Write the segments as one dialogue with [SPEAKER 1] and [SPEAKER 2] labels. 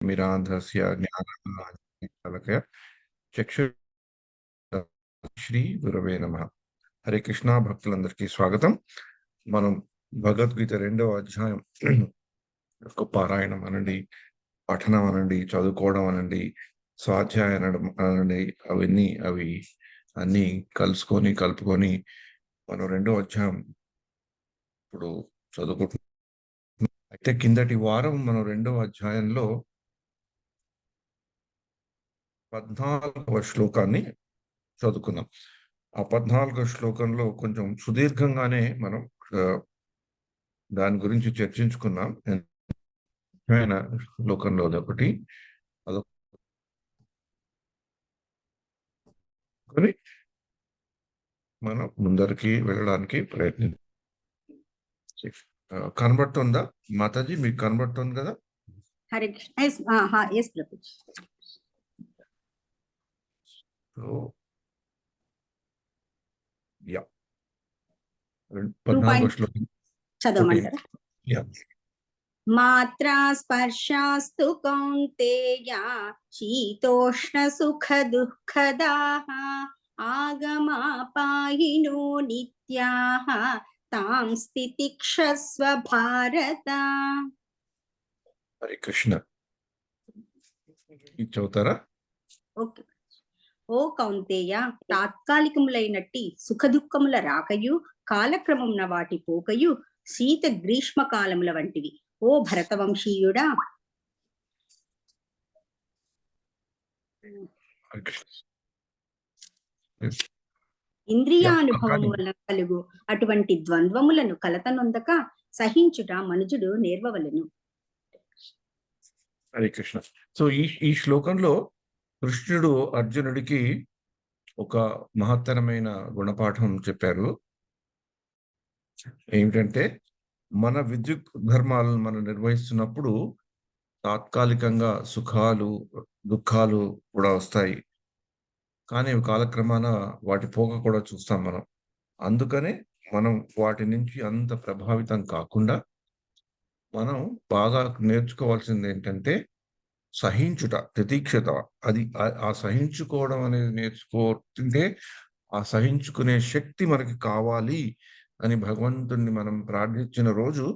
[SPEAKER 1] మిరాంధస్య జ్ఞానాంజనశలాకయ శ్రీ గురవే నమః. హరే కృష్ణ భక్తులందరికీ స్వాగతం. మనం భగవద్గీత 2వ అధ్యాయం పారాయణం అనండి, పఠనం అనండి, చదువుకోవడం అనండి, స్వాధ్యాయం అనండి, అవి అన్ని కలుపుకొని మనం 2వ అధ్యాయం ఇప్పుడు చదువుకుంటున్నాం. అయితే కిందటి వారం మనం 2వ అధ్యాయంలో 14వ శ్లోకాన్ని చదువుకున్నాం. ఆ 14వ శ్లోకంలో కొంచెం సుదీర్ఘంగానే మనం దాని గురించి చర్చించుకున్నాం. శ్లోకంలో ఒకటి అదొకటి మనం ముందరికి వెళ్ళడానికి ప్రయత్నించాం. కనబడుతుందా మాతాజీ? మీకు కనబడుతుంది కదా?
[SPEAKER 2] హరే కృష్ణ. ఎస్ ప్రభు.
[SPEAKER 1] యా 14వ శ్లోకం
[SPEAKER 2] చదవమంటారా?
[SPEAKER 1] యా.
[SPEAKER 2] మాత్రా స్పర్శాస్తు కౌంతేయ శీతోష్ణ సుఖ దుఃఖదాః ఆగమాపాయినో నిత్యాః తాం స్థితిక్షస్వ భారత.
[SPEAKER 1] హరే కృష్ణ. ఇది చదువుతారా?
[SPEAKER 2] ఓకే. ఓ కౌంతేయ, తాత్కాలికములైనట్టి సుఖ దుఃఖముల రాకయు కాలక్రమమున వాటి పోకయు శీత గ్రీష్మ కాలముల వంటివి. ఓ భరతవంశీయుడా, ఇంద్రియానుభవము వలన కలుగు అటువంటి ద్వంద్వములను కలతనొందక సహించుట మనుజుడు నేర్వవలెను.
[SPEAKER 1] హరే కృష్ణ. సో ఈ శ్లోకంలో కృష్ణుడు అర్జునుడికి ఒక మహత్తరమైన గుణపాఠం చెప్పారు. ఏమిటంటే, మన విద్యుత్ ధర్మాలను మనం నిర్వహిస్తున్నప్పుడు తాత్కాలికంగా సుఖాలు దుఃఖాలు కూడా వస్తాయి, కానీ కాలక్రమాన వాటి పోక కూడా చూస్తాం మనం. అందుకనే మనం వాటి నుంచి అంత ప్రభావితం కాకుండా మనం బాగా నేర్చుకోవాల్సింది ఏంటంటే సహించుట, తితిక్షత. అది ఆ సహించుకోవడం అనేది నేర్చుకుంటే ఆ సహించుకునే శక్తి మనకి కావాలి అని భగవంతుణ్ణి మనం ప్రార్థించిన రోజు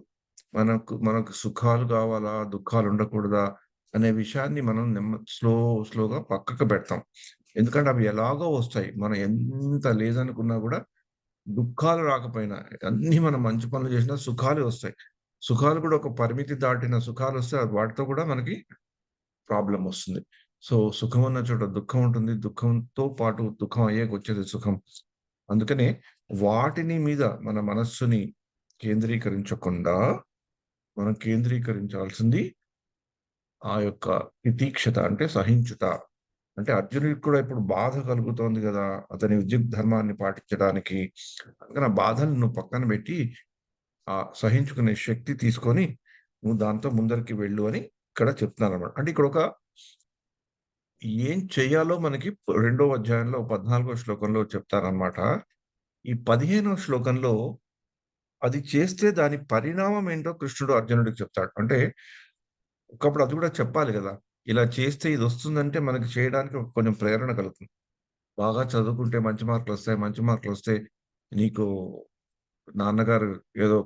[SPEAKER 1] మనకు సుఖాలు కావాలా, దుఃఖాలు ఉండకూడదా అనే విషయాన్ని మనం స్లోగా పక్కకు పెడతాం. ఎందుకంటే అవి ఎలాగో వస్తాయి. మనం ఎంత లేదనుకున్నా కూడా దుఃఖాలు రాకపోయినా, అన్ని మనం మంచి పనులు చేసినా సుఖాలు వస్తాయి. సుఖాలు కూడా ఒక పరిమితి దాటిన సుఖాలు వస్తే వాటితో కూడా మనకి ప్రాబ్లం వస్తుంది. సో సుఖం ఉన్న చోట దుఃఖం ఉంటుంది, దుఃఖంతో పాటు దుఃఖం అయ్యాక వచ్చేది సుఖం. అందుకనే వాటిని మీద మన మనస్సుని కేంద్రీకరించకుండా మనం కేంద్రీకరించాల్సింది ఆ యొక్క తితీక్షత, అంటే సహించుట. అంటే అర్జునుడికి కూడా ఇప్పుడు బాధ కలుగుతోంది కదా అతని విద్యుత్ ధర్మాన్ని పాటించడానికి. అందుకని ఆ బాధను నువ్వు పక్కన పెట్టి ఆ సహించుకునే శక్తి తీసుకొని నువ్వు దాంతో ముందరికి వెళ్ళు అని ఇక్కడ చెప్తున్నారు అన్నమాట. అంటే ఇక్కడ ఒక ఏం చెయ్యాలో మనకి 2వ అధ్యాయంలో 14వ శ్లోకంలో చెప్తారనమాట. ఈ 15వ శ్లోకంలో అది చేస్తే దాని పరిణామం ఏంటో కృష్ణుడు అర్జునుడికి చెప్తాడు. అంటే ఒకప్పుడు అది కూడా చెప్పాలి కదా, ఇలా చేస్తే ఇది వస్తుందంటే మనకి చేయడానికి కొంచెం ప్రేరణ కలుగుతుంది. బాగా చదువుకుంటే మంచి మార్కులు వస్తాయి, మంచి మార్కులు వస్తే నీకు నాన్నగారు ఏదో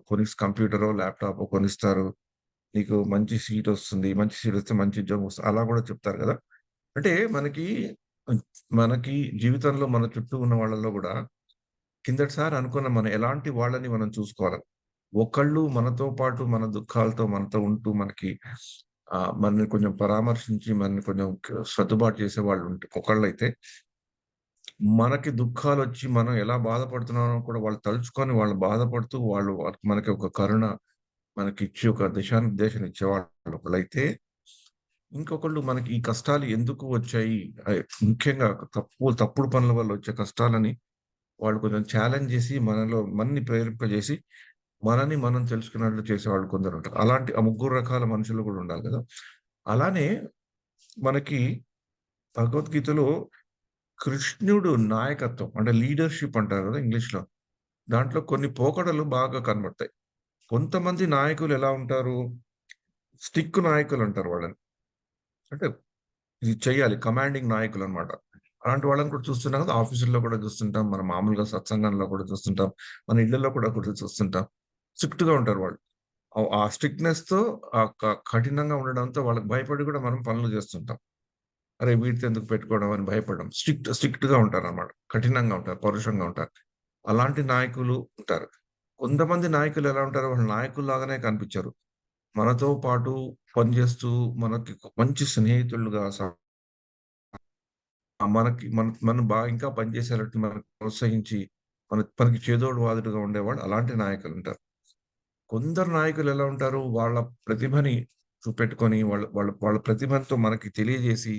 [SPEAKER 1] కంప్యూటరో ల్యాప్టాపో కొనిస్తారు, నీకు మంచి సీట్ వస్తుంది, మంచి సీట్ వస్తే మంచి ఉద్యోగం వస్తుంది, అలా కూడా చెప్తారు కదా. అంటే మనకి జీవితంలో మన చుట్టూ ఉన్న వాళ్ళలో కూడా కిందటిసారి అనుకున్న మనం ఎలాంటి వాళ్ళని మనం చూసుకోవాలి. ఒకళ్ళు మనతో పాటు మన దుఃఖాలతో మనతో ఉంటూ మనల్ని కొంచెం పరామర్శించి మనల్ని కొంచెం సర్దుబాటు చేసే వాళ్ళు ఒకళ్ళైతే, మనకి దుఃఖాలొచ్చి మనం ఎలా బాధపడుతున్నామో కూడా వాళ్ళు తలుచుకొని వాళ్ళు బాధపడుతూ మనకి ఒక కరుణ మనకిచ్చి ఒక దిశానిర్దేశం ఇచ్చేవాళ్ళు ఒకళ్ళైతే, ఇంకొకళ్ళు మనకి ఈ కష్టాలు ఎందుకు వచ్చాయి, ముఖ్యంగా తప్పుడు పనుల వల్ల వచ్చే కష్టాలని వాళ్ళు కొంచెం ఛాలెంజ్ చేసి మనల్ని ప్రేరేపింపజేసి మనని మనం తెలుసుకున్నట్లు చేసేవాళ్ళు కొందరు ఉంటారు. అలాంటి ఆ 3 రకాల మనుషులు కూడా ఉండాలి కదా. అలానే మనకి భగవద్గీతలో కృష్ణుడు నాయకత్వం అంటే లీడర్‌షిప్ అంటారు కదా ఇంగ్లీష్‌లో. దాంట్లో కొన్ని పోకడలు బాగా కనబడతాయి. కొంతమంది నాయకులు ఎలా ఉంటారు, స్టిక్ నాయకులు అంటారు వాళ్ళని. అంటే ఇది చెయ్యాలి. కమాండింగ్ నాయకులనమాట. అలాంటి వాళ్ళని కూడా చూస్తున్నాం కదా! ఆఫీసుల్లో కూడా చూస్తుంటాం. మన మామూలుగా సత్సంగంలో కూడా చూస్తుంటాం. మన ఇళ్ళల్లో కూడా చూస్తుంటాం. స్ట్రిక్ట్‌గా ఉంటారు వాళ్ళు. ఆ స్ట్రిక్ట్‌నెస్‌తో కఠినంగా ఉండడంతో వాళ్ళకి భయపడి కూడా మనం పనులు చేస్తుంటాం. అరే! వీడితో ఎందుకు పెట్టుకోవడం అని భయపడడం. స్ట్రిక్ట్‌గా ఉంటారనమాట. కఠినంగా ఉంటారు. పరుషంగా ఉంటారు. అలాంటి నాయకులు ఉంటారు. కొంతమంది నాయకులు ఎలా ఉంటారో వాళ్ళు నాయకుల్లాగానే కనిపించరు. మనతో పాటు పనిచేస్తూ మనకి మంచి స్నేహితులుగా మనకి మనం బాగా ఇంకా పనిచేసేటట్టు మనకు ప్రోత్సహించి, మనకి చేదోడు వాదుడుగా ఉండేవాళ్ళు అలాంటి నాయకులుంటారు. కొందరు నాయకులు ఎలా ఉంటారు, వాళ్ళ ప్రతిభని చూపెట్టుకొని, వాళ్ళ వాళ్ళ వాళ్ళ ప్రతిభతో మనకి తెలియజేసి,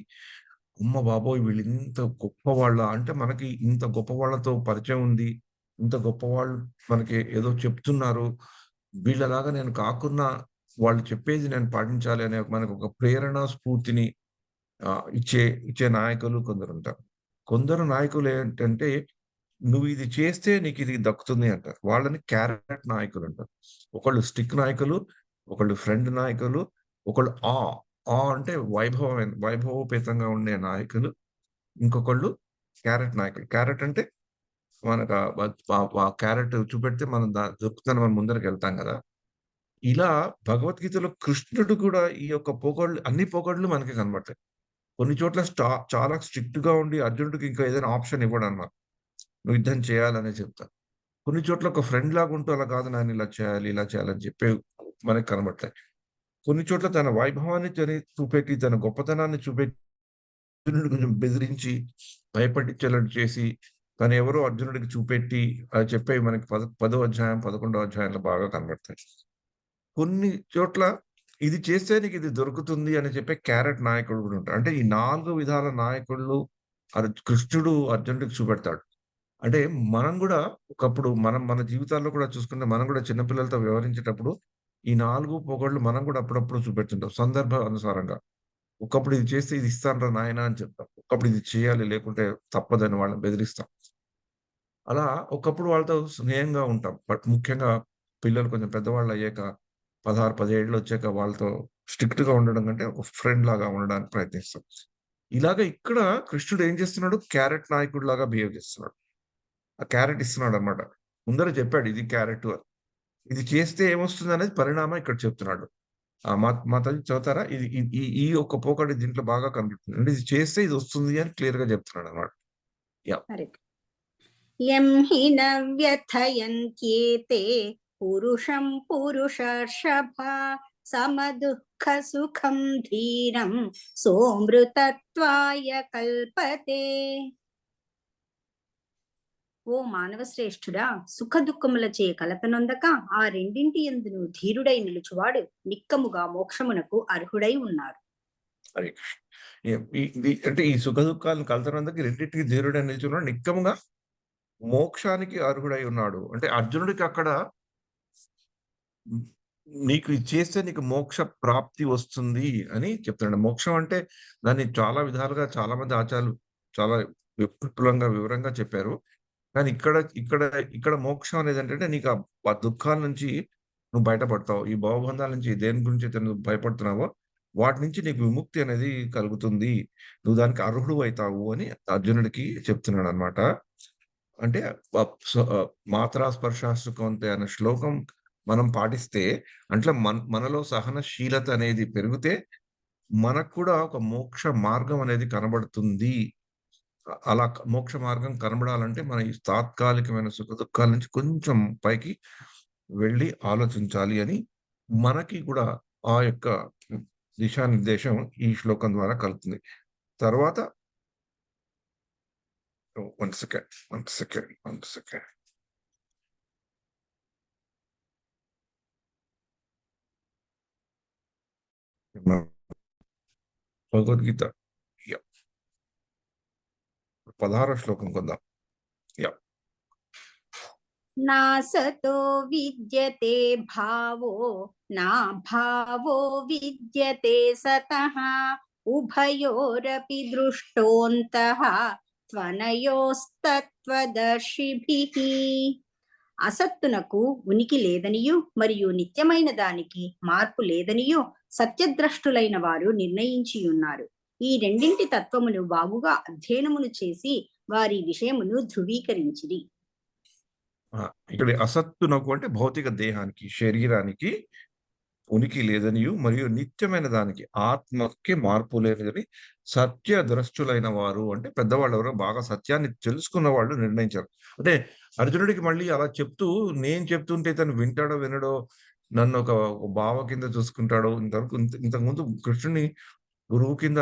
[SPEAKER 1] అమ్మ బాబోయ్! వీళ్ళింత గొప్పవాళ్ళా? అంటే మనకి ఇంత గొప్ప వాళ్ళతో పరిచయం ఉంది. ఇంత గొప్పవాళ్ళు మనకి ఏదో చెప్తున్నారు. వీళ్ళలాగా నేను కాకున్నా, వాళ్ళు చెప్పేది నేను పాటించాలి అనే మనకొక ప్రేరణ, స్ఫూర్తిని ఇచ్చే ఇచ్చే నాయకులు కొందరుంటారు. కొందరు నాయకులేంటంటే, "నువ్విది చేస్తే నీకిది దక్కుతుంది" అంటారు. వాళ్ళని క్యారెట్ నాయకులంటారు. ఒకళ్ళు స్టిక్ నాయకులు, ఒకళ్ళు ఫ్రెండ్ నాయకులు, ఒకళ్ళు అంటే వైభవోపేతంగా ఉండే నాయకులు. ఇంకొకళ్ళు క్యారెట్ నాయకులు. క్యారెట్ అంటే మనకు క్యారెట్ చూపెడితే మనం దొరుకుతుందని మనం ముందరకెళ్తాం గదా! ఇలా భగవద్గీతలో కృష్ణుడు కూడా ఈ యొక్క అన్ని పొగడ్లు మనకి కనబడతాయి. కొన్ని చోట్ల చాలా స్ట్రిక్ట్‌గా ఉండి అర్జునుడికి ఇంకా ఏదైనా ఆప్షన్ ఇవ్వడన్నమాట. నువ్వు యుద్ధం చేయాలనే చెప్తారు. కొన్ని చోట్ల ఒక ఫ్రెండ్ లాగుంటూ అలా కాదు నాన్న ఇలా చేయాలి, ఇలా చేయాలని చెప్పి మనకు కనబడతాయి. కొన్ని చోట్ల తన వైభవాన్ని చూపెట్టి, తన గొప్పతనాన్ని చూపెట్టి అర్జునుడిని కొంచెం బెదిరించి, భయపట్టించేలాగా చేసి, తనెవరో అర్జునుడికి చూపెట్టి చెప్పేవి మనకి పదో అధ్యాయం, 11వ అధ్యాయంలో బాగా కనబడతాయి. కొన్ని చోట్ల ఇది చేస్తే నీకిది దొరుకుతుంది అని చెప్పే క్యారెట్ నాయకుడు గూడా ఉంటాడు. అంటే ఈ 4 విధాల నాయకుళ్ళు కృష్ణుడు అర్జునుడికి చూపెడతాడు. అంటే మనం గూడా ఒకప్పుడు మన జీవితాల్లో కూడా చూసుకుంటే మనం గూడా చిన్న పిల్లలతో వ్యవహరించేటప్పుడు ఈ 4 పొగడ్లు మనం గూడా అప్పుడప్పుడు చూపెడుతుంటాం సందర్భ అనుసారంగా. ఒకప్పుడు ఇది చేస్తే ఇది ఇస్తానురా నాయనా అని చెప్తాం. ఒకప్పుడు ఇది చేయాలి లేకుంటే తప్పదని వాళ్ళని బెదిరిస్తాం. అలా ఒకప్పుడు వాళ్ళతో స్నేహంగా ఉంటాం. బట్ ముఖ్యంగా పిల్లలు కొంచెం పెద్దవాళ్ళయ్యాక 16, 17 వచ్చాక వాళ్ళతో స్ట్రిక్ట్‌గా ఉండడం కంటే ఒక ఫ్రెండ్ లాగా ఉండడానికి ప్రయత్నిస్తాం. ఇలాగ ఇక్కడ కృష్ణుడు ఏం చేస్తున్నాడు? క్యారెట్ నాయకుడిలాగా బిహేవ్ చేస్తున్నాడు. ఆ క్యారెట్ ఇస్తున్నాడన్నమాట. ముందర చెప్పాడు ఇది క్యారెటు అని. ఇది చేస్తే ఏమొస్తుందనేది పరిణామం ఇక్కడ చెప్తున్నాడు. మాతాజీ చదువుతారా? ఇది ఈ ఈ ఈ ఒక్క పోకడ దీంట్లో బాగా కనిపిస్తుంది. అంటే ఇది చేస్తే ఇదొస్తుంది అని క్లియర్‌గా చెప్తున్నాడన్నమాట. యాహ్!
[SPEAKER 2] కరెక్ట్. యం హి న వ్యథయంత్యేతే పురుషం పురుషర్షభ సమదుఃఖ సుఖం ధీరం సోమృతత్వాయ కల్పతే. ఓ మానవ శ్రేష్ఠుడా, సుఖ దుఃఖములచే కలతనొందక ఆ రెండింటి యందును ధీరుడై నిలుచువాడు నిక్కముగా మోక్షమునకు అర్హుడై ఉన్నాడు.
[SPEAKER 1] హరే కృష్ణ. అంటే ఈ సుఖ దుఃఖాలను కలతనందుకు రెండిటికి ధీరుడై నిల్చున్నాడు. నిక్కముగా మోక్షానికి అర్హుడై ఉన్నాడు. అంటే అర్జునుడికి అక్కడ హ్మ్, నీకు ఇది చేస్తే నీకు మోక్ష ప్రాప్తి వస్తుంది అని చెప్తున్నాడు. మోక్షం అంటే దాన్ని చాలా విధాలుగా చాలా మంది ఆచార్యులు చాలా విపులంగా, వివరంగా చెప్పారు. కానీ ఇక్కడ మోక్షం అనేదేంటంటే నీకు ఆ దుఃఖాల నుంచి నువ్వు బయటపడతావు. ఈ భవబంధాల నుంచి దేని గురించైతే నువ్వు భయపడుతున్నావో వాటి నుంచి నీకు విముక్తి అనేది కలుగుతుంది. నువ్వు దానికి అర్హుడివైతావు అని అర్జునుడికి చెప్తున్నాడన్నమాట. అంటే మాత్రా స్పర్శాస్తు కౌంతేయ అనే శ్లోకం మనం పాటిస్తే అంటే మనలో సహనశీలత అనేది పెరిగితే మనకు కూడా ఒక మోక్ష మార్గం అనేది కనబడుతుంది. అలా మోక్ష మార్గం కనబడాలంటే మన ఈ తాత్కాలికమైన సుఖదుఖాల నుంచి కొంచెం పైకి వెళ్లి ఆలోచించాలి అని మనకి కూడా ఆ యొక్క దిశానిర్దేశం ఈ శ్లోకం ద్వారా కలుగుతుంది. తర్వాత one second, one second, one second. Bhagavad Gita yeah! 16వ శ్లోకం కొందాం. యాహ్!
[SPEAKER 2] నాసతో విద్యతే భావో నా భావో విద్యతే సతః ఉభయోరపి దృష్టోంతః త్వనయోస్తత్వదర్శిభిః. అసత్తునకు ఉనికి లేదనియు మరియు నిత్యమైన దానికి మార్పు లేదనియు సత్యద్రష్టులైన వారు నిర్ణయించి ఉన్నారు. ఈ రెండింటి తత్వమును బాగుగా అధ్యయనమును చేసి వారి విషయమును ధృవీకరించిరి.
[SPEAKER 1] ఇక్కడ అసత్తునకు అంటే భౌతిక దేహానికి, శరీరానికి ఉనికి లేదనియు మరియు నిత్యమైన దానికి ఆత్మకి మార్పు లేదని సత్యద్రష్టులైన వారు అంటే పెద్దవాళ్ళు ఎవరో బాగా సత్యాన్ని తెలుసుకున్న వాళ్ళు నిర్ణయించారు. అంటే అర్జునుడికి మళ్ళీ అలా చెప్తూ నేను చెప్తుంటే తను వింటాడో వినడో, నన్ను ఒక బావ కింద చూసుకుంటాడో, ఇంతకుముందు కృష్ణుడిని గురువు కింద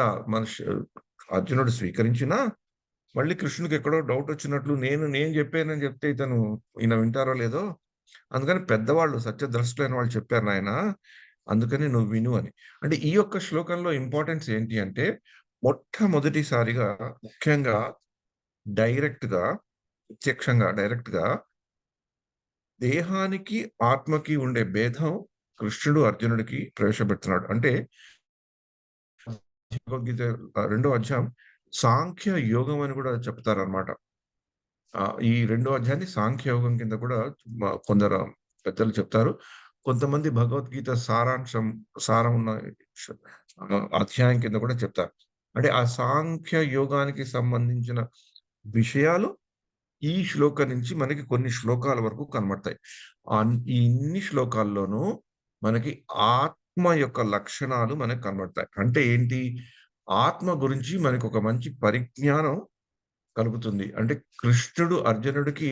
[SPEAKER 1] అర్జునుడు స్వీకరించినా మళ్ళీ కృష్ణుడికి ఎక్కడో డౌట్ వచ్చినట్లు నేను చెప్పానని చెప్తే ఈయన వింటారో లేదో, అందుకని పెద్దవాళ్ళు సత్యద్రష్టులైన వాళ్ళు చెప్పారు నాయన, అందుకని నువ్వు విను అని. అంటే ఈ యొక్క శ్లోకంలో ఇంపార్టెన్స్ ఏంటి అంటే, మొట్టమొదటిసారిగా ముఖ్యంగా డైరెక్ట్‌గా, ప్రత్యక్షంగా దేహానికి, ఆత్మకి ఉండే భేదం కృష్ణుడు అర్జునుడికి ప్రవేశపెడుతున్నాడు. అంటే భగవద్గీత రెండో అధ్యాయం సాంఖ్య యోగం అని కూడా చెప్తారనమాట. ఈ రెండో అధ్యాయాన్ని సాంఖ్య యోగం కింద కూడా కొందరు పెద్దలు చెప్తారు. కొంతమంది భగవద్గీత సారం ఉన్న అధ్యాయం కింద కూడా చెప్తారు. అంటే ఆ సాంఖ్య యోగానికి సంబంధించిన విషయాలు ఈ శ్లోకం నుంచి మనకి కొన్ని శ్లోకాల వరకు కనబడతాయి. ఈ ఇన్ని శ్లోకాల్లోనూ మనకి ఆత్మ యొక్క లక్షణాలు మనకు కనబడతాయి. అంటే ఏంటి? ఆత్మ గురించి మనకు ఒక మంచి పరిజ్ఞానం కలుగుతుంది. అంటే కృష్ణుడు అర్జునుడికి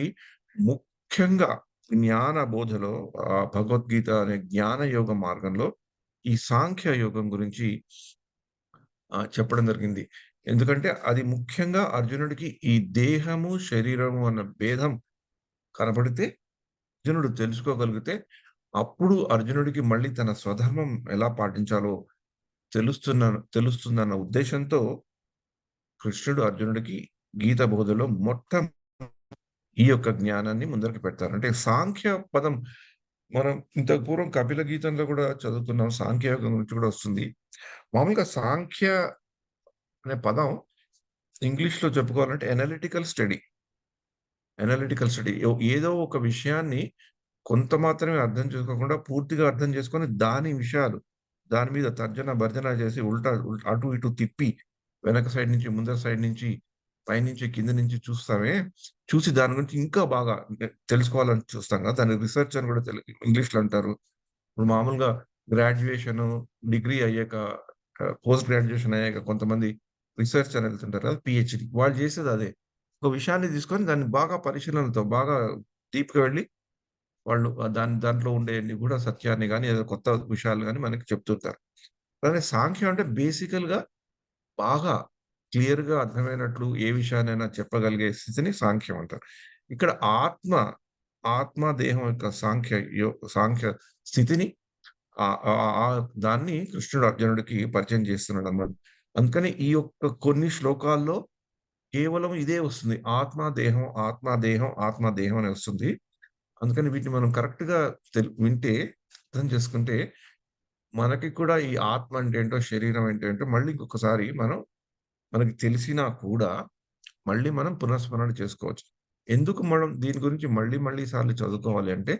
[SPEAKER 1] ముఖ్యంగా జ్ఞాన బోధలో భగవద్గీత అనే జ్ఞాన యోగ మార్గంలో ఈ సాంఖ్య యోగం గురించి చెప్పడం జరిగింది. ఎందుకంటే అది ముఖ్యంగా అర్జునుడికి ఈ దేహము, శరీరము అన్న భేదం కనబడితే, అర్జునుడు తెలుసుకోగలిగితే, అప్పుడు అర్జునుడికి మళ్ళీ తన స్వధర్మం ఎలా పాటించాలో తెలుస్తుందన్న ఉద్దేశంతో కృష్ణుడు అర్జునుడికి గీత బోధలో ఈ యొక్క జ్ఞానాన్ని ముందరికి పెడతారు. అంటే సాంఖ్య పదం మనం ఇంతకు పూర్వం కపిల గీతంలో కూడా చదువుకున్నాం. సాంఖ్య యోగం గురించి కూడా వస్తుంది. మామూలుగా సాంఖ్య అనే పదం ఇంగ్లీష్‌లో చెప్పుకోవాలంటే అనలిటికల్ స్టడీ. ఏదో ఒక విషయాన్ని కొంత మాత్రమే అర్థం చేసుకోకుండా పూర్తిగా అర్థం చేసుకొని దాని మీద తర్జన భర్జన చేసి అటు ఇటు తిప్పి వెనక సైడ్ నుంచి, ముందర సైడ్ నుంచి, పైనుంచి, కింద నుంచి చూసి దాని గురించి ఇంకా బాగా తెలుసుకోవాలని చూస్తాం కదా! దాన్ని రిసర్చ్ అని కూడా ఇంగ్లీష్‌లో అంటారు. ఇప్పుడు మామూలుగా గ్రాడ్యుయేషను, డిగ్రీ అయ్యాక పోస్ట్ గ్రాడ్యుయేషన్ అయ్యాక కొంతమంది రిసర్చ్ అని వెళ్తుంటారు కదా! పీహెచ్‌డీ. వాళ్ళు చేసేది అదే. ఒక విషయాన్ని తీసుకొని దాన్ని బాగా పరిశీలనతో బాగా డీప్‌గా వెళ్లి వాళ్ళు దాంట్లో ఉండే నిగూఢ సత్యాన్ని గాని, ఏదో కొత్త విషయాలు గాని మనకి చెప్తుంటారు. అలానే సాంఖ్యం అంటే బేసికల్‌గా బాగా క్లియర్‌గా అర్థమైనట్లు ఏ విషయాన్నైనా చెప్పగలిగే స్థితిని సాంఖ్యం అంటారు. ఇక్కడ దేహం యొక్క సాంఖ్య స్థితిని దాన్ని కృష్ణుడు అర్జునుడికి పరిచయం చేస్తున్నాడన్నమాట. అందుకని ఈ యొక్క కొన్ని శ్లోకాల్లో కేవలం ఇదే వస్తుంది. ఆత్మ, దేహం, ఆత్మ, దేహం, ఆత్మ, దేహం అని వస్తుంది. అందుకని వీటిని మనం కరెక్ట్‌గా వింటే, అర్థం చేసుకుంటే, మనకి కూడా ఈ ఆత్మ అంటే ఏంటో, శరీరం అంటే ఏంటో మళ్ళీ ఇంకొకసారి మనకి తెలిసినా కూడా మళ్ళీ మనం పునఃస్మరణ చేసుకోవచ్చు. ఎందుకు మనం దీని గురించి మళ్ళీ మళ్ళీ సార్లు చదువుకోవాలి అంటే,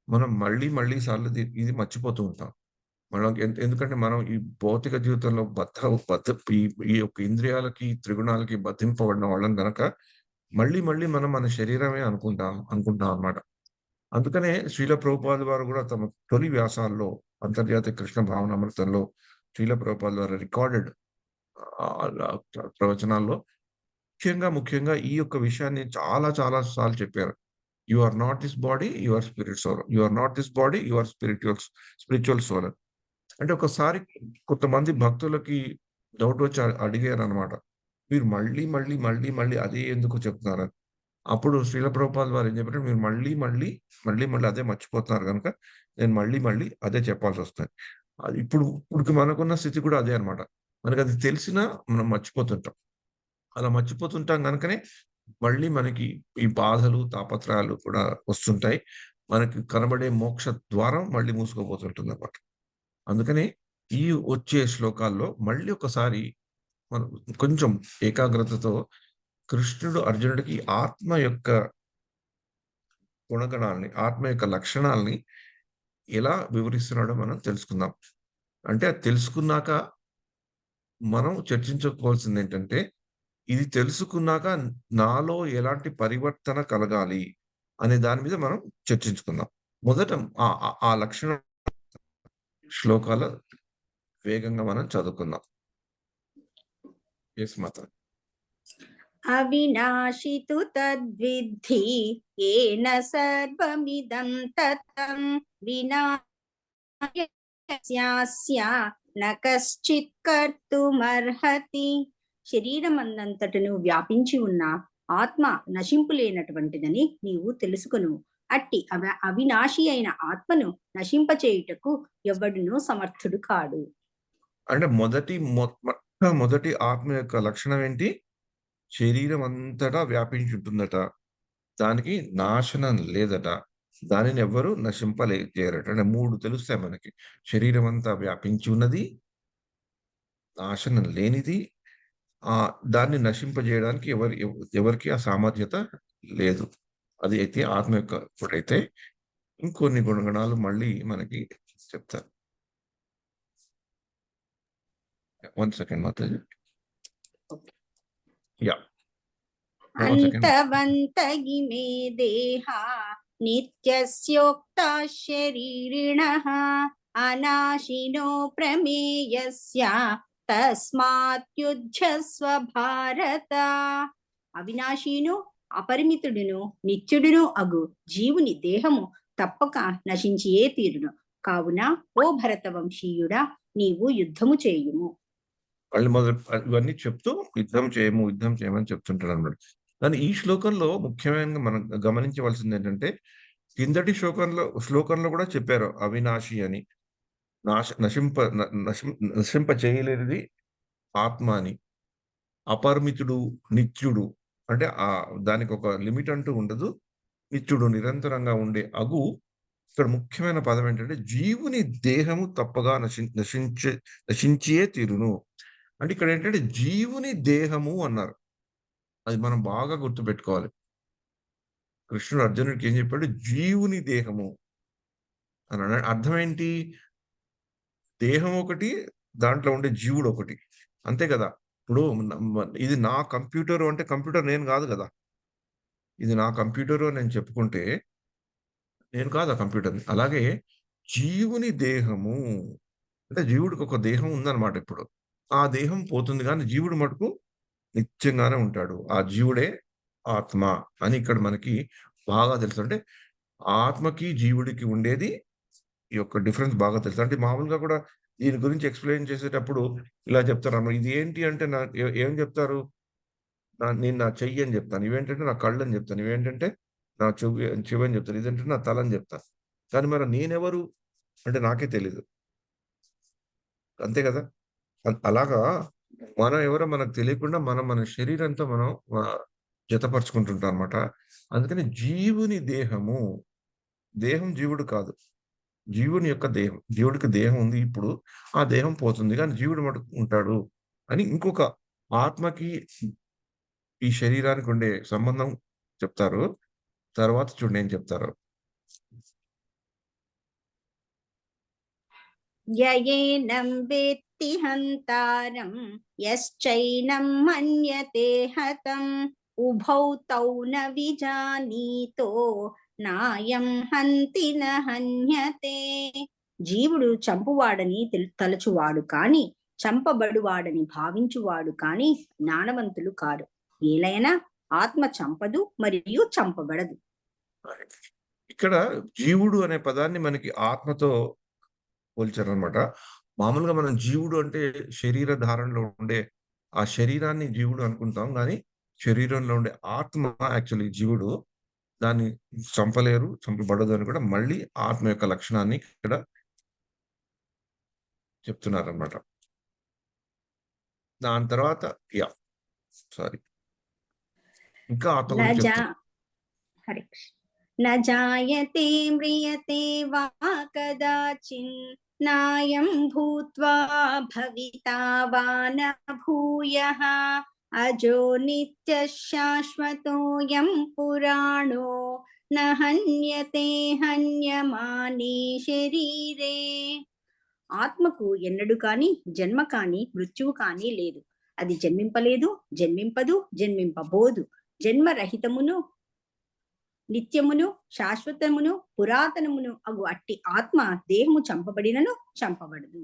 [SPEAKER 1] మనం మళ్ళీ మళ్ళీ సార్లు ఇది మర్చిపోతూ ఉంటాం. మనం ఎందుకంటే మనం ఈ భౌతిక జీవితంలో బద్ధ బద్ధ ఈ ఈ యొక్క ఇంద్రియాలకి, త్రిగుణాలకి బద్ధింపబడిన వాళ్ళం గనక మళ్ళీ మళ్ళీ మనం మన శరీరమే అనుకుంటాం అన్నమాట. అందుకనే శ్రీల ప్రభుపాదుల వారు కూడా తమ తొలి వ్యాసాల్లో అంతర్జాతీయ కృష్ణ భావనామృతంలో శ్రీల ప్రభుపాదుల వారి రికార్డెడ్ ప్రవచనాల్లో ముఖ్యంగా ఈ యొక్క విషయాన్ని చాలా చాలా సార్లు చెప్పారు. You are not this body, you are spirit soul. You are not this body, you are spiritual soul. అంటే ఒకసారి కొంతమంది భక్తులకి డౌట్ వచ్చి అడిగారనమాట. మీరు మళ్ళీ అదే ఎందుకు చెప్తున్నారని. అప్పుడు శ్రీల ప్రభుపాదుల వారు ఏం చెప్పారంటే, మీరు మళ్ళీ అదే మర్చిపోతున్నారు గనుక నేను మళ్ళీ అదే చెప్పాల్సొస్తది. ఇప్పుడుకి మనకున్న స్థితి కూడా అదే అన్నమాట. మనకది తెలిసినా మనం మర్చిపోతుంటాం. అలా మర్చిపోతుంటాం గనుకనే మళ్ళీ మనకి ఈ బాధలు, తాపత్రయాలు కూడా వస్తుంటాయి. మనకి కనబడే మోక్ష ద్వారం మళ్ళీ మూసుకుపోతుంటుందన్నమాట. అందుకని ఈ వచ్చే శ్లోకాల్లో మళ్ళీ ఒకసారి మనం కొంచెం ఏకాగ్రతతో కృష్ణుడు అర్జునుడికి ఆత్మ యొక్క గుణగణాల్ని, ఆత్మ యొక్క లక్షణాల్ని ఎలా వివరిస్తున్నాడో మనం తెలుసుకుందాం. అంటే అది తెలుసుకున్నాక మనం చర్చించుకోవాల్సింది ఏంటంటే, ఇది తెలుసుకున్నాక నాలో ఎలాంటి పరివర్తన కలగాలి అనే దాని మీద మనం చర్చించుకుందాం. మొదట ఆ లక్షణం శ్లోకాల వేగంగా మనం చదువుకుందాం. యెస్ మాత.
[SPEAKER 2] అవినాశి తు తద్విద్ధి ఏన సర్వమిదం తతం వినాయస్య న కశ్చిత్ కర్తుమర్హతి. శరీరమందంతటను వ్యాపించి ఉన్న ఆత్మ నశింపులేనటువంటిదని నీవు తెలుసుకొను. అట్టి అవినాశి అయిన ఆత్మను నశింపచేయుటకు ఎవడునూ సమర్థుడు కాడు.
[SPEAKER 1] అంటే మొట్టమొదటి ఆత్మ యొక్క లక్షణం ఏంటి? శరీరం అంతటా వ్యాపించి ఉంటుందట. దానికి నాశనం లేదట. దానిని ఎవ్వరు చేయరట. అంటే 3 తెలుస్తాయి మనకి. శరీరం అంతా వ్యాపించి ఉన్నది, నాశనం లేనిది, దాన్ని నశింపజేయడానికి ఎవరికీ ఆ సామర్థ్యత లేదు. అది అయితే ఆత్మ యొక్క ఇప్పుడైతే ఇంకొన్ని గుణగణాలు మళ్ళీ మనకి చెప్తారు. 1 సెకండ్ మాతాజీ. యాహ్! 1 సెకండ్.
[SPEAKER 2] అంతవంత ఇమే దేహా నిత్యస్యోక్తా శరీరిణః అనాశినో ప్రమేయస్య తస్మాత్యుజ్యస్వ భారత. అవినాశీను అపరిమితుడును నిత్యుడును అగు జీవుని దేహము తప్పక నశించియే తీరును. కావున ఓ భరతవంశీయుడా, నీవు యుద్ధము చేయుము.
[SPEAKER 1] మళ్ళీ ఇవన్నీ చెప్తూ యుద్ధం చేయమని చెప్తుంటాడన్నమాట. కానీ ఈ శ్లోకంలో ముఖ్యమైనగా మనం గమనించవలసింది ఏంటంటే, కిందటి శ్లోకంలో కూడా చెప్పారు అవినాశి అని. నశింప చేయలేనిది ఆత్మ అని. అపరిమితుడు, నిత్యుడు అంటే దానికి ఒక లిమిట్ అంటూ ఉండదు. నిత్యుడు నిరంతరంగా ఉండే ఇక్కడ ముఖ్యమైన పదం ఏంటంటే, జీవుని దేహము తప్పగా నశించియే తీరును. అంటే ఇక్కడ ఏంటంటే జీవుని దేహము అన్నారు. అది మనం బాగా గుర్తుపెట్టుకోవాలి. కృష్ణుడు అర్జునుడికి ఏం చెప్పాడు? జీవుని దేహము అని. అర్థం ఏంటి? దేహం ఒకటి, దాంట్లో ఉండే జీవుడు ఒకటి. అంతే కదా! ఇప్పుడు ఇది నా కంప్యూటరు అంటే కంప్యూటర్ నేను కాదు కదా! ఇది నా కంప్యూటరు అని నేను చెప్పుకుంటే, నేను కాదు ఆ కంప్యూటర్‌ని. అలాగే జీవుని దేహము అంటే జీవుడికి ఒక దేహం ఉందన్నమాట ఇప్పుడు. ఆ దేహం పోతుంది గానీ జీవుడు మటుకు నిత్యంగానే ఉంటాడు. ఆ జీవుడే ఆత్మ అని ఇక్కడ మనకి బాగా తెలుసు. అంటే ఆత్మకి, జీవుడికి ఉండేది ఈ యొక్క డిఫరెన్స్ బాగా తెలుసు. అంటే మామూలుగా కూడా దీని గురించి ఎక్స్‌ప్లెయిన్ చేసేటప్పుడు ఇలా చెప్తారన్నమాట. ఇది ఏంటి అంటే ఏం చెప్తారు? నేను నా చెయ్యి అని చెప్తాను. ఇవేంటంటే నా కళ్ళని చెప్తాను. ఇవేంటంటే నా చెవని చెప్తాను. ఇదేంటంటే నా తలని చెప్తాను. కానీ మరి నేనెవరు? అంటే నాకే తెలీదు. అంతే కదా! అలాగా మనం ఎవరో మనకు తెలియకుండా మన శరీరంతో మనం జతపరుచుకుంటుంటాం అన్నమాట. అందుకని జీవుని దేహము, దేహం జీవుడు కాదు. జీవుని యొక్క దేహం. జీవుడికి దేహం ఉంది ఇప్పుడు. ఆ దేహం పోతుంది. కానీ జీవుడు మటుకు ఉంటాడు అని ఇంకొక ఆత్మకి, ఈ శరీరానికి ఉండే సంబంధం చెప్తారు. తర్వాత చూడండి ఏం చెప్తారో.
[SPEAKER 2] యయేనం వేత్తి హంతారం యశ్చైనం మన్యతే హతం ఉభౌ తౌ న విజానీతో నాయం హంతి న హన్యతే. జీవుడు చంపువాడని తలచువాడు కాని చంపబడువాడని భావించువాడు కాని జ్ఞానవంతులు కాడు. ఏలైనా ఆత్మ చంపదు మరియు చంపబడదు.
[SPEAKER 1] ఇక్కడ జీవుడు అనే పదాన్ని మనకి ఆత్మతో పోల్చారనమాట. మామూలుగా మనం జీవుడు అంటే శరీర ధారణలో ఉండే ఆ శరీరాన్ని జీవుడు అనుకుంటాం. గానీ శరీరంలో ఉండే ఆత్మ యాక్చువల్లీ జీవుడు. దాన్ని చంపలేరు, చంపబడదు అని కూడా మళ్ళీ ఆత్మ యొక్క లక్షణాన్ని ఇక్కడ చెప్తున్నారనమాట. దాని తర్వాత యాహ్! సారీ. ఇంకా ఆత్మ గురించి చెప్తున్నారు.
[SPEAKER 2] హరే కృష్ణ. న జాయతే మ్రియతే వా కదాచిన్ నాయం భూత్వా భవితా వా న భూయః అజో నిత్యః శాశ్వతోऽయం పురాణో న హన్యతే హన్యమానే శరీరే. ఆత్మకు ఎన్నడు కాని జన్మ కాని మృత్యువు కాని లేదు. అది జన్మింపలేదు, జన్మింపదు, జన్మింపబోదు. జన్మరహితమును, నిత్యమును, శాశ్వతమును, పురాతనమును అగు అట్టి ఆత్మ దేహము చంపబడినను చంపబడదు.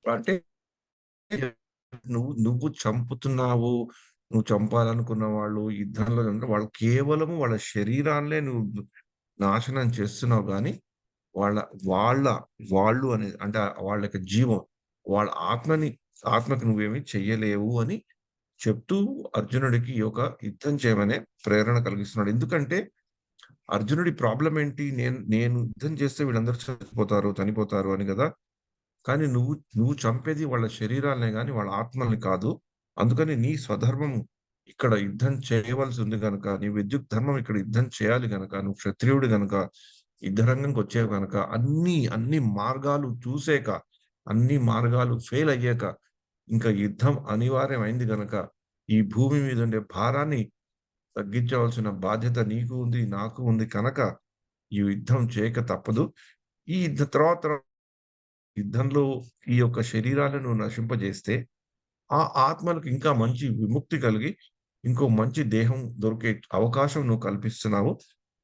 [SPEAKER 1] అంటే నువ్వు చంపుతున్నావు, నువ్వు చంపాలనుకున్న వాళ్ళు యుద్ధంలో అంటే వాళ్ళు కేవలము వాళ్ళ శరీరాన్నే నువ్వు నాశనం చేస్తున్నావు గానీ, వాళ్ళ వాళ్ళ వాళ్ళు అనేది అంటే వాళ్ళ యొక్క జీవం, వాళ్ళ ఆత్మకి నువ్వేమి చెయ్యలేవు అని చెప్తూ అర్జునుడికి ఈ యొక్క యుద్ధం చేయమనే ప్రేరణ కలిగిస్తున్నాడు. ఎందుకంటే అర్జునుడి ప్రాబ్లమ్ ఏంటి? నేను నేను యుద్ధం చేస్తే వీళ్ళందరూ చనిపోతారు అని గదా! కానీ నువ్వు చంపేది వాళ్ళ శరీరాలనే గాని, వాళ్ళ ఆత్మల్ని కాదు. అందుకని నీ స్వధర్మం ఇక్కడ యుద్ధం చేయవలసి ఉంది గనక, నీ విద్యుత్ ధర్మం ఇక్కడ యుద్ధం చేయాలి గనక, నువ్వు క్షత్రియుడు గనక, యుద్ధరంగంకొచ్చావు గనక, అన్ని మార్గాలు చూసాక, అన్ని మార్గాలు ఫెయిల్ అయ్యాక, ఇంకా యుద్ధం అనివార్యమైంది గనక, ఈ భూమి మీద ఉండే భారాన్ని తగ్గించవలసిన బాధ్యత నీకు ఉంది, నాకు ఉంది కనుక, ఈ యుద్ధం చేయక తప్పదు. ఈ తర్వాత యుద్ధంలో ఈ యొక్క శరీరాలను నశింపజేస్తే, ఆ ఆత్మలకు ఇంకా మంచి విముక్తి కలిగి, ఇంకో మంచి దేహం దొరికే అవకాశం నువ్వు కల్పిస్తున్నావు.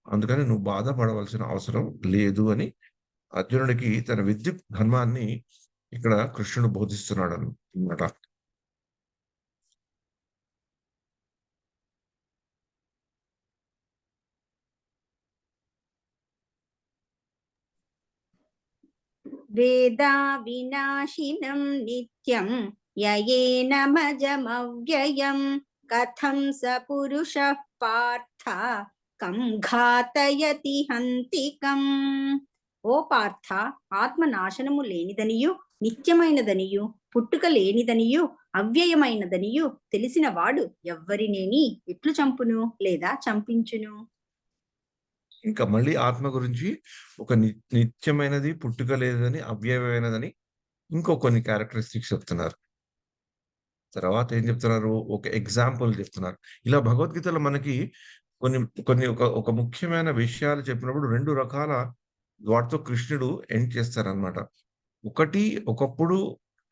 [SPEAKER 1] అందుకని నువ్వు బాధపడవలసిన అవసరం లేదు అని అర్జునుడికి తన విద్యుత్ ధర్మాన్ని ఇక్కడ కృష్ణుడు బోధిస్తున్నాడన్నమాట.
[SPEAKER 2] వేదా వినాశినం నిత్యం యయేనమజమవ్యయం కథం స పురుష పార్థ కం ఘాతయతి హంతికం. ఓ పార్థ, ఆత్మ నాశనము లేనిదనియు, నిత్యమైనదనియు, పుట్టుక లేనిదనియు, అవ్యయమైనదనియు తెలిసిన వాడు ఎవ్వరినేని ఎట్లు చంపును లేదా చంపించును?
[SPEAKER 1] ఇంకా మళ్ళీ ఆత్మ గురించి ఒక నిత్యమైనది, పుట్టుక లేదని, అవ్యయమైనదని ఇంకో కొన్ని క్యారెక్టరిస్టిక్స్ చెప్తున్నారు. తర్వాత ఏం చెప్తున్నారు? ఒక ఎగ్జాంపుల్ చెప్తున్నారు. ఇలా భగవద్గీతలో మనకి కొన్ని కొన్ని ఒక ముఖ్యమైన విషయాలు చెప్పినప్పుడు 2 రకాల వాటితో కృష్ణుడు ఎండ్ చేస్తారనమాట. ఒకప్పుడు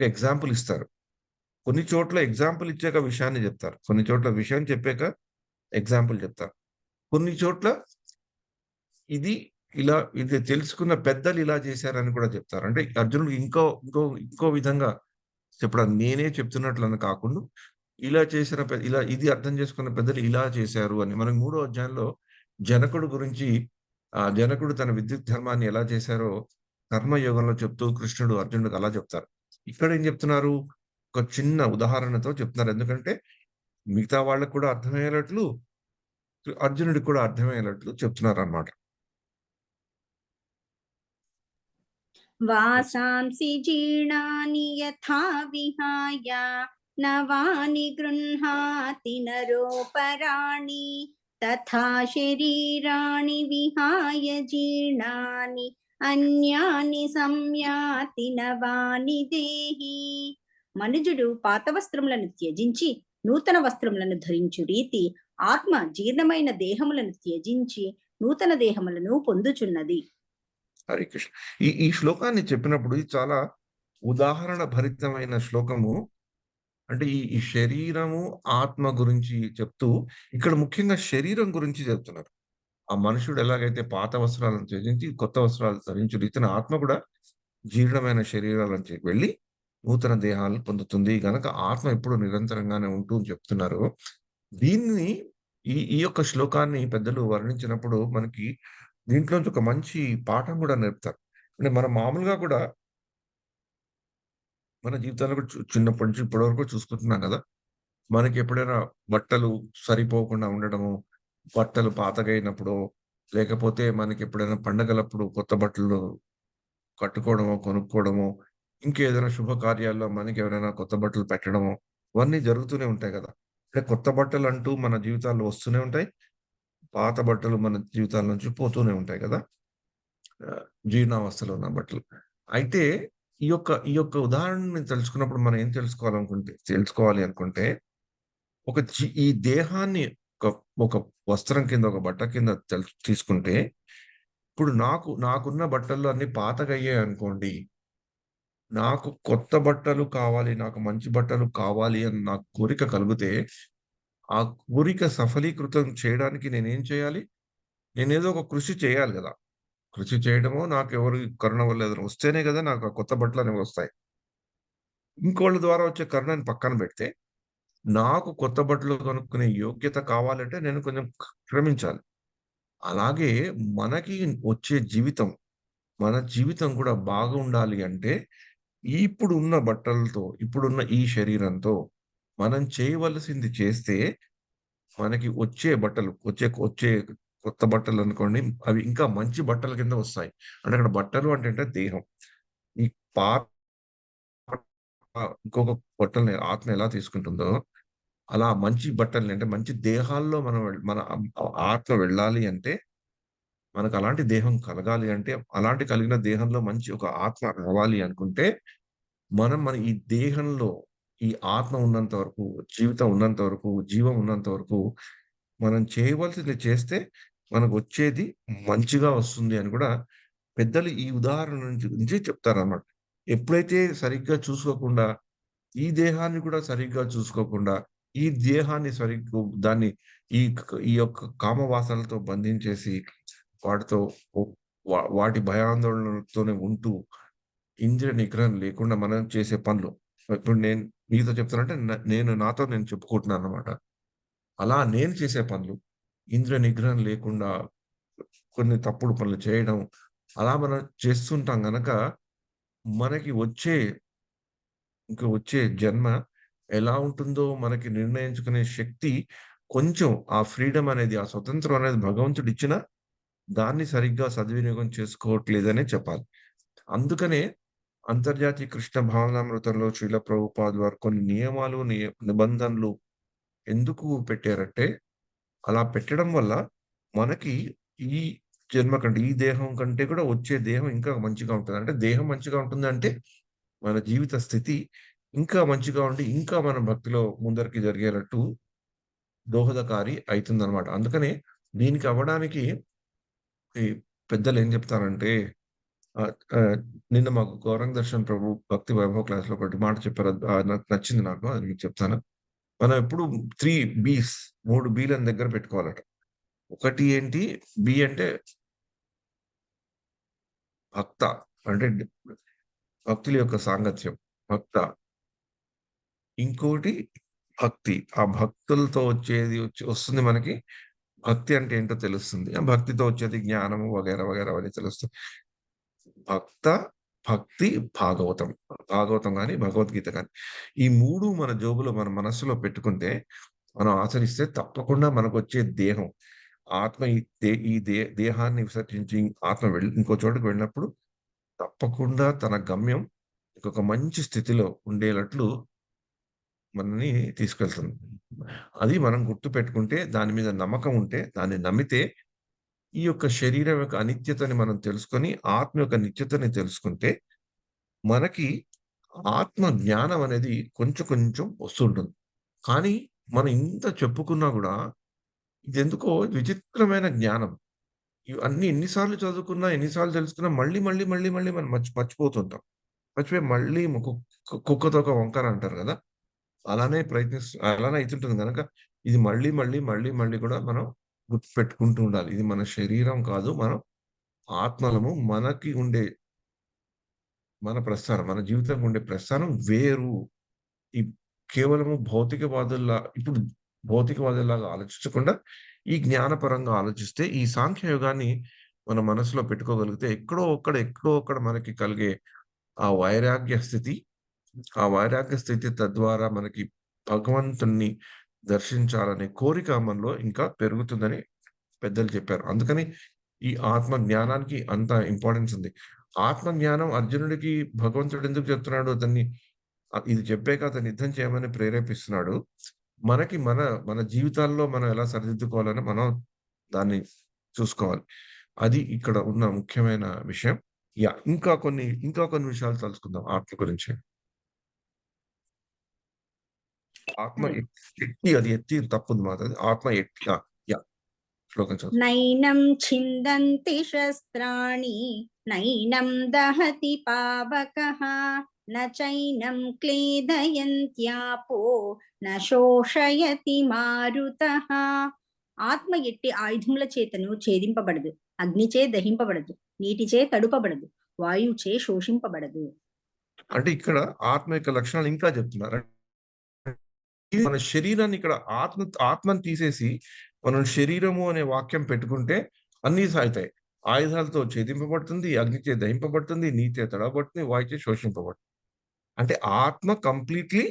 [SPEAKER 1] ఎగ్జాంపుల్ ఇస్తారు. కొన్ని చోట్ల ఎగ్జాంపుల్ ఇచ్చాక విషయాన్ని చెప్తారు. కొన్ని చోట్ల విషయం చెప్పాక ఎగ్జాంపుల్ చెప్తారు. కొన్ని చోట్ల ఇది తెలుసుకున్న పెద్దలు ఇలా చేశారని కూడా చెప్తారు. అంటే అర్జునుడికి ఇంకో విధంగా చెప్పడం నేనే చెప్తున్నట్లని కాకుండా ఇలా చేసిన ఇలా ఇది అర్థం చేసుకున్న పెద్దలు ఇలా చేశారు అని. మనకు 3వ అధ్యాయంలో జనకుడు గురించి జనకుడు తన విద్యుత్ ధర్మాన్ని ఎలా చేశారో కర్మయోగంలో చెప్తూ కృష్ణుడు అర్జునుడికి అలా చెప్తారు. ఇక్కడ ఏం చెప్తున్నారు? ఒక చిన్న ఉదాహరణతో చెప్తున్నారు. ఎందుకంటే మిగతా వాళ్ళకి కూడా అర్థమయ్యేటట్లు అర్జునుడికి కూడా అర్థమయ్యేటట్లు చెప్తున్నారన్నమాట.
[SPEAKER 2] వాసాంసి జీర్ణాని యథా విహాయ నవాని గృహ్ణాతి నరోపరాణి తథా శరీరాణి విహాయ జీర్ణాని అన్యాని సంయాతి నవాని దేహి. మనుజుడు పాత వస్త్రములను త్యజించి నూతన వస్త్రములను ధరించు రీతి ఆత్మ జీర్ణమైన దేహములను త్యజించి నూతన దేహములను పొందుచున్నది.
[SPEAKER 1] హరే కృష్ణ. ఈ శ్లోకాన్ని చెప్పినప్పుడు ఇది చాలా ఉదాహరణ భరితమైన శ్లోకము. అంటే ఈ శరీరము, ఆత్మ గురించి చెప్తూ ఇక్కడ ముఖ్యంగా శరీరం గురించి చెప్తున్నారు. ఆ మనుషుడు ఎలాగైతే పాత వస్త్రాలను త్యజించి కొత్త వస్త్రాలు ధరించు రీతిన ఆత్మ కూడా జీర్ణమైన శరీరాలను వెళ్ళి నూతన దేహాలను పొందుతుంది. గనక ఆత్మ ఎప్పుడు నిరంతరంగానే ఉంటూ అని చెప్తున్నారు. దీన్ని ఈ యొక్క శ్లోకాన్ని పెద్దలు వర్ణించినప్పుడు మనకి దీంట్లోంచి ఒక మంచి పాఠం కూడా నేర్పుతారు. అంటే మనం మామూలుగా కూడా మన జీవితాల్లో కూడా చిన్నప్పటి నుంచి ఇప్పటి వరకు చూసుకుంటున్నాం కదా! మనకి ఎప్పుడైనా బట్టలు సరిపోకుండా ఉండడము, బట్టలు పాతగయినప్పుడో, లేకపోతే మనకి ఎప్పుడైనా పండగలప్పుడు కొత్త బట్టలు కట్టుకోవడమో, కొనుక్కోవడమో, ఇంకేదైనా శుభకార్యాల్లో మనకెవరైనా కొత్త బట్టలు పెట్టడమో, ఇవన్నీ జరుగుతూనే ఉంటాయి గదా! అంటే కొత్త బట్టలంటూ మన జీవితాల్లో వస్తూనే ఉంటాయి. పాత బట్టలు మన జీవితాల నుంచి పోతూనే ఉంటాయి గదా! జీర్ణావస్థలో ఉన్న బట్టలు. అయితే ఈ యొక్క ఉదాహరణని తెలుసుకున్నప్పుడు మనం ఏం తెలుసుకోవాలి అనుకుంటే, ఈ దేహాన్ని ఒక ఒక వస్త్రం కింద, ఒక బట్ట కింద తీసుకుంటే, ఇప్పుడు నాకున్న బట్టల్లో అన్నీ పాతగయ్యాయనుకోండి, నాకు కొత్త బట్టలు కావాలి, నాకు మంచి బట్టలు కావాలి అని నాకు కోరిక కలిగితే, ఆ కోరిక సఫలీకృతం చేయడానికి నేనేం చేయాలి? నేనేదో ఒక కృషి చేయాలి గదా! కృషి చేయడమో, నాకెవరి కరుణ వల్ల ఏదైనా వస్తేనే గదా నాకు ఆ కొత్త బట్టలనేవి వస్తాయి. ఇంకోళ్ళ ద్వారా వచ్చే కరుణని పక్కన బెడితే, నాకు కొత్త బట్టలు కొనుక్కునే యోగ్యత కావాలంటే నేను కొంచెం శ్రమించాలి. అలాగే మనకి వచ్చే జీవితం, మన జీవితం కూడా బాగుండాలి అంటే, ఇప్పుడున్న బట్టలతో, ఇప్పుడున్న ఈ శరీరంతో మనం చేయవలసింది చేస్తే, మనకి వచ్చే బట్టలు, వచ్చే కొత్త బట్టలనుకోండి, అవి ఇంకా మంచి బట్టల కింద వస్తాయి. అంటే అక్కడ బట్టలు అంటే దేహం. ఈ పాత ఇంకొక బట్టల్ని ఆత్మ ఎలా తీసుకుంటుందో, అలా మంచి బట్టల్ని అంటే మంచి దేహాల్లో మనం మన ఆత్మ వెళ్ళాలి అంటే, మనకలాంటి దేహం కలగాలి అంటే, అలాంటి కలిగిన దేహంలో మంచి ఒక ఆత్మ రావాలి అనుకుంటే, మన ఈ దేహంలో ఈ ఆత్మ ఉన్నంత వరకు, జీవితం ఉన్నంత వరకు, జీవం ఉన్నంత వరకు మనం చేయవలసింది చేస్తే మనకొచ్చేది మంచిగా వస్తుంది అని కూడా పెద్దలు ఈ ఉదాహరణ నుంచి చెప్తారన్నమాట. ఎప్పుడైతే సరిగ్గా చూసుకోకుండా, ఈ దేహాన్ని కూడా సరిగ్గా చూసుకోకుండా, ఈ దేహాన్ని దాన్ని ఈ యొక్క కామవాసనలతో బంధించేసి, వాటితో ఒ వాటి భయాందోళనలతోనే ఉంటూ, ఇంద్రియ నిగ్రహం లేకుండా మనం చేసే పనులు. ఇప్పుడు నేను మీతో చెప్తానంటే నేను నాతో నేను చెప్పుకుంటున్నానన్నమాట. అలా నేను చేసే పనులు, ఇంద్రియ నిగ్రహం లేకుండా కొన్ని తప్పుడు పనులు చేయడం, అలా మనం చేస్తుంటాం గనక, మనకి వచ్చే జన్మ ఎలా ఉంటుందో మనకి నిర్ణయించుకునే శక్తి కొంచెం ఆ ఫ్రీడమ్ అనేది, ఆ స్వతంత్రం అనేది భగవంతుడిచ్చినా, దాన్ని సరిగ్గా సద్వినియోగం చేసుకోవట్లేదనే చెప్పాలి. అందుకనే అంతర్జాతీయ కృష్ణ భావనామృతంలో శ్రీల ప్రభుపాద వారు కొన్ని నియమాలు, నిబంధనలు ఎందుకు పెట్టారంటే, అలా పెట్టడం వల్ల మనకి ఈ జన్మ కంటే, ఈ దేహం కంటే కూడా వచ్చే దేహం ఇంకా మంచిగా ఉంటది. అంటే దేహం మంచిగా ఉంటుందంటే, మన జీవిత స్థితి ఇంకా మంచిగా ఉండి, ఇంకా మనం భక్తిలో ముందరికి జరిగేటట్టు దోహదకారి అయితుందనమాట. అందుకనే దీనికి అవ్వడానికి ఈ పెద్దలేం జెప్తారంటే, ఆహ్, ఆహ్, నిన్న మాకు గౌరంగ్ దర్శన్ ప్రభు భక్తి వైభవ్ క్లాస్‌లో ఒకటి మాట చెప్పారు. నాకు నచ్చింది నాకు. అది మీకు చెప్తాను. మనం ఎప్పుడు 3 బీస్ 3 బీలను దగ్గర పెట్టుకోవాలట. ఒకటి ఏంటి? బి అంటే భక్త. అంటే భక్తుల యొక్క సాంగత్యం. భక్త. ఇంకోటి భక్తి. ఆ భక్తులతో వస్తుంది మనకి. భక్తి అంటే ఏంటో తెలుస్తుంది. ఆ భక్తితో వచ్చేది జ్ఞానము వగైరా, వగైరా అవన్నీ తెలుస్తాయి. భక్త, భక్తి, భాగవతం. భాగవతం గాని, భగవద్గీత గాని. ఈ 3 మన జోబులో, మన మనస్సులో పెట్టుకుంటే, మనం ఆచరిస్తే తప్పకుండా మనకొచ్చే దేహం, ఆత్మ ఈ దేహాన్ని విసర్జించి ఆత్మ ఇంకో చోటకి వెళ్ళినప్పుడు తప్పకుండా తన గమ్యం ఇంకొక మంచి స్థితిలో ఉండేటట్లు మనల్ని తీసుకెళ్తుంది. అది మనం గుర్తుపెట్టుకుంటే, దాని మీద నమ్మకం ఉంటే, దాన్ని నమ్మితే, ఈ యొక్క శరీరం యొక్క అనిత్యతని మనం తెలుసుకొని, ఆత్మ యొక్క నిత్యతని తెలుసుకుంటే, మనకి ఆత్మ జ్ఞానం అనేది కొంచెం కొంచెం వస్తుంటుంది. కానీ మనం ఇంత చెప్పుకున్నా గూడా, ఇదెందుకో విచిత్రమైన జ్ఞానం. ఇవన్నీ ఎన్ని సార్లు చదువుకున్నా, ఎన్ని సార్లు తెలుసుకున్నా మళ్ళీ మనం మర్చిపోతుంటాం. మర్చిపోయి మళ్ళీ కుక్క తోక వంకర అంటారు గదా! అలానే అయితుంటుంది గనక, ఇది మళ్ళీ కూడా మనం గుర్తుపెట్టుకుంటూ ఉండాలి. ఇది మన శరీరం కాదు. మనం ఆత్మలము. మన జీవితంలో ఉండే ప్రస్థానం వేరు. ఈ కేవలము ఇప్పుడు భౌతికవాదుల్లాగా ఆలోచించకుండా, ఈ జ్ఞానపరంగా ఆలోచిస్తే, ఈ సాంఖ్య యోగాన్ని మన మనసులో పెట్టుకోగలిగితే, ఎక్కడో అక్కడ మనకి కలిగే ఆ వైరాగ్య స్థితి, ఆ వైరాగ్య స్థితి తద్వారా మనకి భగవంతుడిని దర్శించాలనే కోరిక మనలో ఇంకా పెరుగుతుందని పెద్దలు చెప్పారు. అందుకని ఈ ఆత్మ జ్ఞానానికి అంత ఇంపార్టెన్స్ ఉంది. ఆత్మ జ్ఞానం అర్జునుడికి భగవంతుడు ఎందుకు చెప్తున్నాడు అతన్ని, ఇది చెప్పాక అతన్ని యుద్ధం చేయమని ప్రేరేపిస్తున్నాడు. మనకి మన జీవితాల్లో మనం ఎలా సరిదిద్దుకోవాలని మనం దాన్ని చూసుకోవాలి. అది ఇక్కడ ఉన్న ముఖ్యమైన విషయం. యాహ్! ఇంకా కొన్ని విషయాలు తెలుసుకుందాం ఆత్మ గురించి. ఆత్మ
[SPEAKER 2] హ్మ్.
[SPEAKER 1] అది ఎత్తి తప్పుంది మాట. ఆత్మ ఎట్టి యాహ్! శ్లోకం చదువు.
[SPEAKER 2] నైనం ఛిందంతి శస్త్రాణి నైనం దహతి పావకః న చైనం క్లేదయంత్యాపో న శోషయతి మారుతః. ఆత్మ ఎట్టి ఆయుధముల చేతను ఛేదింపబడదు, అగ్నిచే దహింపబడదు, నీటిచే తడుపబడదు, వాయువుచే శోషింపబడదు.
[SPEAKER 1] అంటే ఇక్కడ ఆత్మ యొక్క లక్షణాలు ఇంకా చెప్తున్నారు. ఇది మన శరీరాన్ని ఇక్కడ ఆత్మని తీసేసి మనం శరీరము అనే వాక్యం పెట్టుకుంటే అన్నీ సాగుతాయి. ఆయుధాలతో ఛేదింపబడుతుంది, అగ్నిచే దహింపబడుతుంది, నీచే తడబడుతుంది, వాయుచే శోషింపబడుతుంది. అంటే ఆత్మ కంప్లీట్‌లీ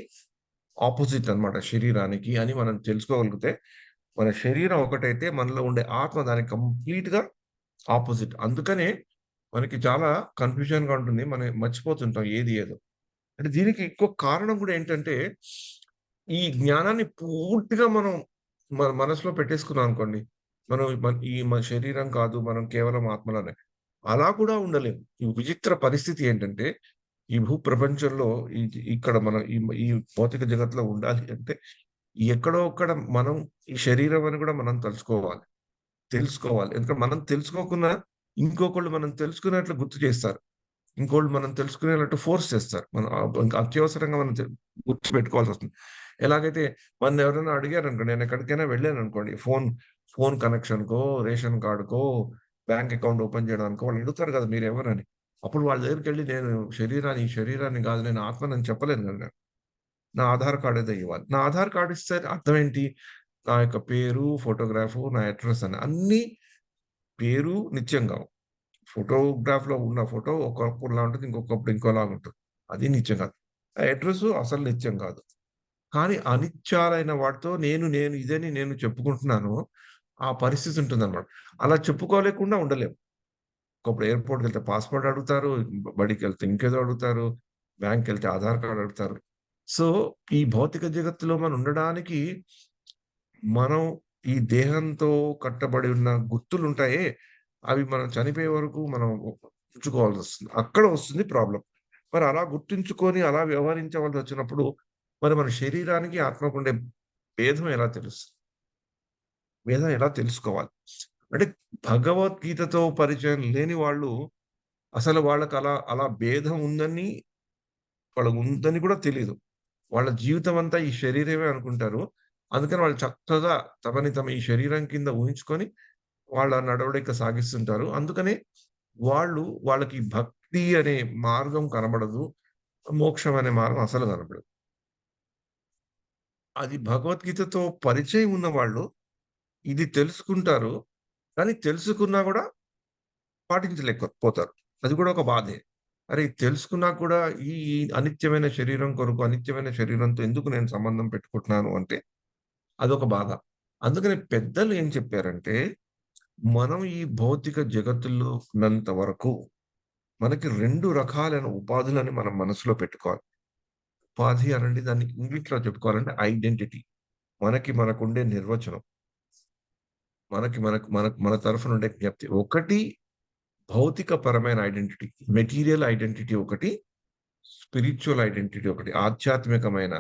[SPEAKER 1] ఆపోజిట్ అన్నమాట శరీరానికి అని మనం తెలుసుకోగలిగితే, మన శరీరం ఒకటైతే మనలో ఉండే ఆత్మ దానికి కంప్లీట్‌గా ఆపోజిట్. అందుకనే మనకి చాలా కన్‌ఫ్యూజన్‌గా ఉంటుంది. మనం మర్చిపోతుంటాం ఏది ఏదో. అంటే దీనికి ఇంకో కారణం కూడా ఏంటంటే, ఈ జ్ఞానాన్ని పూర్తిగా మనం మన మనసులో పెట్టేసుకున్నాం అనుకోండి. మనం మన శరీరం కాదు, మనం కేవలం ఆత్మలనే. అలా కూడా ఉండలేము. ఈ విచిత్ర పరిస్థితి ఏంటంటే, ఈ భూప్రపంచంలో ఇక్కడ మనం ఈ భౌతిక జగత్తులో ఉండాలి అంటే, ఎక్కడో అక్కడ మనం ఈ శరీరం అని కూడా మనం తలుచుకోవాలి. తెలుసుకోవాలి. ఎందుకంటే మనం తెలుసుకోకున్నా ఇంకొకళ్ళు మనం తెలుసుకున్నట్లు గుర్తు చేస్తారు. ఇంకోళ్ళు మనం తెలుసుకునేటట్టు ఫోర్స్ చేస్తారు. మనం ఇంకా అత్యవసరంగా మనం గుర్తుపెట్టుకోవాల్సొస్తుంది. ఎలాగైతే ఎవరైనా అడిగారనుకోండి, నేను ఎక్కడికైనా వెళ్ళాననుకోండి, ఫోన్ కనెక్షన్‌కో, రేషన్ కార్డ్‌కో, బ్యాంక్ అకౌంట్ ఓపెన్ చేయడానికో వాళ్ళు అడుగుతారు కదా! మీరెవరని. అప్పుడు వాళ్ళ దగ్గరికెళ్ళి నేను ఈ శరీరాన్ని కాదు నేను ఆత్మనని చెప్పలేను కదా నేను. నా ఆధార్ కార్డ్ ఏదో ఇవ్వాలి. నా ఆధార్ కార్డ్ ఇస్తే అర్థం ఏంటి? నా యొక్క పేరు, ఫోటోగ్రాఫు, నా అడ్రెస్ అని. అన్నీ పేరు నిత్యం కావు. ఫోటోగ్రాఫ్‌లో ఉన్న ఫోటో ఒకప్పుడులా ఉంటుంది. ఇంకొకప్పుడు ఇంకోలాగా ఉంటుంది. అది నిత్యం కాదు. ఆ అడ్రెస్సు అసలు నిత్యం కాదు. కానీ అనిత్యాలైన వాటితో నేను ఇదని నేను చెప్పుకుంటున్నాను. ఆ పరిస్థితి ఉంటుందన్నమాట. అలా చెప్పుకోలేకుండా ఉండలేం. ఒకప్పుడు ఎయిర్‌పోర్ట్‌కెళ్తే పాస్‌పోర్ట్ అడుగుతారు. బడికెళ్తే ఇంకేదో అడుగుతారు. బ్యాంక్‌కెళ్తే ఆధార్ కార్డ్ అడుగుతారు. సో, ఈ భౌతిక జగత్తులో మనం ఉండడానికి మనం ఈ దేహంతో కట్టబడి ఉన్న గుర్తులుంటాయే, అవి మనం చనిపోయే వరకు మనం ఉంచుకోవాల్సొస్తుంది. అక్కడ వస్తుంది ప్రాబ్లమ్. మరి అలా గుర్తుంచుకొని అలా వ్యవహరించవలసొచ్చినప్పుడు, మరి మన శరీరానికి, ఆత్మకుండే భేదం ఎలా తెలుస్తుంది? భేదం ఎలా తెలుసుకోవాలి? అంటే భగవద్గీతతో పరిచయం లేని వాళ్ళు అసలు అలా భేదం వాళ్ళకుందని కూడా తెలీదు. వాళ్ళ జీవితం అంతా ఈ శరీరమే అనుకుంటారు. అందుకని వాళ్ళు చక్కగా తమని ఈ శరీరం కింద ఊహించుకొని వాళ్ళ నడవడిక సాగిస్తుంటారు. అందుకనే వాళ్ళకి భక్తి అనే మార్గం కనబడదు. మోక్షం అనే మార్గం అసలు కనపడదు. అది భగవద్గీతతో పరిచయం ఉన్నవాళ్ళు ఇది తెలుసుకుంటారు. కానీ తెలుసుకున్నా గూడా పాటించలేకపోతారు. అది కూడా ఒక బాధే. అరే! తెలుసుకున్నా కూడా ఈ అనిత్యమైన శరీరం కొరకు, అనిత్యమైన శరీరంతో ఎందుకు నేను సంబంధం పెట్టుకుంటున్నాను అంటే అదొక బాధ. అందుకని పెద్దలు ఏం చెప్పారంటే, మనం ఈ భౌతిక జగత్తులో ఉన్నంత వరకు మనకి 2 రకాలైన ఉపాధులని మనం మనసులో పెట్టుకోవాలి. ఉపాధి అనండి దాన్ని ఇంగ్లీష్‌లో చెప్పుకోవాలంటే ఐడెంటిటీ. మనకుండే నిర్వచనం. మనకి మనకు మనకు మన తరఫున ఉండే జ్ఞప్తి. ఒకటి భౌతిక పరమైన ఐడెంటిటీ. మెటీరియల్ ఐడెంటిటీ ఒకటి. స్పిరిచ్యువల్ ఐడెంటిటీ ఒకటి. ఆధ్యాత్మికమైన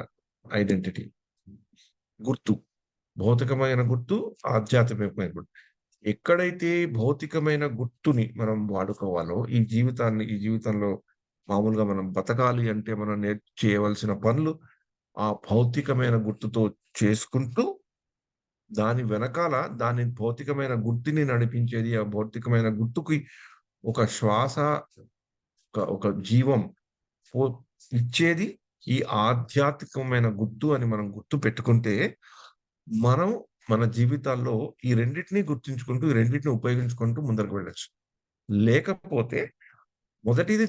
[SPEAKER 1] ఐడెంటిటీ. గుర్తు. భౌతికమైన గుర్తు, ఆధ్యాత్మికమైన గుర్తు. ఎక్కడైతే భౌతికమైన గుర్తుని మనం వాడుకోవాలో, ఈ జీవితంలో మామూలుగా మనం బతకాలి అంటే మనం చేయవలసిన పనులు, ఆ భౌతికమైన గుర్తుతో చేసుకుంటూ, దాని వెనకాల భౌతికమైన గుర్తుని నడిపించేది, ఆ భౌతికమైన గుర్తుకి ఒక శ్వాస, ఒక జీవం ఫో ఇచ్చేది ఈ ఆధ్యాత్మికమైన గుర్తు అని మనం గుర్తు పెట్టుకుంటే, మనం మన జీవితాల్లో ఈ రెండిటిని గుర్తుంచుకుంటూ, ఈ రెండిటిని ఉపయోగించుకుంటూ ముందరకు వెళ్ళొచ్చు. లేకపోతే మొదటిది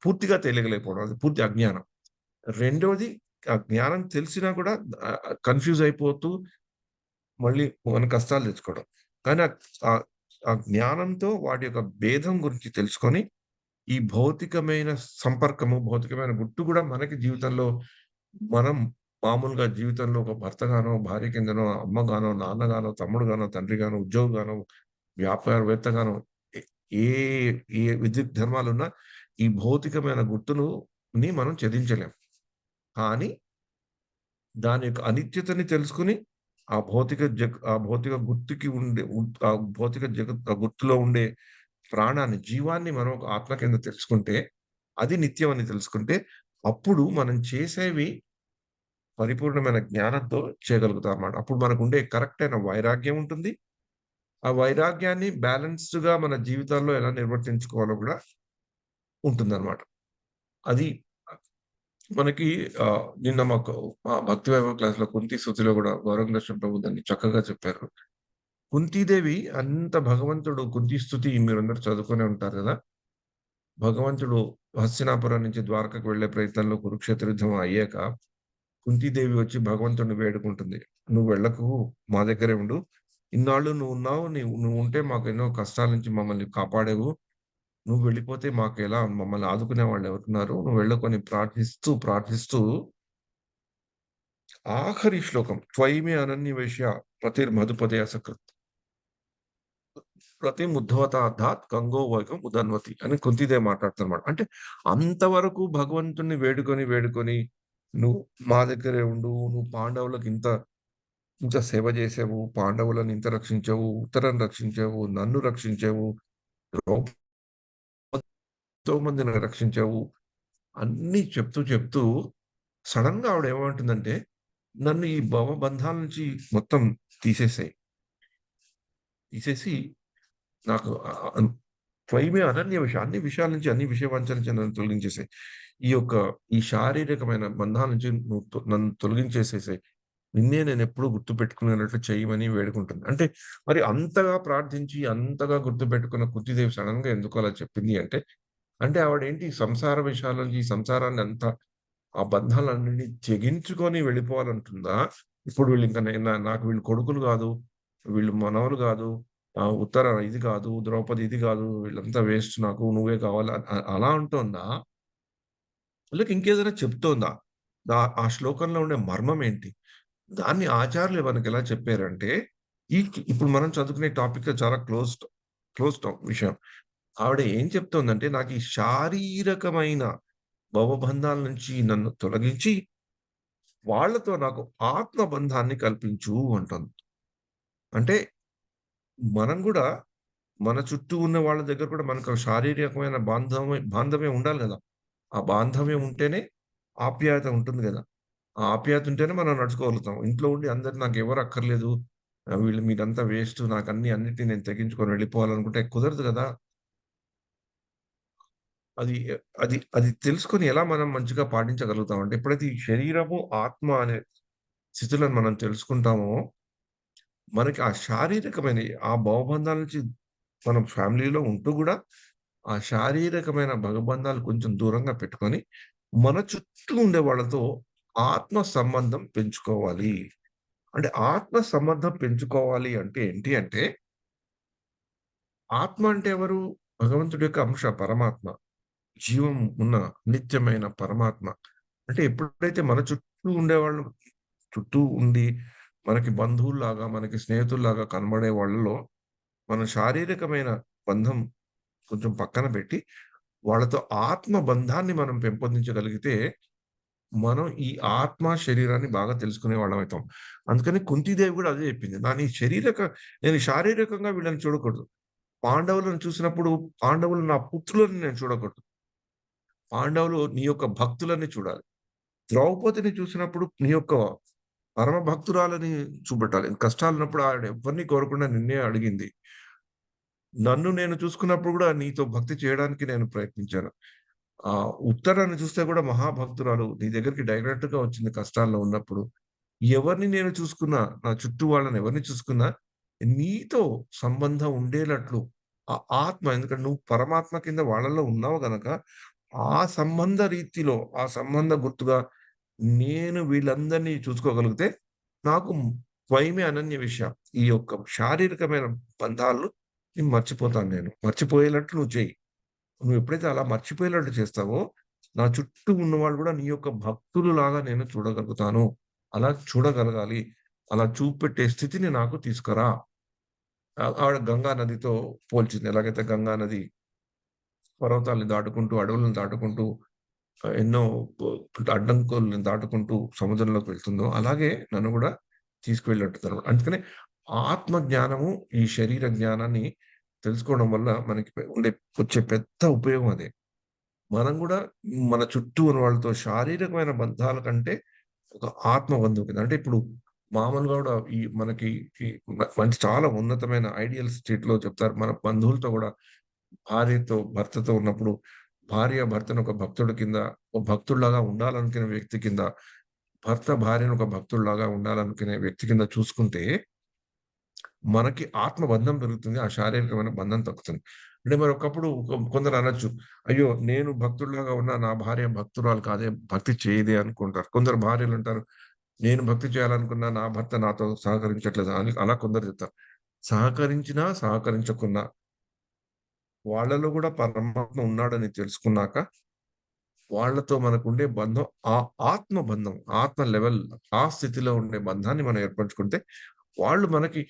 [SPEAKER 1] పూర్తిగా తెలియలేకపోవడం. అది పూర్తి అజ్ఞానం. రెండోది ఆ జ్ఞానం తెలిసినా కూడా కన్‌ఫ్యూజ్ అయిపోతూ మళ్ళీ మన కష్టాలు తెచ్చుకోవడం. కానీ ఆహ్, ఆ జ్ఞానంతో వాటి యొక్క భేదం గురించి తెలుసుకొని, ఈ భౌతికమైన సంపర్కము, భౌతికమైన గుర్తు గూడా మనకి జీవితంలో మనం మామూలుగా జీవితంలో ఒక భర్తగానో, భార్య కిందనో, అమ్మగానో, నాన్నగానో, తమ్ముడుగానో, తండ్రిగానో, ఉద్యోగిగానో, వ్యాపారవేత్తగానో ఎ ఏ ఏ విద్యుత్ ధర్మాలున్నా ఈ భౌతికమైన గుర్తులుని మనం ఛేదించలేం. కానీ దాని యొక్క అనిత్యతని తెలుసుకొని, ఆ భౌతిక గుర్తుకి ఉండే ఆ భౌతిక ఆ గుర్తులో ఉండే ప్రాణాన్ని, జీవాన్ని మనం ఒక ఆత్మ కింద తెలుసుకుంటే, అది నిత్యం అని తెలుసుకుంటే, అప్పుడు మనం చేసేవి పరిపూర్ణమైన జ్ఞానంతో చేయగలుగుతామన్నమాట. అప్పుడు మనకుండే కరెక్ట్ అయిన వైరాగ్యం ఉంటుంది. ఆ వైరాగ్యాన్ని బ్యాలెన్స్‌డ్‌గా మన జీవితాల్లో ఎలా నిర్వర్తించుకోవాలో గూడా ఉంటుందన్నమాట. అది మనకి నిన్న మాకు మా భక్తి వైభవ క్లాస్‌లో కుంతి స్తుతిలో గూడా గౌరవనీయ ప్రభు దాన్ని చక్కగా చెప్పారు. కుంతీదేవి అంత భగవంతుడు కుంతి స్తుతి మీరందరూ చదువుకునే ఉంటారు గదా! భగవంతుడు హస్తినాపురం నుంచి ద్వారకకు వెళ్ళే ప్రయత్నంలో కురుక్షేత్ర యుద్ధం అయ్యాక కుంతీదేవి వచ్చి భగవంతుడిని వేడుకుంటుంది. "నువ్వు వెళ్ళకు, మా దగ్గరే ఉండు. ఇన్నాళ్ళు నువ్వున్నావు. నువ్వుంటే మాకు ఎన్నో కష్టాల నుంచి మమ్మల్ని కాపాడావు. నువ్వు వెళ్ళిపోతే మాకెలా మమ్మల్ని ఆదుకునేవాళ్ళు ఎవరున్నారు? నువ్వు వెళ్ళకు" అని ప్రార్థిస్తూ, ప్రార్థిస్తూ ఆఖరి శ్లోకం "త్వయి అనన్యవేశ్య పతిర్మధుపతే అసకృత్ ప్రతిముద్ధవతార్థాత్ గంగో వైకం ఉదన్వతి" అని కుంతీదేవి మాట్లాడుతదన్నమాట. అంటే అంతవరకు భగవంతుడిని వేడుకొని, వేడుకొని "నువ్వు మా దగ్గరే ఉండు. నువ్వు పాండవులకి ఇంత సేవ జేసావు. పాండవులను ఇంత రక్షించావు. ఉత్తరను రక్షించావు. నన్ను రక్షించావు. ఎంతో మందిని రక్షించావు." అన్నీ చెప్తూ, చెప్తూ సడెన్‌గా ఆవిడ ఏమంటుందంటే, "నన్ను ఈ భవబంధాల నుంచి మొత్తం తీసేసేయి. తీసేసి నాకు త్వయిమే అనన్య విషయం అన్ని విషయాల నుంచి, అన్ని విషయ వాంఛల నుంచి నన్ను తొలగించేసేయి. ఈ శారీరకమైన బంధాల నుంచి నన్ను తొలగించేసేసేయి. నిన్నే నేనెప్పుడూ గుర్తుపెట్టుకునేటట్లు చేయమని వేడుకుంటుంది." అంటే మరి అంతగా ప్రార్థించి, అంతగా గుర్తుపెట్టుకున్న కుంతీదేవి సడెన్‌గా ఎందుకు అలా చెప్పింది అంటే, అంటే ఆవిడేంటి సంసార విషయాల నుంచి ఈ సంసారాన్ని అంతా ఆ బంధాలన్నిటిని తెగించుకొని వెళ్ళిపోవాలంటుందా? ఇప్పుడు వీళ్ళింక నాకు వీళ్ళు కొడుకులు గాదు, వీళ్ళు మనవలు గాదు, ఉత్తర ఇది గాదు, ద్రౌపది ఇది గాదు, వీళ్ళంతా వేస్ట్ నాకు నువ్వే కావాలి అలా అంటోందా? లేక ఇంకేదైనా చెప్తోందా? ఆ శ్లోకంలో ఉండే మర్మం ఏంటి? దాన్ని ఆచార్యులు మనకెలా చెప్పారంటే, ఇప్పుడు మనం చదువుకునే టాపిక్ చాలా క్లోజ్డ్ విషయం. ఆవిడ ఏం చెప్తోందంటే, నాకు ఈ శారీరకమైన భవబంధాల నుంచి నన్ను తొలగించి, వాళ్ళతో నాకు ఆత్మ బంధాన్ని కల్పించు అంటోంది. అంటే మనం గూడా మన చుట్టూ ఉన్న వాళ్ళ దగ్గర కూడా మనకు శారీరకమైన బాంధవ్యం ఉండాలి గదా! ఆ బాంధవ్యం ఉంటేనే ఆప్యాయత ఉంటుంది గదా! ఆ ఆప్యాయత ఉంటేనే మనం నడుచుకోగలుగుతాం. ఇంట్లో ఉండి అందరు నాకెవరు అక్కర్లేదు. మీరంతా వేస్టు. అన్నిటిని నేను తెగించుకొని వెళ్ళిపోవాలనుకుంటే కుదరదు గదా! అది అది తెలుసుకొని ఎలా మనం మంచిగా పాటించగలుగుతాం అంటే ఎప్పుడైతే ఈ శరీరము, ఆత్మ అనే స్థితులను మనం తెలుసుకుంటామో, మనకి ఆ శారీరకమైన ఆ భవబంధాల నుంచి మనం ఫ్యామిలీలో ఉంటూ గూడా, ఆ శారీరకమైన భగబంధాలు కొంచెం దూరంగా పెట్టుకొని, మన చుట్టూ ఉండే వాళ్ళతో ఆత్మ సంబంధం పెంచుకోవాలి. అంటే ఆత్మ సంబంధం పెంచుకోవాలి అంటే ఏంటి అంటే, ఆత్మ అంటే ఎవరు? భగవంతుడి యొక్క అంశ పరమాత్మ. జీవం ఉన్న నిత్యమైన పరమాత్మ. అంటే ఎప్పుడైతే మన చుట్టూ ఉండేవాళ్ళు చుట్టూ ఉండి, మనకి బంధువుల్లాగా, మనకి స్నేహితుల్లాగా కనబడే వాళ్ళలో, మన శారీరకమైన బంధం కొంచెం పక్కన పెట్టి, వాళ్ళతో ఆత్మ బంధాన్ని మనం పెంపొందించగలిగితే, మనం ఈ ఆత్మ, శరీరాన్ని బాగా తెలుసుకునే వాళ్ళమైతాం. అందుకని కుంతీదేవి గూడా అదే చెప్పింది. నేను శారీరకంగా వీళ్ళని చూడకూడదు. పాండవులను చూసినప్పుడు, పాండవులు నా పుత్రులని నేను చూడకూడదు. పాండవులు నీ యొక్క భక్తులని చూడాలి. ద్రౌపదిని చూసినప్పుడు నీ యొక్క పరమ భక్తురాలని చూపెట్టాలి. కష్టాలున్నప్పుడు ఆవిడ ఎవ్వరిని కోరకుండా నిన్నే అడిగింది. నన్ను నేను చూసుకున్నప్పుడు గూడా నీతో భక్తి చేయడానికి నేను ప్రయత్నించాను. ఉత్తరాన్ని చూస్తే గూడా మహాభక్తురాలు నీ దగ్గరికి డైరెక్ట్‌గా వచ్చింది కష్టాల్లో ఉన్నప్పుడు. ఎవరిని నేను చూసుకున్నా, నా చుట్టూ వాళ్ళని ఎవరిని చూసుకున్నా, నీతో సంబంధం ఉండేటట్లు ఆ ఆత్మ ఎందుకంటే నువ్వు పరమాత్మ కింద వాళ్ళలో ఉన్నావు గనక, ఆ సంబంధ రీతిలో, ఆ సంబంధ గుర్తుగా నేను వీళ్ళందరినీ చూసుకోగలిగితే, నాకు స్వయమే అనన్య విషయ. ఈ యొక్క శారీరకమైన బంధాలను మర్చిపోతాను నేను. మర్చిపోయేటట్లు నువ్వు చెయ్యి. నువ్వెప్పుడైతే అలా మర్చిపోయేలాంటి చేస్తావో, నా చుట్టూ ఉన్నవాళ్ళు గూడా నీ యొక్క భక్తులులాగా నేను చూడగలుగుతాను. అలా చూడగలగాలి. అలా చూపెట్టే స్థితిని నాకు తీసుకురా. ఆవిడ గంగా నదితో పోల్చింది. ఎలాగైతే గంగా నది పర్వతాల్ని దాటుకుంటూ, అడవులను దాటుకుంటూ ఎన్నో అడ్డంకుల్ని దాటుకుంటూ సముద్రంలోకి వెళ్తుందో, అలాగే నన్ను గూడా తీసుకువెళ్ళుంటదనమాట. అందుకనే ఆత్మ జ్ఞానము, ఈ శరీర జ్ఞానాన్ని తెలుసుకోవడం వల్ల మనకి వచ్చే పెద్ద ఉపయోగం అదే. మనం కూడా మన చుట్టూ ఉన్న వాళ్ళతో శారీరకమైన బంధాల కంటే ఒక ఆత్మ బంధం కింద. అంటే ఇప్పుడు మామూలుగా కూడా ఈ మనకి ఈ మంచి చాలా ఉన్నతమైన ఐడియల్ స్టేట్‌లో చెప్తారు. మన బంధువులతో కూడా భార్యతో, భర్తతో ఉన్నప్పుడు భార్య భర్తను ఒక భక్తుడి కింద, ఒక భక్తుడిలాగా ఉండాలనుకునే వ్యక్తి కింద, భర్త భార్యను ఒక భక్తుడిలాగా ఉండాలనుకునే వ్యక్తి కింద చూసుకుంటే మనకి ఆత్మ బంధం పెరుగుతుంది. ఆ శారీరకమైన బంధం తగ్గుతుంది. అంటే మరి ఒకప్పుడు కొందరు అనొచ్చు, "అయ్యో! నేను భక్తుడిలాగా ఉన్నా నా భార్య భక్తురాలు కాదే, భక్తి చేయదే" అనుకుంటారు. కొందరు భార్యలుంటారు, "నేను భక్తి చేయాలనుకున్నా నా భర్త నాతో సహకరించట్లేదు" అని అలా కొందరు చెప్తారు. సహకరించినా, సహకరించకున్నా వాళ్ళలో గూడా పరమాత్మ ఉన్నాడని తెలుసుకున్నాక, వాళ్ళతో మనకుండే బంధం ఆత్మ బంధం, ఆత్మ లెవెల్ ఆ స్థితిలో ఉండే బంధాన్ని మనం ఏర్పరచుకుంటే, వాళ్ళు మనకి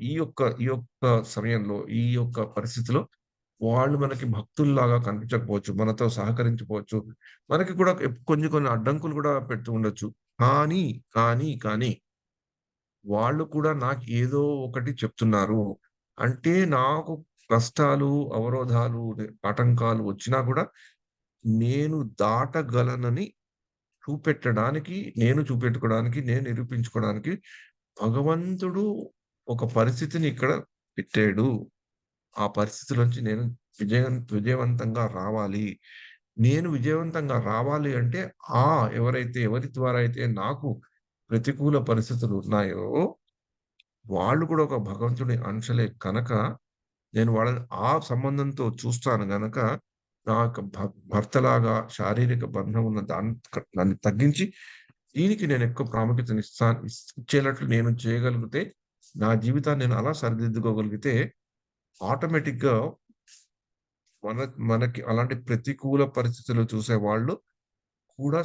[SPEAKER 1] ఈ యొక్క సమయంలో, ఈ యొక్క పరిస్థితిలో వాళ్ళు మనకి భక్తుల్లాగా కనిపించకపోవచ్చు. మనతో సహకరించకపోవచ్చు. మనకి కూడా కొన్ని కొన్ని అడ్డంకులు కూడా పెడుతూ ఉండొచ్చు. కానీ, కానీ వాళ్ళు కూడా నాకు ఏదో ఒకటి చెప్తున్నారు. అంటే నాకు కష్టాలు, అవరోధాలు, ఆటంకాలు వచ్చినా కూడా నేను దాటగలనని చూపెట్టడానికి, నేను చూపెట్టుకోవడానికి, నేను నిరూపించుకోవడానికి భగవంతుడు ఒక పరిస్థితిని ఇక్కడ పెట్టాడు. ఆ పరిస్థితిలోంచి నేను విజయవంతంగా రావాలి. నేను విజయవంతంగా రావాలి అంటే ఎవరి ద్వారా అయితే నాకు ప్రతికూల పరిస్థితులు ఉన్నాయో, వాళ్ళు కూడా ఒక భగవంతుడి అంశలే కనుక, నేను వాళ్ళని ఆ సంబంధంతో చూస్తాను గనక, నా యొక్క భర్తలాగా శారీరక బంధం ఉన్న దాన్ని తగ్గించి, దీనికి నేను ఎక్కువ ఇచ్చేటట్లు నేను చేయగలిగితే, నా జీవితాన్ని నేను అలా సరిదిద్దుకోగలిగితే, ఆటోమేటిక్‌గా మనకి అలాంటి ప్రతికూల పరిస్థితులు చూసేవాళ్ళు కూడా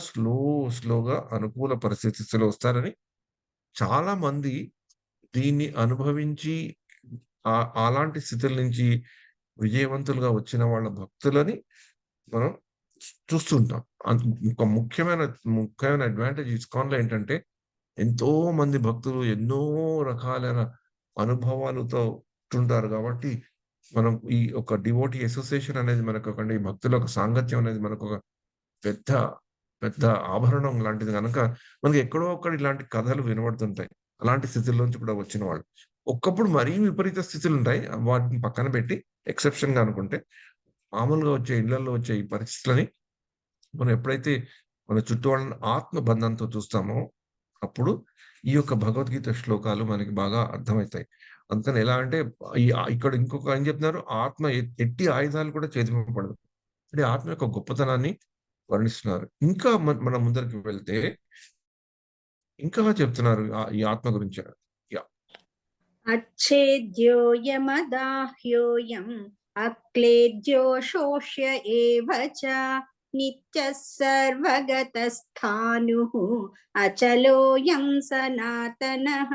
[SPEAKER 1] స్లోగా అనుకూల పరిస్థితులు వస్తారని చాలా మంది దీన్ని అనుభవించి అలాంటి స్థితుల నుంచి విజయవంతులుగా వచ్చిన వాళ్ళ భక్తులని మనం చూస్తుంటాం. ఒక ముఖ్యమైన అడ్వాంటేజ్ ఇస్కాన్‌లో ఏంటంటే, ఎంతో మంది భక్తులు ఎన్నో రకాలైన అనుభవాలతో ఉంటుంటారు కాబట్టి, మనం ఈ ఒక డివోటీ అసోసియేషన్ అనేది మనకొకండి, ఈ భక్తుల యొక్క సాంగత్యం అనేది మనకొక పెద్ద, పెద్ద ఆభరణం లాంటిది గనక, మనకి ఎక్కడో అక్కడ ఇలాంటి కథలు వినబడుతుంటాయి. అలాంటి స్థితుల్లోంచి కూడా వచ్చిన వాళ్ళు. ఒకప్పుడు మరీ విపరీత స్థితులుంటాయి. వాటిని పక్కన పెట్టి ఎక్సెప్షన్‌గా అనుకుంటే, మామూలుగా వచ్చే ఇళ్లల్లో వచ్చే ఈ పరిస్థితులని మనం ఎప్పుడైతే మన చుట్టూ వాళ్ళని ఆత్మ బంధంతో చూస్తామో, అప్పుడు ఈ యొక్క భగవద్గీత శ్లోకాలు మనకి బాగా అర్థమైతాయి. అందుకని ఎలా అంటే ఇక్కడ ఇంకొక ఏం చెప్తున్నారు? ఆత్మ ఎట్టి ఆయుధాలు కూడా చేతి మీద పడదు. అంటే ఆత్మ యొక్క గొప్పతనాన్ని వర్ణిస్తున్నారు. ఇంకా మనం ముందరికి వెళ్తే, ఇంకా చెప్తున్నారు ఈ ఆత్మ గురించి. యాహ్!
[SPEAKER 2] अच्छेद्योऽयमदाह्योऽयम् अक्लेद्यो शोष्य एव च नित्यः सर्वगतस्थाणुः अचलोऽयं सनातनः.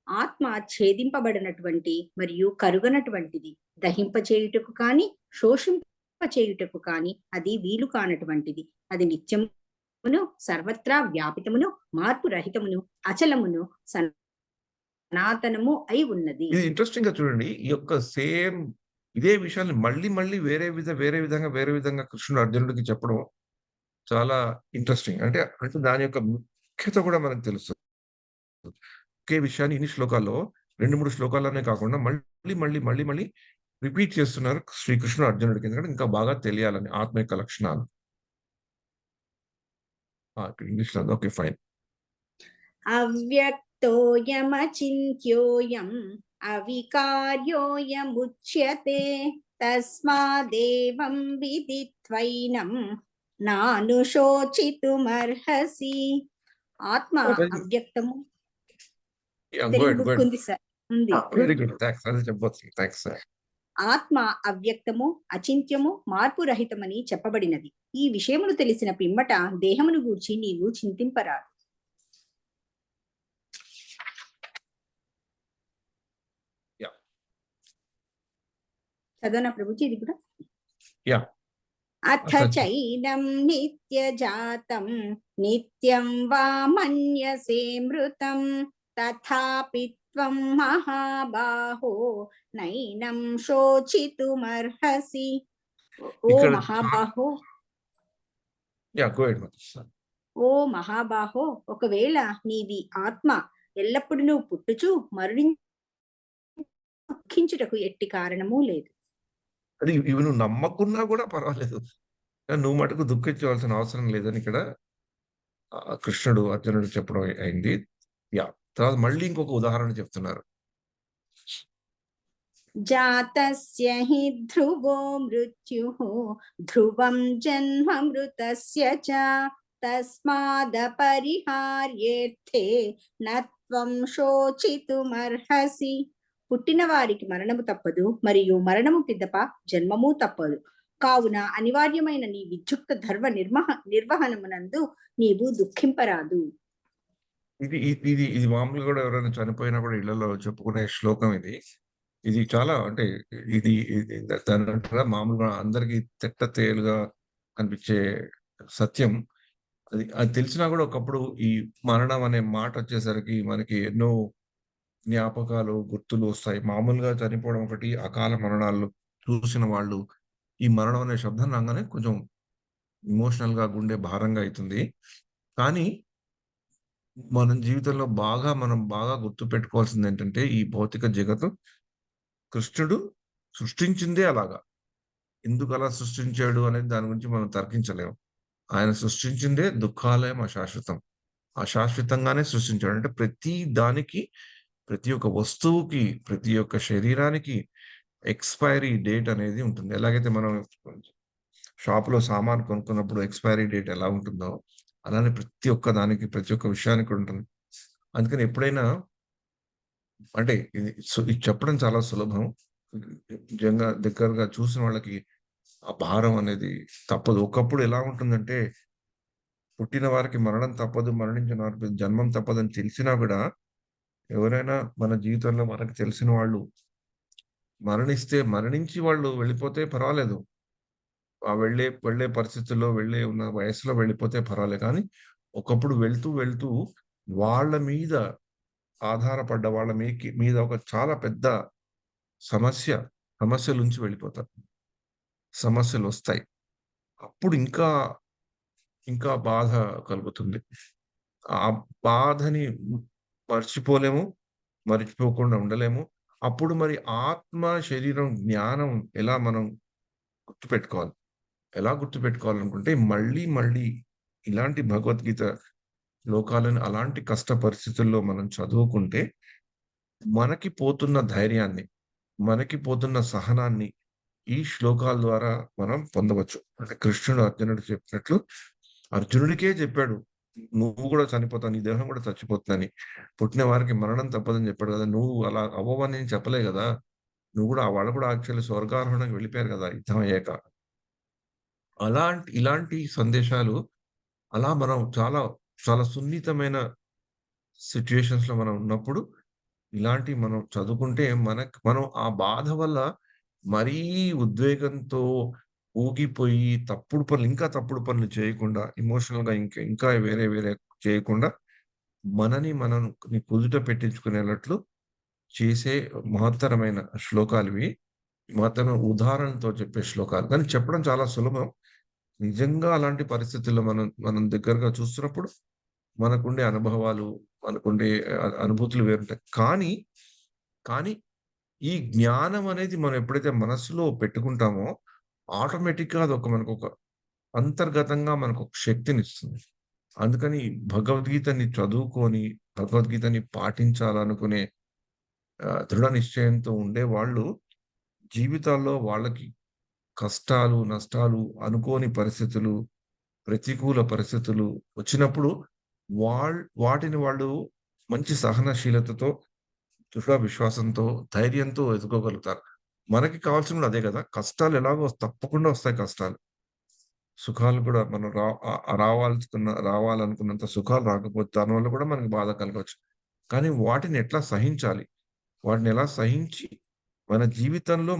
[SPEAKER 2] ఆత్మ ఛేదింపబడినటువంటి మరియు కరుగనటువంటిది, దహింపచేయుటకు కాని శోషింపచేయుటకు కాని అది వీలు కానటువంటిది. అది నిత్యమును సర్వత్రా వ్యాపితమును మార్పు రహితమును అచలమును సనాతనము అయి ఉన్నది.
[SPEAKER 1] ఇది ఇంట్రెస్టింగ్‌గా చూడండి. ఈ యొక్క ఇదే విషయాన్ని మళ్ళీ వేరే విధంగా కృష్ణుడు అర్జునుడికి చెప్పడం చాలా ఇంట్రెస్టింగ్. అంటే దాని యొక్క ముఖ్యత కూడా మనకు తెలుస్తది. ఒకే విషయాన్ని ఇన్ని శ్లోకాల్లో 2, 3 శ్లోకాల్లోనే కాకుండా మళ్ళీ రిపీట్ చేస్తున్నారు శ్రీకృష్ణుడు అర్జునుడికి. ఎందుకంటే ఇంకా బాగా తెలియాలని ఆత్మ యొక్క లక్షణాలు. ఇక్కడ ఇంగ్లీష్‌లో ఉంది. ఓకే. ఫైన్.
[SPEAKER 2] అవ్యక్తోయమచింత్యోయం అవికార్యోయముచ్యతే తస్మాదేవం విదిత్వైనం నానుశోచితుమర్హసి. ఆత్మ అవ్యక్తము.
[SPEAKER 1] Yeah! Go
[SPEAKER 2] Telugu
[SPEAKER 1] ahead.
[SPEAKER 2] Book ఉంది సార్, ఉంది.
[SPEAKER 1] Very good. థాంక్స్. అదే చెప్పొచ్చు. Thanks sir.
[SPEAKER 2] ఆత్మ అవ్యక్తము, అచింత్యము, మార్పు రహితమని చెప్పబడినది. ఈ విషయమును తెలిసిన పిమ్మట దేహమును గూర్చి నీవు చింతింపరాదు.
[SPEAKER 1] యాహ్!
[SPEAKER 2] చదవనా ప్రభుజీ ఇది కూడా?
[SPEAKER 1] యాహ్!
[SPEAKER 2] అథ చైనం నిత్యజాతం నిత్యం వా మన్యసే మృతం తథాపి త్వం మహాబాహో నైనం శోచితుమర్హసి. ఓ
[SPEAKER 1] ఇక్కడ
[SPEAKER 2] మహాబాహో,
[SPEAKER 1] గో అహెడ్ మాతాజీ.
[SPEAKER 2] ఓ మహాబాహో, ఒకవేళ నీది ఆత్మ ఎల్లప్పుడూ పుట్టుచు మరణి దుఃఖించుటకు ఎట్టి కారణము లేదు.
[SPEAKER 1] అది ఇవి నువ్వు నమ్మకున్నా కూడా పర్వాలేదు. కానీ నువ్వు మటుకు దుఃఖించవలసిన అవసరం లేదని ఇక్కడ కృష్ణుడు అర్జునుడికి చెప్పడం అయింది. తర్వాత మళ్ళీ ఇంకొక ఉదాహరణ చెప్తున్నారు.
[SPEAKER 2] జాతస్య హి ధ్రువో మృత్యుః ధ్రువం జన్మ మృతస్య చ తస్మాదపరిహార్యేర్థే నత్వం శోచితుమర్హసి. పుట్టిన వారికి మరణము తప్పదు, మరియు మరణము పిదప జన్మము తప్పదు. కావున అనివార్యమైన నీ విద్యుక్త ధర్మ నిర్వహణమునందు నీవు దుఃఖింపరాదు.
[SPEAKER 1] ఇది మామూలుగా కూడా ఎవరైనా చనిపోయినా కూడా ఇళ్లలో చెప్పుకునే శ్లోకం ఇది. ఇది చాలా అంటే ఇది దానంటారా మామూలుగా అందరికీ తేలుగా కనిపించే సత్యం. అది తెలిసినా కూడా ఒకప్పుడు ఈ మరణం అనే మాట వచ్చేసరికి మనకి ఎన్నో జ్ఞాపకాలు, గుర్తులు వస్తాయి. మామూలుగా చనిపోవడం ఒకటి, అకాల మరణాలు చూసిన వాళ్ళు ఈ మరణం అనే శబ్దం రాంగానే కొంచెం ఎమోషనల్‌గా గుండె భారంగా అయితుంది. కానీ మనం జీవితంలో మనం బాగా గుర్తుపెట్టుకోవాల్సిందేంటంటే ఈ భౌతిక జగత్తు కృష్ణుడు సృష్టించిందే అలాగా. ఎందుకలా సృష్టించాడు అనేది దాని గురించి మనం తర్కించలేము. ఆయన సృష్టించిందే దుఃఖాలయం అశాశ్వతం. అశాశ్వతంగానే సృష్టించాడు. అంటే ప్రతి దానికి, ప్రతి ఒక్క వస్తువుకి, ప్రతి ఒక్క శరీరానికి ఎక్స్‌పైరీ డేట్ అనేది ఉంటుంది. ఎలాగైతే మనం షాప్‌లో సామాను కొనుక్కున్నప్పుడు ఎక్స్‌పైరీ డేట్ ఎలా ఉంటుందో, అలానే ప్రతి ఒక్క దానికి, ప్రతి ఒక్క విషయానికి ఉంటుంది. అందుకని ఎప్పుడైనా అంటే ఇది చెప్పడం చాలా సులభం. నిజంగా దగ్గరగా చూసిన వాళ్ళకి ఆ భారం అనేది తప్పదు. ఒకప్పుడు ఎలా ఉంటుందంటే, పుట్టిన వారికి మరణం తప్పదు, మరణించిన వారికి జన్మం తప్పదని తెలిసినా గూడా, ఎవరైనా మన జీవితంలో మనకు తెలిసిన వాళ్ళు మరణించి వాళ్ళు వెళ్ళిపోతే పర్వాలేదు. ఆ వెళ్ళే పరిస్థితుల్లో ఉన్న వయస్సులో వెళ్ళిపోతే పర్వాలేదు. కానీ ఒకప్పుడు వెళ్తూ వాళ్ళ మీద ఆధారపడ్డ వాళ్ళ మీద ఒక చాలా పెద్ద సమస్య సమస్యలుంచి వెళ్ళిపోతారు. సమస్యలొస్తాయి. అప్పుడు ఇంకా బాధ కలుగుతుంది. ఆ బాధని మర్చిపోలేము. మరిచిపోకుండా ఉండలేము. అప్పుడు మరి ఆత్మ, శరీరం, జ్ఞానం ఎలా మనం గుర్తుపెట్టుకోవాలి? ఎలా గుర్తుపెట్టుకోవాలనుకుంటే మళ్ళీ ఇలాంటి భగవద్గీత శ్లోకాలను అలాంటి కష్ట పరిస్థితుల్లో మనం చదువుకుంటే మనకి పోతున్న ధైర్యాన్ని, మనకి పోతున్న సహనాన్ని ఈ శ్లోకాల ద్వారా మనం పొందవచ్చు. అంటే కృష్ణుడు అర్జునుడికి చెప్పినట్లు అర్జునుడికే చెప్పాడు. నువ్వు గూడా చనిపోతావు. నీ దేహం గూడా చచ్చిపోతుందని. పుట్టిన వారికి మరణం తప్పదని చెప్పాడు గదా! నువ్వు అలా అవ్వవని నేను చెప్పలే గదా! నువ్వు గూడా వాళ్ళు కూడా యాక్చువల్లీ స్వర్గారోహణకి వెళ్ళిపోయారు గదా! యుద్ధం అయ్యాక. ఇలాంటి సందేశాలు అలా మనం చాలా సున్నితమైన సిట్యుయేషన్స్‌లో మనం ఉన్నప్పుడు ఇలాంటివి మనం చదువుకుంటే మనం ఆ బాధ వల్ల మరీ ఉద్వేగంతో ఊగిపోయి ఇంకా తప్పుడు పనులు చేయకుండా ఎమోషనల్‌గా ఇంకా వేరే చేయకుండా మనం కుదుట పెట్టించుకునేటట్లు చేసే మహత్తరమైన శ్లోకాలివి. మహత్తరమైన ఉదాహరణతో చెప్పే శ్లోకాలు. కానీ చెప్పడం చాలా సులభం. నిజంగా అలాంటి పరిస్థితుల్లో మనం దగ్గరగా చూస్తున్నప్పుడు మనకుండే అనుభవాలు, మనకుండే అనుభూతులు వేరుంటాయి. కానీ ఈ జ్ఞానం అనేది మనం ఎప్పుడైతే మనస్సులో పెట్టుకుంటామో ఆటోమేటిక్‌గా మనకొక అంతర్గతంగా మనకొక శక్తినిస్తుంది. అందుకని భగవద్గీతని చదువుకొని, భగవద్గీతని పాటించాలనుకునే దృఢ నిశ్చయంతో ఉండేవాళ్ళు జీవితాల్లో వాళ్ళకి కష్టాలు, నష్టాలు, అనుకోని పరిస్థితులు, ప్రతికూల పరిస్థితులు వచ్చినప్పుడు వాటిని వాళ్ళు మంచి సహనశీలతతో, దృఢ విశ్వాసంతో, ధైర్యంతో ఎదుర్కోగలుగుతారు. మనకి కావాల్సింది కూడా అదే గదా! కష్టాలు ఎలాగో తప్పకుండా వస్తాయి కష్టాలు. సుఖాలు కూడా మనం రావాలనుకున్నంత సుఖాలు రాకపోతే దానివల్ల కూడా మనకు బాధ కలగొచ్చు. కానీ వాటిని ఎట్లా సహించాలి? వాటిని ఎలా సహించి మనం జీవితంలో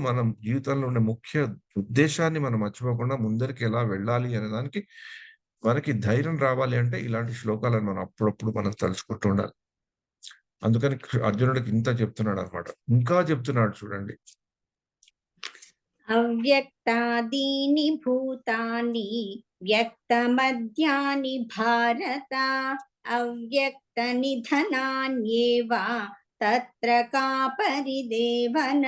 [SPEAKER 1] ఉండే ముఖ్య ఉద్దేశాన్ని మనం మర్చిపోకుండా ముందరికి ఎలా వెళ్ళాలి అనే దానికి మనకి ధైర్యం రావాలి అంటే ఇలాంటి శ్లోకాలను మనం అప్పుడప్పుడు మనం తలుచుకుంటూ ఉండాలి. అందుకని అర్జునుడికి ఇంత చెప్తున్నాడన్నమాట. ఇంకా చెప్తున్నాడు చూడండి.
[SPEAKER 2] అవ్యక్తాదీని భూతాని వ్యక్తమద్యాని భారత అవ్యక్త నిధనాన్యేవ తత్ర కా పరిదేవన.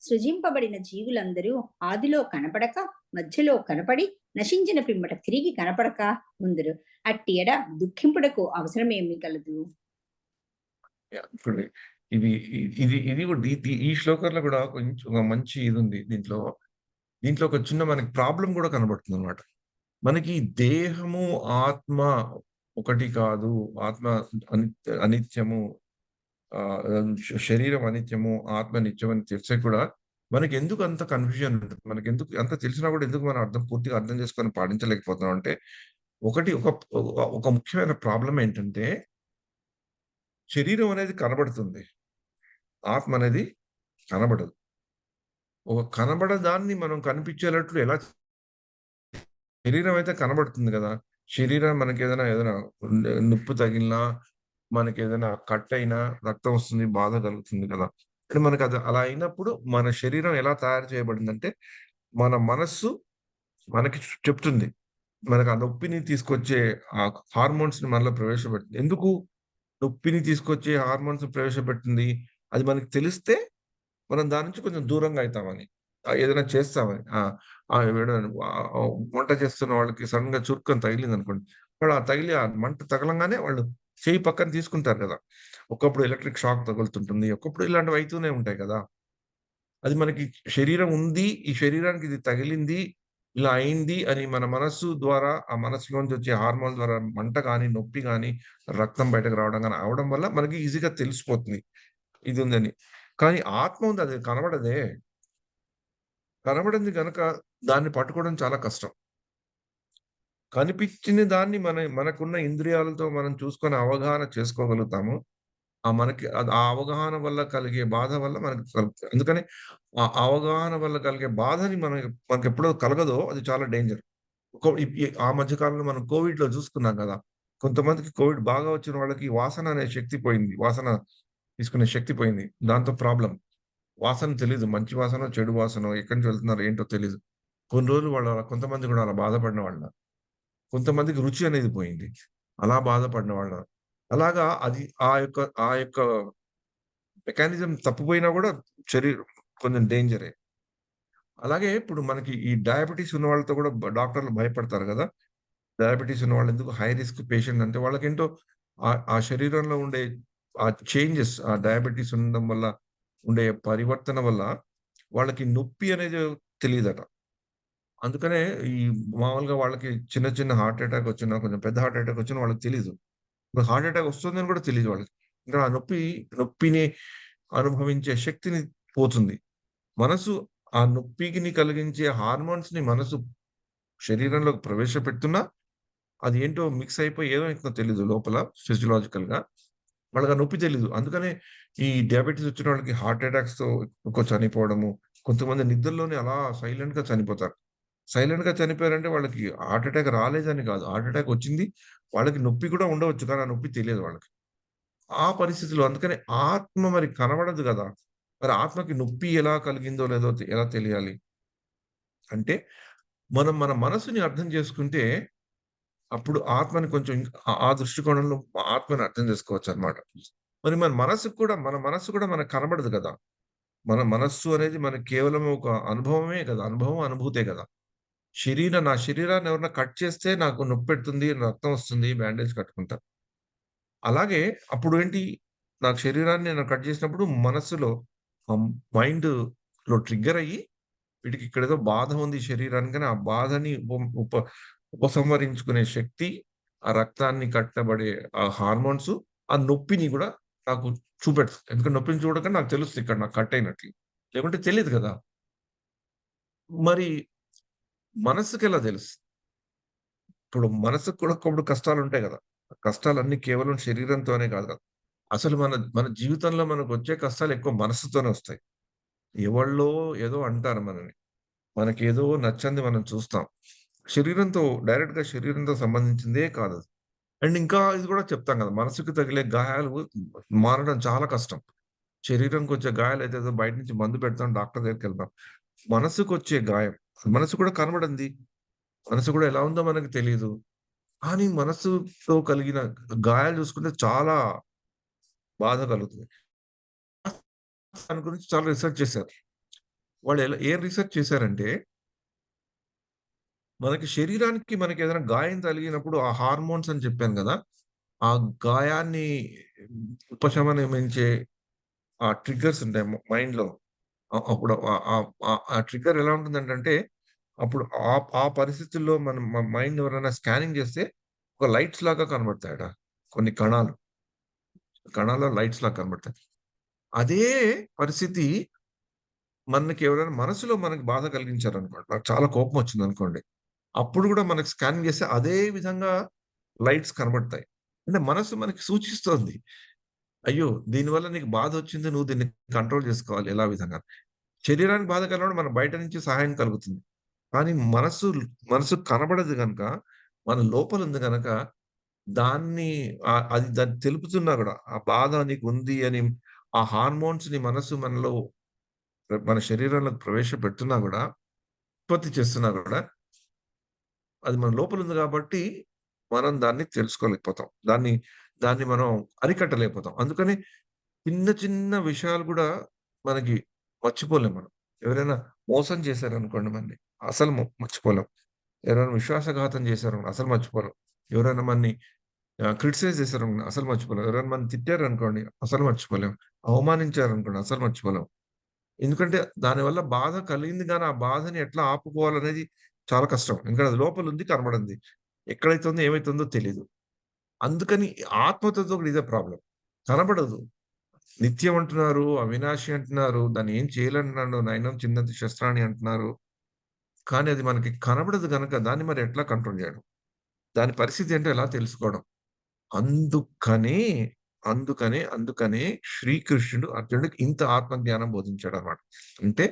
[SPEAKER 2] సృజింపబడిన జీవులందరూ ఆదిలో కనపడక మధ్యలో కనపడి నశించిన పిమ్మట తిరిగి కనపడక ముందురు అట్టి ఎడ దుఃఖింపుటకు అవసరమేమి కలదు.
[SPEAKER 1] ఇప్పుడు ఇది ఇది ఇది కూడా ఈ శ్లోకంలో కూడా కొంచెం ఒక మంచి ఇదుంది దీంట్లో. దీంట్లో ఒక చిన్న మనకి ప్రాబ్లమ్ కూడా కనబడుతుందన్నమాట. మనకి దేహము, ఆత్మ ఒకటి కాదు. ఆత్మ అనిత్యము. శరీరం అనిత్యము, ఆత్మ నిత్యం అని తెలిసే కూడా మనకెందుకు అంత కన్‌ఫ్యూజన్ ఉంటది? మనకెందుకు అంత తెలిసినా కూడా ఎందుకు మనం పూర్తిగా అర్థం చేసుకొని పాటించలేకపోతున్నాం అంటే, ఒకటి ఒక ఒక ముఖ్యమైన ప్రాబ్లమ్ ఏంటంటే, శరీరం అనేది కనబడుతుంది. ఆత్మ అనేది కనబడదు. ఒక కనబడదాన్ని మనం కనిపించేటట్లు ఎలా శరీరం అయితే కనబడుతుంది గదా! శరీరం ఏదైనా నొప్పి తగిలినా, మనకేదైనా కట్ అయినా రక్తం వస్తుంది, బాధ కలుగుతుంది కదా! కానీ మనకది అలా అయినప్పుడు మన శరీరం ఎలా తయారు చేయబడిందంటే, మన మనస్సు మనకి చెప్తుంది. మనకు ఆ నొప్పిని తీసుకొచ్చే హార్మోన్స్‌ని మనలో ప్రవేశపెడుతుంది. ఎందుకు నొప్పిని తీసుకొచ్చే హార్మోన్స్ ప్రవేశపెట్టింది? అది మనకు తెలిస్తే మనం దాని నుంచి కొంచెం దూరంగా అయితామని. ఏదైనా చేస్తామని. ఆ! ఆ! వంట చేస్తున్న వాళ్ళకి సడెన్‌గా చురుక్కని తగిలిందనుకోండి. వాళ్ళు ఆ తగిలి ఆ మంట తగలంగానే వాళ్ళు చెయ్యి పక్కన తీసుకుంటారు కదా! ఒకప్పుడు ఎలక్ట్రిక్ షాక్ తగులుతుంటుంది. ఒకప్పుడు ఇలాంటివి అయితూనే ఉంటాయి కదా! అది మనకి శరీరం ఉంది. ఈ శరీరానికి ఇది తగిలింది. ఇలా అయింది అని మన మనస్సు ద్వారా ఆ మనస్సులోంచి వచ్చే హార్మోన్ ద్వారా మంట గాని, నొప్పి గాని, రక్తం బయటకు రావడం గాని అవ్వడం వల్ల మనకి ఈజీగా తెలిసిపోతుంది. ఇది ఉందని. కానీ ఆత్మ ఉంది అది కనబడదే. కనబడింది గనక దాన్ని పట్టుకోవడం చాలా కష్టం. కనిపించిన దాన్ని మనకున్న ఇంద్రియాలతో మనం చూసుకొని అవగాహన చేసుకోగలుగుతాము. మనకి ఆ అవగాహన వల్ల కలిగే బాధ వల్ల మనకు అందుకని ఆ అవగాహన వల్ల కలిగే బాధని మనకెప్పుడో కలగదో అది చాలా డేంజర్. ఆ మధ్య కాలంలో మనం కోవిడ్‌లో చూసుకున్నాం గదా! కొంతమందికి కోవిడ్ బాగా వచ్చిన వాళ్ళకి వాసన అనే శక్తి పోయింది. వాసన తీసుకునే శక్తి పోయింది. దాంతో ప్రాబ్లమ్. వాసన తెలీదు. మంచి వాసనో, చెడు వాసనో, ఎక్కడి నుంచి వెళ్తున్నారో ఏంటో తెలీదు. కొన్ని రోజులు కొంతమంది గూడా అలా బాధపడిన వాళ్ళు. కొంతమందికి రుచి అనేది పోయింది. అలా బాధపడిన వాళ్ళు. అలాగా అది ఆ యొక్క మెకానిజం తప్పిపోయినా గూడా శరీరం కొంచెం డేంజరే. అలాగే ఇప్పుడు మనకి ఈ డయాబెటిస్ ఉన్న వాళ్ళతో కూడా డాక్టర్‌లు భయపడతారు గదా! డయాబెటిస్ ఉన్నవాళ్ళు ఎందుకు హై రిస్క్ పేషెంట్ అంటే వాళ్ళకేంటో ఆ శరీరంలో ఉండే ఆ చేంజెస్ ఆ డయాబెటిస్ ఉండడం వల్ల ఉండే పరివర్తన వల్ల వాళ్ళకి నొప్పి అనేది తెలీదట. అందుకనే ఈ మామూలుగా వాళ్ళకి చిన్న చిన్న హార్ట్ అటాక్ వచ్చినా, కొంచెం పెద్ద హార్ట్ అటాక్ వచ్చినా వాళ్ళకి తెలీదు. ఇప్పుడు హార్ట్ అటాక్ వస్తుందని కూడా తెలీదు వాళ్ళకి. ఇంకా ఆ నొప్పిని అనుభవించే శక్తిని పోతుంది. మనసు ఆ నొప్పిని కలిగించే హార్మోన్స్‌ని మనసు శరీరంలోకి ప్రవేశపెడుతున్నా అది ఏంటో మిక్స్ అయిపోయి ఏదో అయితుందో తెలీదు లోపల ఫిజియోలాజికల్‌గా. వాళ్ళకి ఆ నొప్పి తెలీదు. అందుకనే ఈ డయాబెటిస్ వచ్చిన వాళ్ళకి హార్ట్ అటాక్స్‌తో ఎక్కువ చనిపోవడము. కొంతమంది నిద్రలోనే అలా సైలెంట్‌గా చనిపోతారు. సైలెంట్‌గా చనిపోయారంటే వాళ్ళకి హార్ట్ అటాక్ రాలేదని కాదు. హార్ట్ అటాక్ వచ్చింది. వాళ్ళకి నొప్పి కూడా ఉండవచ్చు. కానీ ఆ నొప్పి తెలియదు వాళ్ళకి. ఆ పరిస్థితిలో అందుకని ఆత్మ మరి కనబడదు గదా! మరి ఆత్మకి నొప్పి ఎలా కలిగిందో లేదో ఎలా తెలియాలి? అంటే మనం మన మనసుని అర్థం చేసుకుంటే అప్పుడు ఆత్మని కొంచెం ఆ దృష్టికోణంలో ఆత్మని అర్థం చేసుకోవచ్చనమాట. మరి మన మనస్సు కూడా మనకు కనబడదు గదా! మన మనస్సు అనేది మనకి కేవలం ఒక అనుభవమే గదా! అనుభవం, అనుభూతే గదా! నా శరీరాన్ని ఎవరైనా కట్ చేస్తే నాకు నొప్పెడుతుంది, రక్తం వస్తుంది, బ్యాండేజ్ కట్టుకుంటా. అలాగే అప్పుడేంటి నాకు శరీరాన్ని నేను కట్ చేసినప్పుడు మనస్సులో ఆహ్, మైండ్‌లో ట్రిగ్గర్ అయ్యి వీడికి ఇక్కడేదో బాధ ఉంది శరీరానికని ఆ బాధని ఉపసంహరించుకునే శక్తి, ఆ రక్తాన్ని కట్టబడే ఆ హార్మోన్స్, ఆ నొప్పిని గూడా నాకు చూపెడుతుంది. ఎందుకంటే నొప్పిని చూడగానే నాకు తెలుస్తది ఇక్కడ నాకు కట్ అయినట్లు. లేకుంటే తెలీదు గదా! మరి మనస్సుకెలా తెలుస్తది? ఇప్పుడు మనసుకు కూడా ఒకప్పుడు కష్టాలుంటాయి గదా! కష్టాలన్నీ కేవలం శరీరంతోనే కాదు కదా! అసలు మన మన జీవితంలో మనకొచ్చే కష్టాలు ఎక్కువ మనస్సుతోనే వస్తాయి. ఎవళ్ళో ఏదో అంటారు మనల్ని. మనకేదో నచ్చనిది మనం చూస్తాం. శరీరంతో డైరెక్ట్‌గా శరీరంతో సంబంధించిందే కాదది. అండ్ ఇంకా ఇది కూడా చెప్తాం కదా! మనసుకు తగిలే గాయాలు మానడం చాలా కష్టం. శరీరంకొచ్చే గాయాలైతే ఏదో బయట నుంచి మందు పెడతాం, డాక్టర్ దగ్గరికెళ్తాం. మనసుకొచ్చే గాయం, మనసు కూడా కనబడంది. మనసు కూడా ఎలా ఉందో మనకు తెలీదు. కానీ మనసుతో కలిగిన గాయాలు చూసుకుంటే చాలా బాధ కలుగుతుంది. దాని గురించి చాలా రిసర్చ్ చేశారు. వాళ్ళు ఏం రిసర్చ్ చేశారంటే, మనకి శరీరానికి మనకేదైనా గాయం తగిలినప్పుడు ఆ హార్మోన్స్ అని చెప్పాను గదా! ఆ గాయాన్ని ఉపశమనమించే ఆ ట్రిగ్గర్స్ ఉంటాయి మైండ్‌లో. అప్పుడు ఆ ట్రిగ్గర్ ఎలా ఉంటుందంటంటే, అప్పుడు ఆ పరిస్థితుల్లో మనం మైండ్ ఎవరైనా స్కానింగ్ చేస్తే, ఒక లైట్స్ లాగా కనబడతాయట. కొన్ని కణాలు. కణాల్లో లైట్స్ లాగా కనబడతాయి. అదే పరిస్థితి మనకి ఎవరైనా మనసులో మనకు బాధ కలిగించారనుకోండి. నాకు చాలా కోపమొచ్చిందనుకోండి. అప్పుడు గూడా మనకు స్కానింగ్ చేస్తే అదే విధంగా లైట్స్ కనబడతాయి. అంటే మనసు మనకి సూచిస్తోంది. అయ్యో! దీనివల్ల నీకు బాధొచ్చింది. నువ్వు దీన్ని కంట్రోల్ చేసుకోవాలి ఎలా విధంగా. శరీరానికి బాధ కలిగినప్పుడు మనకు బయట నుంచి సహాయం కలుగుతుంది. కానీ మనసు కనబడదు గనక, మన లోపలుంది గనక, దాన్ని దాన్ని తెలుపుతున్నా గూడా, ఆ బాధ నీకుంది అని ఆ హార్మోన్స్‌ని మనసు మనలో మన శరీరంలోకి ప్రవేశపెడుతున్నా గూడా, ఉత్పత్తి చేస్తున్నా గూడా, అది మన లోపలుంది గాబట్టి, మనం దాన్ని తెలుసుకోలేకపోతాం. దాన్ని మనం అరికట్టలేకపోతాం. అందుకని చిన్న చిన్న విషయాలు గూడా మనకి మర్చిపోలేం మనం. ఎవరైనా మోసం చేశారనుకోండి మనని, అసలు మర్చిపోలేం. ఎవరైనా విశ్వాసఘాతం చేశారనుకో అసలు మర్చిపోలేం. ఎవరైనా మనని క్రిటిసైజ్ చేశారనుకోండి అసలు మర్చిపోలేం. ఎవరైనా మనల్ని తిట్టారనుకోండి అసలు మర్చిపోలేం. అవమానించారనుకోండి అసలు మర్చిపోలేం. ఎందుకంటే దానివల్ల బాధ కలిగింది గానీ, ఆ బాధని ఎట్లా ఆపుకోవాలనేది చాలా కష్టం. ఎందుకంటే అది లోపలుంది కనబడింది. ఎక్కడైతుందో, ఏమైతుందో తెలీదు. అందుకని ఆత్మతత్వం కూడా ఇదే ప్రాబ్లమ్. కనబడదు. నిత్యం అంటున్నారు, అవినాశి అంటున్నారు, దాన్ని ఏం చేయలేంటున్నాడు, నయనం చిందంతి శస్త్రాణి అంటున్నారు. కానీ అది మనకి కనబడదు గనక దాన్ని మరి ఎట్లా కంట్రోల్ జేయడం? దాని పరిస్థితి ఏంటో ఎలా తెలుసుకోవడం? అందుకని, అందుకనే శ్రీకృష్ణుడు అర్జునుడికి ఇంత ఆత్మజ్ఞానం బోధించాడన్నమాట. అంటే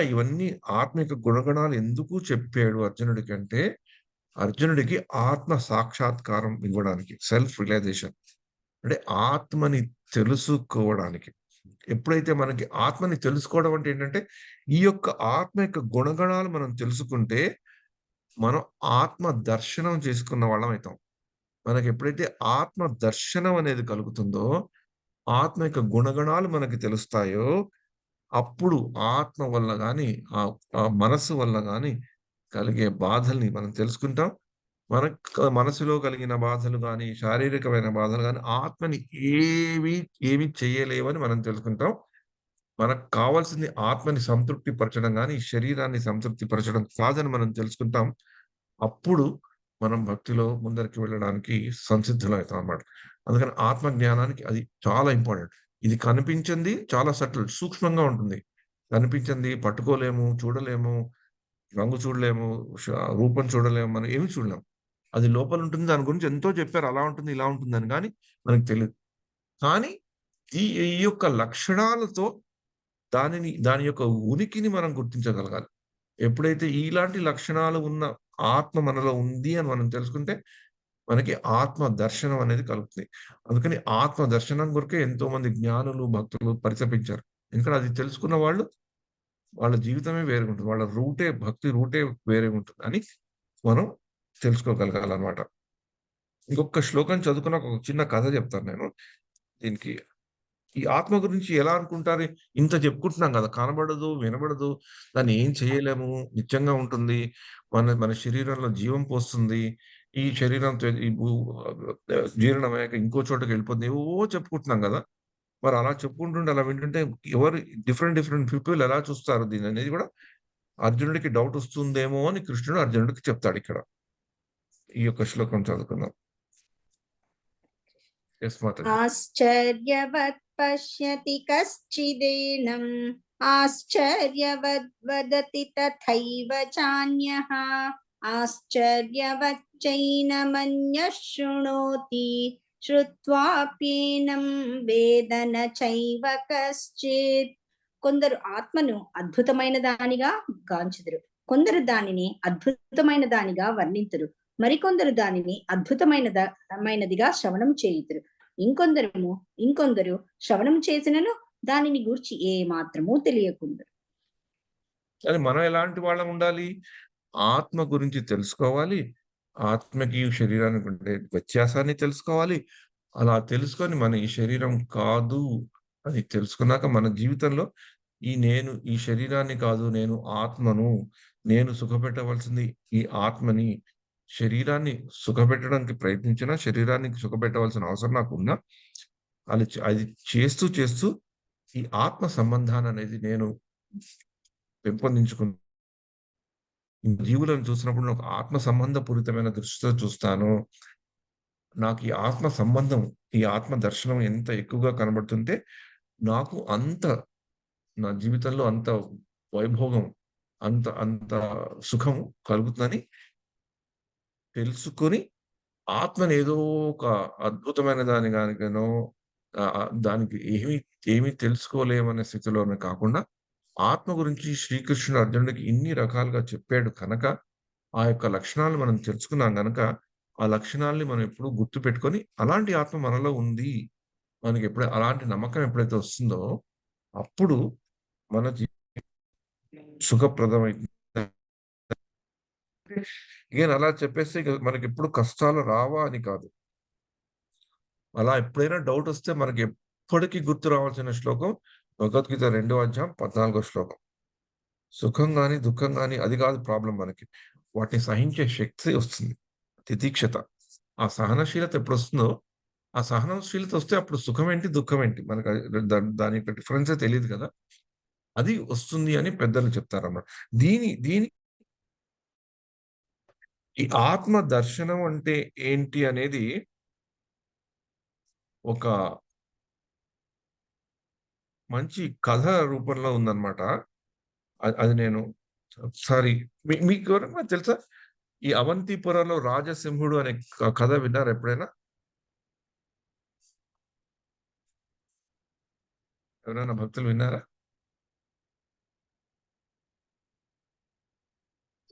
[SPEAKER 1] ఇవన్నీ ఆత్మిక గుణగణాలు ఎందుకు చెప్పాడు అర్జునుడికంటే, అర్జునుడికి ఆత్మ సాక్షాత్కారం ఇవ్వడానికి. Self realisation. అంటే ఆత్మని తెలుసుకోవడానికి. ఎప్పుడైతే మనకి ఆత్మని తెలుసుకోవడం అంటే ఏంటంటే, ఈ యొక్క ఆత్మ యొక్క గుణగణాలు మనం తెలుసుకుంటే, మనం ఆత్మ దర్శనం చేసుకున్న వాళ్ళమైతాం. మనకెప్పుడైతే ఆత్మ దర్శనం అనేది కలుగుతుందో, ఆత్మ యొక్క గుణగణాలు మనకి తెలుస్తాయో, అప్పుడు ఆత్మ వల్ల గాని, ఆ మనస్సు వల్ల గాని కలిగే బాధల్ని మనం తెలుసుకుంటాం. మనసులో కలిగిన బాధలు గాని, శారీరకమైన బాధలు గాని, ఆత్మని ఏవి, ఏమి చేయలేవని మనం తెలుసుకుంటాం. మనకు కావాల్సింది ఆత్మని సంతృప్తి పరచడం గాని, శరీరాన్ని సంతృప్తి పరచడం కాదని మనం తెలుసుకుంటాం. అప్పుడు మనం భక్తిలో ముందరికి వెళ్ళడానికి సంసిద్ధులవుతాం అన్నమాట. అందుకని ఆత్మ జ్ఞానానికి అది చాలా ఇంపార్టెంట్. ఇది కనిపించింది చాలా సటిల్ సూక్ష్మంగా ఉంటుంది. కనిపించింది పట్టుకోలేము, చూడలేము, రంగు చూడలేము, ష రూపం చూడలేము, మనం ఏమి చూడలేం. అది లోపలుంటుంది. దాని గురించి ఎంతో చెప్పారు. అలా ఉంటుంది, ఇలా ఉంటుందని గాని మనకు తెలీదు. కానీ ఈ ఈ యొక్క లక్షణాలతో దాని యొక్క ఉనికిని మనం గుర్తించగలగాలి. ఎప్పుడైతే ఇలాంటి లక్షణాలు ఉన్న ఆత్మ మనలో ఉంది అని మనం తెలుసుకుంటే, మనకి ఆత్మ దర్శనం అనేది కలుగుతుంది. అందుకని ఆత్మ దర్శనం కొరకే ఎంతోమంది జ్ఞానులు, భక్తులు పరితపించారు. ఎందుకంటే అది తెలుసుకున్న వాళ్ళు, వాళ్ళ జీవితమే వేరుగుంటుంది. వాళ్ళ భక్తి రూటే వేరేగుంటుంది అని మనం తెలుసుకోగలగాలన్నమాట. ఇంకొక శ్లోకం చదువుకున్నాక ఒక చిన్న కథ చెప్తాను నేను. దీనికి ఈ ఆత్మ గురించి ఎలా అనుకుంటారు? ఇంత చెప్పుకుంటున్నాం గదా! కనబడదు, వినబడదు, దాన్ని ఏం చేయలేము, నిత్యంగా ఉంటుంది. మన శరీరంలో జీవం పోస్తుంది. ఈ శరీరంతో ఈ జీర్ణమయ్యాక ఇంకో చోటకెళ్ళిపోతుంది. ఏవేవో చెప్పుకుంటున్నాం గదా! మరి అలా చెప్పుకుంటుంటే, అలా వింటుంటే ఎవరు డిఫరెంట్ పీపుల్ ఎలా చూస్తారు దీన్ననేది గూడా అర్జునుడికి డౌటొస్తుందేమో అని కృష్ణుడు అర్జునుడికి చెప్తాడిక్కడ. ఈ యొక్క శ్లోకం చదువుకుందాం. యెస్ మాతాజీ.
[SPEAKER 2] ఆశ్చర్యవత్ పశ్యతి కశ్చిదేనం ఆశ్చర్యవద్ వదతి తథైవ చాన్యః ఆశ్చర్యవచ్చైనమన్యః శృణోతి శ్రుత్వాప్యేనం వేద న చైవ కశ్చిత్. కొందరు ఆత్మను అద్భుతమైన దానిగా గాంచుదురు, కొందరు దానిని అద్భుతమైన దానిగా వర్ణింతురు, మరికొందరు దానిని అద్భుతమైనదిగా శ్రవణం చేయుదురు. ఇంకొందరు శ్రవణం చేసినను దానిని గూర్చి ఏ మాత్రమూ తెలియకుందురు.
[SPEAKER 1] కానీ మనం ఎలాంటి వాళ్ళం ఉండాలి? ఆత్మ గురించి తెలుసుకోవాలి. ఆత్మకి, శరీరానికి ఉండే వ్యత్యాసాన్ని తెలుసుకోవాలి. అలా తెలుసుకొని మన ఈ శరీరం కాదు అని తెలుసుకున్నాక మన జీవితంలో ఈ శరీరాన్ని కాదు, నేను ఆత్మను. నేను సుఖపెట్టవలసింది ఈ ఆత్మని. శరీరాన్ని సుఖపెట్టడానికి ప్రయత్నించినా, శరీరానికి సుఖపెట్టవలసిన అవసరం నాకున్నా, అది చేస్తూ చేస్తూ ఈ ఆత్మ సంబంధాన్ననేది నేను పెంపొందించుకున్నాను. జీవులను చూసినప్పుడు నాకు ఆత్మ సంబంధపూరితమైన దృష్టితో చూస్తాను. నాకు ఈ ఆత్మ సంబంధం, ఈ ఆత్మ దర్శనం ఎంత ఎక్కువగా కనబడుతుంటే, నాకు అంత నా జీవితంలో అంత వైభోగం, అంత అంత సుఖం కలుగుతుందని తెలుసుకొని, ఆత్మని ఏదో ఒక అద్భుతమైన దాని గానికనో దానికి ఏమీ తెలుసుకోలేమనే స్థితిలోనే కాకుండా, ఆత్మ గురించి శ్రీకృష్ణుడు అర్జునుడికి ఇన్ని రకాలుగా చెప్పాడు కనుక, ఆ యొక్క లక్షణాలు మనం తెలుసుకున్నాం గనక, ఆ లక్షణాల్ని మనం ఎప్పుడూ గుర్తుపెట్టుకొని, అలాంటి ఆత్మ మనలో ఉంది. అలాంటి నమ్మకం ఎప్పుడైతే వస్తుందో, అప్పుడు మన సుఖప్రదమైతుంది. అగైన్ అలా చెప్పేస్తే ఇక మనకెప్పుడు కష్టాలు రావా అని కాదు. అలా ఎప్పుడైనా డౌటొస్తే మనకెప్పటికి గుర్తు రావాల్సిన శ్లోకం భగవద్గీత 2వ అధ్యాయం 14వ శ్లోకం. సుఖం గాని, దుఃఖం గాని అది కాదు ప్రాబ్లమ్ మనకి. వాటిని సహించే శక్తి వస్తుంది. తితిక్షత. ఆ సహనశీలత ఎప్పుడొస్తుందో, ఆ సహనశీలత వస్తే అప్పుడు సుఖమేంటి, దుఃఖమేంటి మనకు దాని యొక్క డిఫరెన్సే తెలీదు కదా! అది వస్తుంది అని పెద్దలు చెప్తారన్నమాట. దీని దీని ఈ ఆత్మ దర్శనం అంటే ఏంటి అనేది ఒక మంచి కథ రూపంలో ఉందన్నమాట. అది నేను ఒకసారి మీకెవరైనా తెలుసా? ఈ 'అవంతిపురంలో రాజసింహుడు' అనే కథ విన్నారా ఎప్పుడైనా? ఎవరైనా భక్తులు విన్నారా?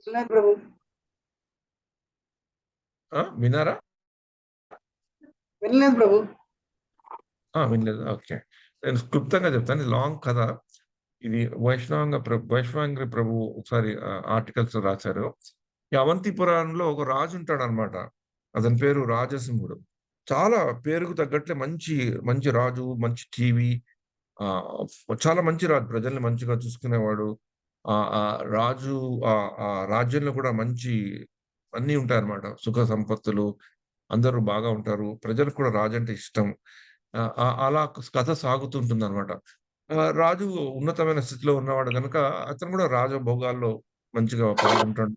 [SPEAKER 3] వినలేదు ప్రభు.
[SPEAKER 1] విన్నారా?
[SPEAKER 3] వినలేదు ప్రభు.
[SPEAKER 1] వినలేదు. ఓకే. నేను క్లుప్తంగా చెప్తాను. ఇది లాంగ్ కథ. ఇది వైష్ణవాంగ్రి ప్రభువు ఒకసారి ఆర్టికల్స్ రాశారు. ఈ అవంతిపురంలో ఒక రాజు ఉంటాడనమాట. అతని పేరు రాజసింహుడు. చాలా పేరుకు తగ్గట్లే మంచి, మంచి రాజు, మంచి టీవీ చాలా మంచి రాజు. ప్రజల్ని మంచిగా చూసుకునేవాడు. రాజు రాజ్యంలో కూడా మంచి అన్నీ ఉంటాయన్నమాట. సుఖ సంపత్తులు, అందరూ బాగా ఉంటారు. ప్రజలకు కూడా రాజంటే ఇష్టం. అలా కథ సాగుతుంటుందన్నమాట. రాజు ఉన్నతమైన స్థితిలో ఉన్నవాడు గనుక అతను కూడా రాజభోగాల్లో మంచిగా పాల్గొంటాడు.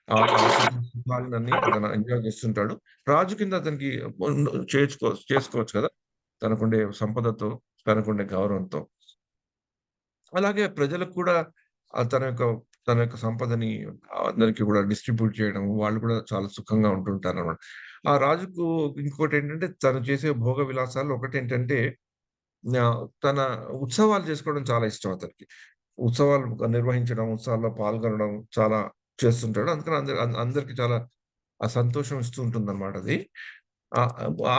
[SPEAKER 1] ఆ సుఖాలన్నీ అతను ఎంజాయ్ చేస్తుంటాడు. రాజు కింద అతనికి చేసుకోవచ్చు కదా! తనకుండే సంపదతో, తనకుండే గౌరవంతో. అలాగే ప్రజలకు కూడా తన యొక్క సంపదని అందరికి కూడా డిస్ట్రిబ్యూట్ చేయడం, వాళ్ళు కూడా చాలా సుఖంగా ఉంటుంటారనమాట. ఆ రాజుకు ఇంకోటేంటంటే తను చేసే భోగ విలాసాల్లో ఒకటేంటంటే తన ఉత్సవాలు చేసుకోవడం చాలా ఇష్టం అతనికి. ఉత్సవాలు నిర్వహించడం, ఉత్సవాల్లో పాల్గొనడం చాలా చేస్తుంటాడు. అందుకని అందరికి చాలా సంతోషం ఇస్తూ ఉంటుందన్నమాట అది.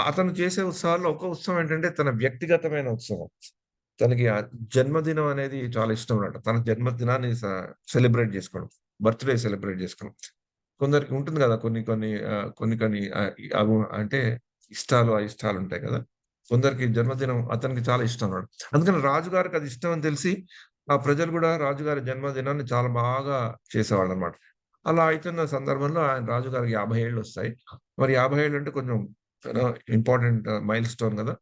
[SPEAKER 1] అతను చేసే ఉత్సవాల్లో ఒక ఉత్సవం ఏంటంటే తన వ్యక్తిగతమైన ఉత్సవం. తనకి ఆ జన్మదినం అనేది చాలా ఇష్టమన్నమాట. తన జన్మదినాన్ని సెలబ్రేట్ చేసుకోవడం. బర్త్‌డే సెలబ్రేట్ చేసుకోవడం. కొందరికి ఉంటుంది గదా! కొన్ని కొన్ని అంటే ఇష్టాలు, అయిష్టాలుంటాయి కదా! కొందరికి జన్మదినం అతనికి చాలా ఇష్టం అన్నమాట. అందుకని రాజుగారికి అది ఇష్టం అని తెలిసి, ఆ ప్రజలు గూడా రాజుగారి జన్మదినాన్ని చాలా బాగా చేసేవాళ్ళన్నమాట. అలా అయితున్న సందర్భంలో రాజుగారికి 50 ఏళ్ళొస్తాయి. మరి 50 ఏళ్ళంటే కొంచెం ఇంపార్టెంట్ మైల్‌స్టోన్ గదా!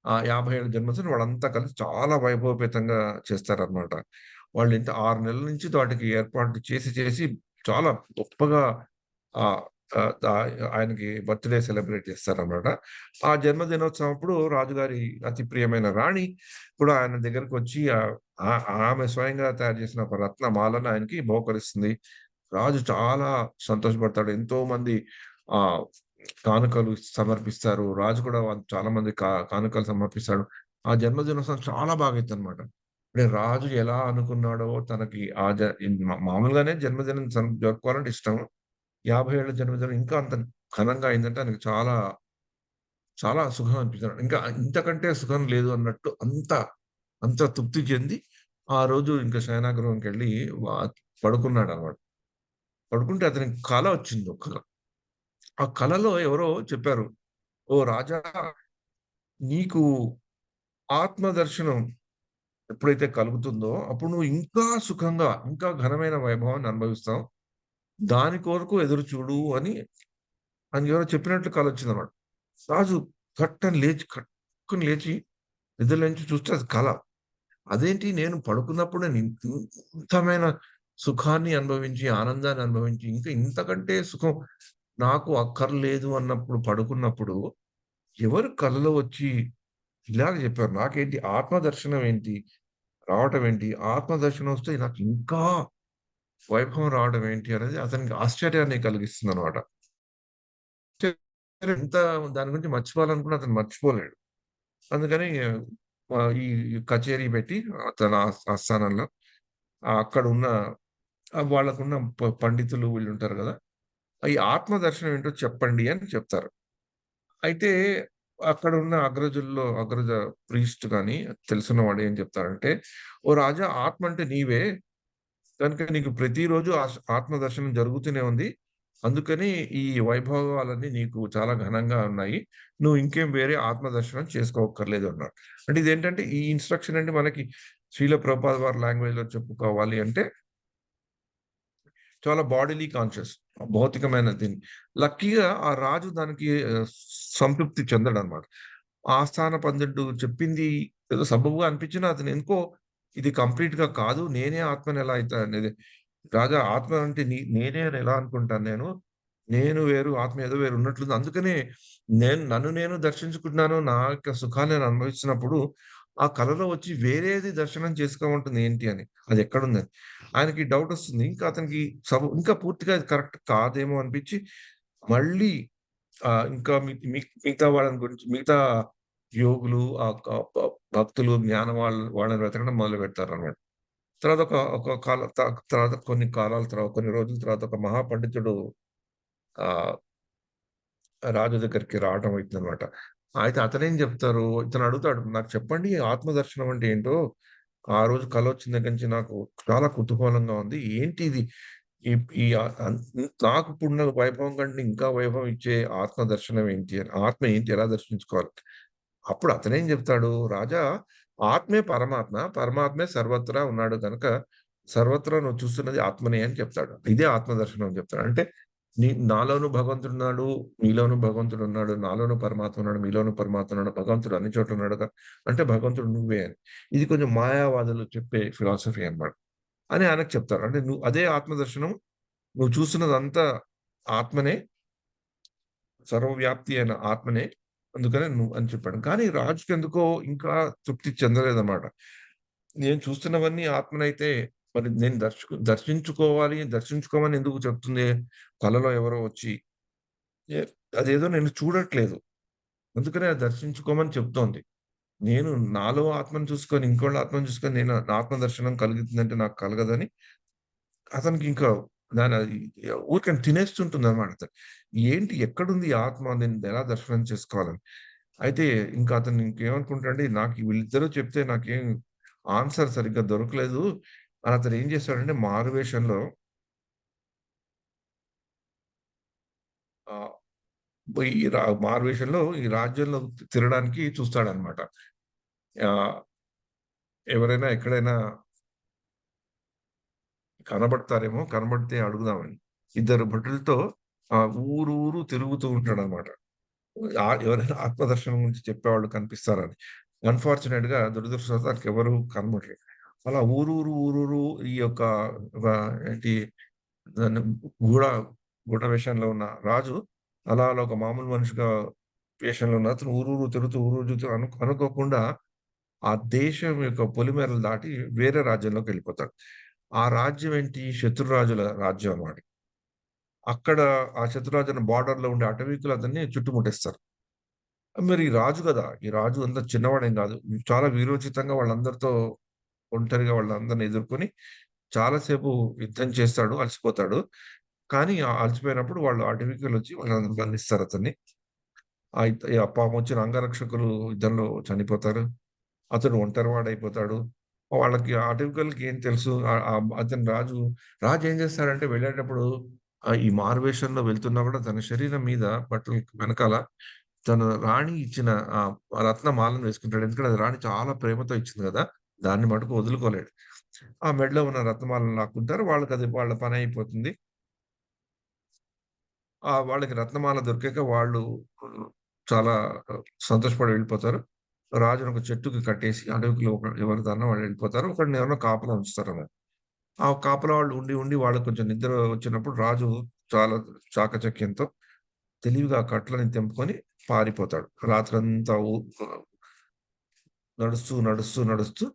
[SPEAKER 1] ఆ 50 ఏళ్ల జన్మదినం వాళ్ళంతా కలిసి చాలా వైభవపేతంగా చేస్తారన్నమాట. వాళ్ళింత 6 నెలల నుంచి వాటికి ఏర్పాట్లు చేసి చాలా గొప్పగా ఆహ్, ఆహ్, ఆయనకి బర్త్‌డే సెలబ్రేట్ చేస్తారన్నమాట. ఆ జన్మదినోత్సవం అప్పుడు రాజుగారి అతి ప్రియమైన రాణి కూడా ఆయన దగ్గరకొచ్చి ఆమె స్వయంగా తయారు చేసిన ఒక రత్నమాలను ఆయనకి బహుకరిస్తుంది. రాజు చాలా సంతోషపడతాడు. ఎంతోమంది ఆహ్, కానుకలు సమర్పిస్తారు. రాజు కూడా చాలా మంది కానుకలు సమర్పిస్తాడు. ఆ జన్మదినోత్సవం చాలా బాగా అయిద్దనమాట. అంటే రాజు ఎలా అనుకున్నాడో తనకి ఆ జ మామూలుగానే జన్మదినం జరుపుకోవాలంటే ఇష్టం. 50 ఏళ్ల జన్మదినం ఇంకా అంత ఘనంగా అయిందంటే ఆయనకి చాలా, చాలా సుఖం అనిపించింది. ఇంకా ఇంతకంటే సుఖం లేదు అన్నట్టు అంత తృప్తి చెంది, ఆ రోజు ఇంకా శయనాగృహంకెళ్ళి వ పడుకున్నాడన్నమాట. పడుకుంటే అతనికి కల వచ్చింది ఒక ఆ కలలో ఎవరో చెప్పారు, "ఓ రాజా! నీకు ఆత్మ దర్శనం ఎప్పుడైతే కలుగుతుందో, అప్పుడు నువ్వు ఇంకా సుఖంగా, ఇంకా ఘనమైన వైభవాన్ని అనుభవిస్తావు. దాని కొరకు ఎదురు చూడు" అని ఆయనకెవరో చెప్పినట్లు కలొచ్చిందన్నమాట. రాజు ఫట్టని లేచి కట్టుకొని లేచి నిద్రలేంచి చూస్తే అది కల. అదేంటి నేను పడుకున్నప్పుడు నేను ఇంతమైన సుఖాన్ని అనుభవించి, ఆనందాన్ని అనుభవించి, ఇంకా ఇంతకంటే సుఖం నాకు అక్కర్లేదు అన్నప్పుడు పడుకున్నప్పుడు, ఎవరు కలలో వచ్చి ఇలాగ చెప్పారు. నాకేంటి ఆత్మ దర్శనం ఏంటి? రావటం ఏంటి? ఆత్మ దర్శనం వస్తే నాకు ఇంకా వైభవం రావడం ఏంటి అనేది అతనికి ఆశ్చర్యాన్ని కలిగిస్తుందనమాట. ఎంత దాని గురించి మర్చిపోవాలనుకున్నా అతను మర్చిపోలేడు. అందుకని ఈ కచేరీ పెట్టి తన ఆస్థానంలో అక్కడున్న వాళ్ళకున్న పండితులు వీళ్ళుంటారు గదా! ఈ ఆత్మ దర్శనం ఏంటో చెప్పండి అని చెప్తారు. అయితే అక్కడున్న అగ్రజ ప్రీస్ట్ గాని తెలిసినవాడు ఏం చెప్తారంటే, "ఓ రాజా ఆత్మ అంటే నీవే. కనుక నీకు ప్రతిరోజు ఆత్మ దర్శనం జరుగుతూనే ఉంది. అందుకని ఈ వైభవాలన్నీ నీకు చాలా ఘనంగా ఉన్నాయి. నువ్వు ఇంకేం వేరే ఆత్మ దర్శనం చేసుకోక్కర్లేదు" అన్నారు. అంటే ఇదేంటంటే ఈ ఇన్‌స్ట్రక్షన్ అంటే మనకి శ్రీల ప్రభుపాద వారి లాంగ్వేజ్‌లో చెప్పుకోవాలి అంటే చాలా బాడీలీ కాన్షియస్. భౌతికమైన దీన్ని. లక్కీగా ఆ రాజు దానికి సంతృప్తి చెందడనమాట. ఆస్థాన పండితుడు చెప్పింది ఏదో సబబుగా అనిపించినా అతను ఎందుకో ఇది కంప్లీట్‌గా కాదు. నేనే ఆత్మని ఎలా అయితా అనేది రాజా ఆత్మ అంటే నేనే అని ఎలా అనుకుంటాను నేను. నేను వేరు, ఆత్మ ఏదో వేరు ఉన్నట్లుంది. అందుకనే నన్ను నేను దర్శించుకుంటున్నాను. నా యొక్క సుఖాన్ని నేను అనుభవిస్తున్నప్పుడు, ఆ కలలో వచ్చి వేరేది దర్శనం చేసుకోమంటుంది ఏంటి అని. అదెక్కడుందని. ఆయనకి డౌటొస్తుంది. ఇంకా అతనికి ఇంకా పూర్తిగా ఇది కరెక్ట్ కాదేమో అనిపించి, మళ్ళీ ఇంకా మిగతా వాళ్ళని గురించి మిగతా యోగులు ఆహ్, క ప భక్తులు, జ్ఞానం వాళ్ళని వెతకడం మొదలుపెడతారన్నమాట. తర్వాత ఒక కాల తర్వాత కొన్ని కాలాల తర్వాత కొన్ని రోజుల తర్వాత ఒక మహా పండితుడు ఆహ్, రాజు దగ్గరికి రావటం అయితుందనమాట. అయితే అతనేం జెప్తారు, ఇతను అడుగుతాడు, "నాకు చెప్పండి ఆత్మ దర్శనం అంటే ఏంటో? ఆ రోజు కలొచ్చిన దగ్గర నుంచి నాకు చాలా కుతూహలంగా ఉంది. ఏంటిది? ఈ ఈ నాకిప్పుడున్న వైభవం కంటే ఇంకా వైభవం ఇచ్చే ఆత్మ దర్శనం ఏంటి అని? ఆత్మ ఏంటి? ఎలా దర్శించుకోవాలి?" అప్పుడు అతనేం జెప్తాడు, "రాజా ఆత్మే పరమాత్మ. పరమాత్మే సర్వత్రా ఉన్నాడు గనక, సర్వత్రా నువ్వు చూస్తున్నది ఆత్మనే" అని చెప్తాడు. ఇదే ఆత్మ దర్శనం అని చెప్తాడు. అంటే నాలోను భగవంతుడున్నాడు, మీలోను భగవంతుడున్నాడు, నాలోను పరమాత్మ ఉన్నాడు, మీలోను పరమాత్మ ఉన్నాడు, భగవంతుడు అన్ని చోట్ల ఉన్నాడుగా, అంటే భగవంతుడు నువ్వే అని. ఇది కొంచెం మాయావాదులు చెప్పే ఫిలాసఫీ అన్నమాట. అని ఆయనకు చెప్తారు. అంటే అదే ఆత్మ దర్శనం నువ్వు చూస్తున్నదంతా ఆత్మనే, సర్వవ్యాప్తి అయిన ఆత్మనే. అందుకనే నువ్వు అని చెప్పాడు. కానీ రాజుకెందుకో ఇంకా తృప్తి చెందలేదన్నమాట. నేను చూస్తున్నవన్నీ ఆత్మనైతే మరి నేను దర్శించుకోవాలి, దర్శించుకోమని ఎందుకు చెప్తుంది? కలలో ఎవరో వచ్చి ఎ అదేదో నేను చూడట్లేదు. అందుకనే అది దర్శించుకోమని చెప్తోంది. నేను నాలో ఆత్మను చూసుకొని, ఇంకోళ్ళ ఆత్మను చూసుకొని నేను నా ఆత్మ దర్శనం కలుగుతుందంటే నాకు కలగదని అతనికి ఇంకా అది ఊరికనే తినేస్తుంటుందన్నమాట. ఏంటి ఎక్కడుంది ఈ ఆత్మ? నేను ఎలా దర్శనం చేసుకోవాలని. అయితే ఇంకా అతను ఇంకేమనుకుంటాడంటే నాకు వీళ్ళిద్దరూ చెప్తే నాకేం ఆన్సర్ సరిగ్గా దొరకలేదు. అని అతను ఏం చేస్తాడంటే మారువేషంలో ఆహ్, ఈ మారువేషంలో ఈ రాజ్యంలో తిరగడానికి చూస్తాడన్నమాట. ఆహ్, ఎవరైనా ఎక్కడైనా కనబడతారేమో, కనబడితే అడుగుదామని. ఇద్దరు భటులతో ఊరూరు తిరుగుతూ ఉంటాడన్నమాట. ఎవరైనా ఆత్మదర్శనం గురించి చెప్పేవాళ్ళు కనిపిస్తారని. అన్‌ఫార్చునేట్‌గా దురదృష్టవశాత్తు ఎవరు కనబడలేదు. అలా ఊరూరు ఈ యొక్క ఏంటి దాన్ని గూఢ గూఢ వేషంలో ఉన్న రాజు అలా ఒక మామూలు మనిషిగా వేషంలో ఉన్న అతను ఊరూరు తిరుగుతూ ఊరూరు తిరుగుతూ అనుకోకుండా ఆ దేశం యొక్క పొలిమేరలు దాటి వేరే రాజ్యంలోకెళ్ళిపోతాడు. ఆ రాజ్యం ఏంటి? శత్రురాజుల రాజ్యం అన్నమాట. అక్కడ ఆ శత్రురాజుల బోర్డర్‌లో ఉండే అటవీకులు అతన్ని చుట్టుముట్టేస్తారు. మరి ఈ రాజు గదా! ఈ రాజు అంత చిన్నవాడేం గాదు. చాలా వీరోచితంగా వాళ్ళందరితో ఒంటరిగా వాళ్ళందరిని ఎదుర్కొని చాలా సేపు యుద్ధం చేస్తాడు. అలసిపోతాడు. కానీ అలసిపోయినప్పుడు వాళ్ళు అటవీకులొచ్చి వాళ్ళని బంధిస్తారు అతన్ని. పాపం వచ్చిన అంగరక్షకులు యుద్ధంలో చనిపోతారు. అతడు ఒంటరివాడైపోతాడు. వాళ్ళకి అటవికులకి ఏం తెలుసు? అతను రాజు ఏం చేస్తాడంటే వెళ్ళేటప్పుడు ఈ మారువేషంలో వెళ్తున్నా కూడా తన శరీరం మీద బట్టలు వెనకాల తన రాణి ఇచ్చిన రత్నమాలను వేసుకుంటాడు. ఎందుకంటే అది రాణి చాలా ప్రేమతో ఇచ్చింది గదా! దాన్ని మటుకు వదులుకోలేడు. ఆ మెడలో ఉన్న రత్నమాలను లాక్కుంటారు. వాళ్ళకది వాళ్ళ పనయిపోతుంది. వాళ్ళకి రత్నమాల దొరికాక వాళ్ళు హ్మ్, చాలా సంతోషపడి వెళ్ళిపోతారు. రాజుని ఒక చెట్టుకి కట్టేసి అడవిలో ఎవరి దారిన వాళ్ళు వెళ్ళిపోతారు. ఒకడినెవరినో కాపలా ఉంచుతారన్నమాట. ఆ కాపలా వాళ్ళు ఉండి వాళ్ళకి కొంచెం నిద్ర వచ్చినప్పుడు రాజు చాలా చాకచక్యంతో తెలివిగా ఆ కట్లని తెంపుకొని పారిపోతాడు. రాత్రంతా నడుస్తూ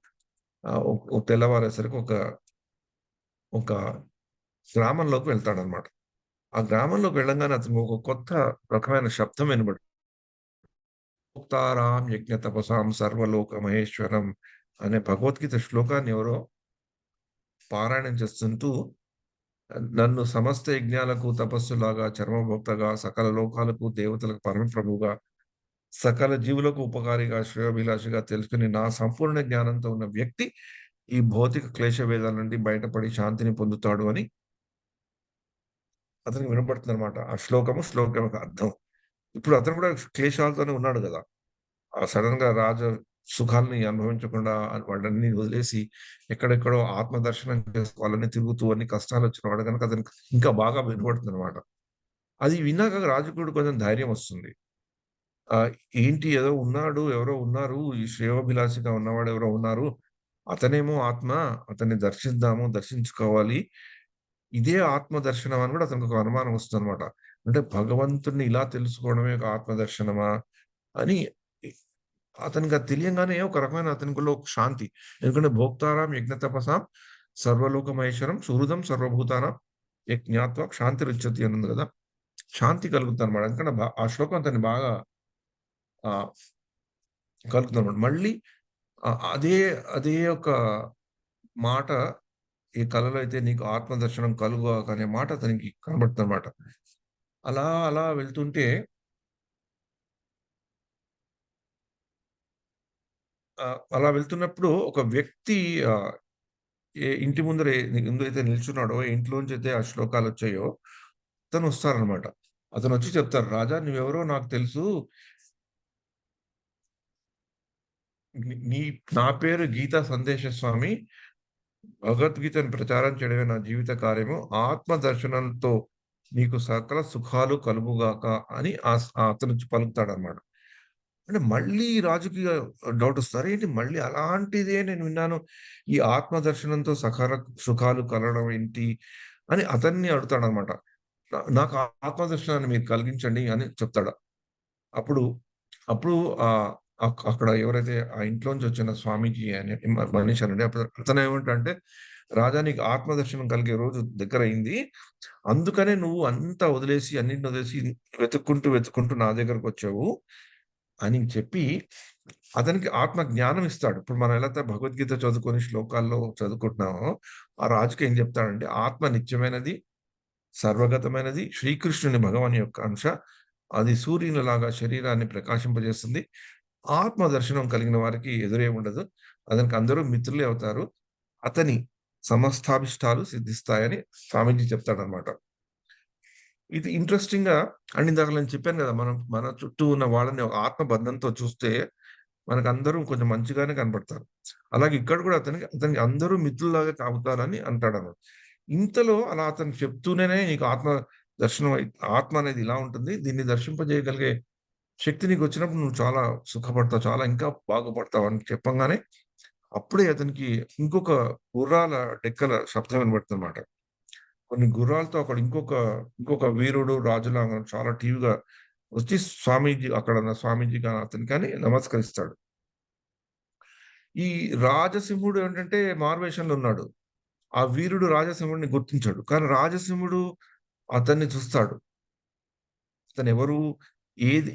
[SPEAKER 1] తెల్లవారేసరికి ఒక గ్రామంలోకి వెళ్తాడన్నమాట. ఆ గ్రామంలోకి వెళ్ళంగానే అతనికి ఒక కొత్త రకమైన శబ్దం "భోక్తారాం యజ్ఞతపసాం సర్వలోక మహేశ్వరం" అనే భగవద్గీత శ్లోకాన్ని ఎవరో పారాయణం చేస్తుంటూ నన్ను సమస్త యజ్ఞాలకు తపస్సులాగా, చర్మభోక్తగా, సకల లోకాలకు దేవతలకు పరమప్రభువుగా, సకల జీవులకు ఉపకారిగా, శ్రేయోభిలాషిగా తెలుసుకుని నా సంపూర్ణ జ్ఞానంతో ఉన్న వ్యక్తి ఈ భౌతిక క్లేశ వేదాల నుండి బయటపడి శాంతిని పొందుతాడు అని అతనికి వినపడుతుందన్నమాట. ఆ శ్లోకం యొక్క అర్థం. ఇప్పుడు అతను కూడా క్లేశాలతోనే ఉన్నాడు గదా! సడెన్‌గా సుఖాల్ని అనుభవించకుండా వాటన్నీ వదిలేసి ఎక్కడెక్కడో ఆత్మ దర్శనం చేసుకోవాలని తిరుగుతూ అన్ని కష్టాలొచ్చిన వాడు గనుక అతనికి ఇంకా బాగా వినపడుతుందన్నమాట. అది విన్నాక రాజుకి కూడా కొంచెం ధైర్యం వస్తుంది. ఆహ్, ఏంటి ఎవరో ఉన్నారు. ఈ శ్రేయోభిలాషిగా ఉన్నవాడు ఎవరో ఉన్నారు. అతనేమో ఆత్మ. అతన్ని దర్శించుకోవాలి. ఇదే ఆత్మ దర్శనం అని కూడా అతనికి ఒక అనుమానం వస్తుందన్నమాట. అంటే భగవంతుడిని ఇలా తెలుసుకోవడమే ఒక ఆత్మ దర్శనమా? అని అతనికది తెలియంగానే ఒక రకమైన అతనిలో ఒక శాంతి. ఎందుకంటే భోక్తారాం యజ్ఞతపసాం సర్వలోక మహేశ్వరం సుహృదం సర్వభూతానాం యజ్ఞాత్వ క్షాంతిరుచ్యతి అని ఉంది గదా! శాంతి కలుగుతుందన్నమాట. ఎందుకంటే ఆ శ్లోకం అతన్ని బాగా ఆహ్, కలుగుతుందన్నమాట. మళ్ళీ అదే అదే ఒక మాట ఏ కలలో అయితే నీకు ఆత్మ దర్శనం కలుగుగాక అనే మాట అతనికి కనబడుతుందన్నమాట. అలా వెళ్తుంటే అలా వెళ్తున్నప్పుడు ఒక వ్యక్తి ఆహ్ ఇంటి ముందర ముందైతే నిల్చున్నాడో, ఏ ఇంట్లోంచయితే ఆ శ్లోకాలొచ్చాయో అతనొస్తారనమాట. అతనొచ్చి చెప్తారు, "రాజా నువ్వెవరో నాకు తెలుసు. నీ నీ నా పేరు గీతా సందేశ స్వామి. భగవద్గీతను ప్రచారం చేయడమే నా జీవిత కార్యము. ఆత్మ దర్శనంతో నీకు సకల సుఖాలు కలుగుగాక" అని అతనొచ్చి పలుకుతాడనమాట. అంటే మళ్ళీ రాజుకి డౌటొస్తది. అరేంటి మళ్ళీ అలాంటిదే నేను విన్నాను. ఈ ఆత్మ దర్శనంతో సుఖాలు కలగడం ఏంటి? అని అతన్ని అడుగుతాడనమాట. నాకు ఆత్మ దర్శనాన్ని మీరు కలిగించండి అని చెప్తాడు. అప్పుడు, అప్పుడు అక్కడ ఎవరైతే ఆ ఇంట్లోంచి వచ్చిన స్వామీజీ అనే మనిషనండి. అప్పుడు అతనేమంటాడంటే, "రాజా నీకు ఆత్మ దర్శనం కలిగే రోజు దగ్గరయింది. అందుకనే నువ్వు అంతా వదిలేసి అన్నిటిని వదిలేసి వెతుక్కుంటూ నా దగ్గరకొచ్చావు" అని చెప్పి అతనికి ఆత్మ జ్ఞానం ఇస్తాడు. ఇప్పుడు మనం ఎలా అయితే భగవద్గీత చదువుకొని శ్లోకాల్లో చదువుకుంటున్నామో, ఆ రాజుకి ఏం చెప్తాడంటే ఆత్మ నిత్యమైనది, సర్వగతమైనది, శ్రీకృష్ణుని భగవాని యొక్క అంశ. అది సూర్యునిలాగా శరీరాన్ని ప్రకాశింపజేస్తుంది. ఆత్మ దర్శనం కలిగిన వారికి ఎదురే ఉండదు. అతనికి అందరూ మిత్రులే అవుతారు. అతని సమస్తాభిష్టాలు సిద్ధిస్తాయని స్వామీజీ చెప్తాడన్నమాట. ఇది ఇంట్రెస్టింగ్‌గా అండ్ ఇందాక నేను చెప్పాను గదా! మన చుట్టూ ఉన్న వాళ్ళని ఒక ఆత్మ బంధంతో చూస్తే మనకందరూ కొంచెం మంచిగానే కనపడతారు. అలాగే ఇక్కడ కూడా అతనికి అందరూ మిత్రుల్లాగా అవుతారని అంటాడన్నమాట. ఇంతలో అలా అతను చెప్తూనే నీకు దర్శనం అయి ఆత్మ అనేది ఇలా ఉంటుంది. దీన్ని దర్శింపజేయగలిగే శక్తి నీకొచ్చినప్పుడు నువ్వు చాలా సుఖపడతావు. చాలా ఇంకా బాగుపడతావు అని చెప్పంగానే అప్పుడే అతనికి ఇంకొక గుర్రాల డెక్కల శబ్దం వినబడుతుందన్నమాట. కొన్ని గుర్రాలతో అక్కడ ఇంకొక వీరుడు, రాజులాగా చాలా ఠీవిగా వచ్చి అక్కడున్న స్వామీజీ అతనికని నమస్కరిస్తాడు. ఈ రాజసింహుడు ఏంటంటే మారువేషంలో ఉన్నాడు. ఆ వీరుడు రాజసింహుడిని గుర్తించాడు. కానీ రాజసింహుడు అతన్ని చూస్తాడు. అతనెవరు?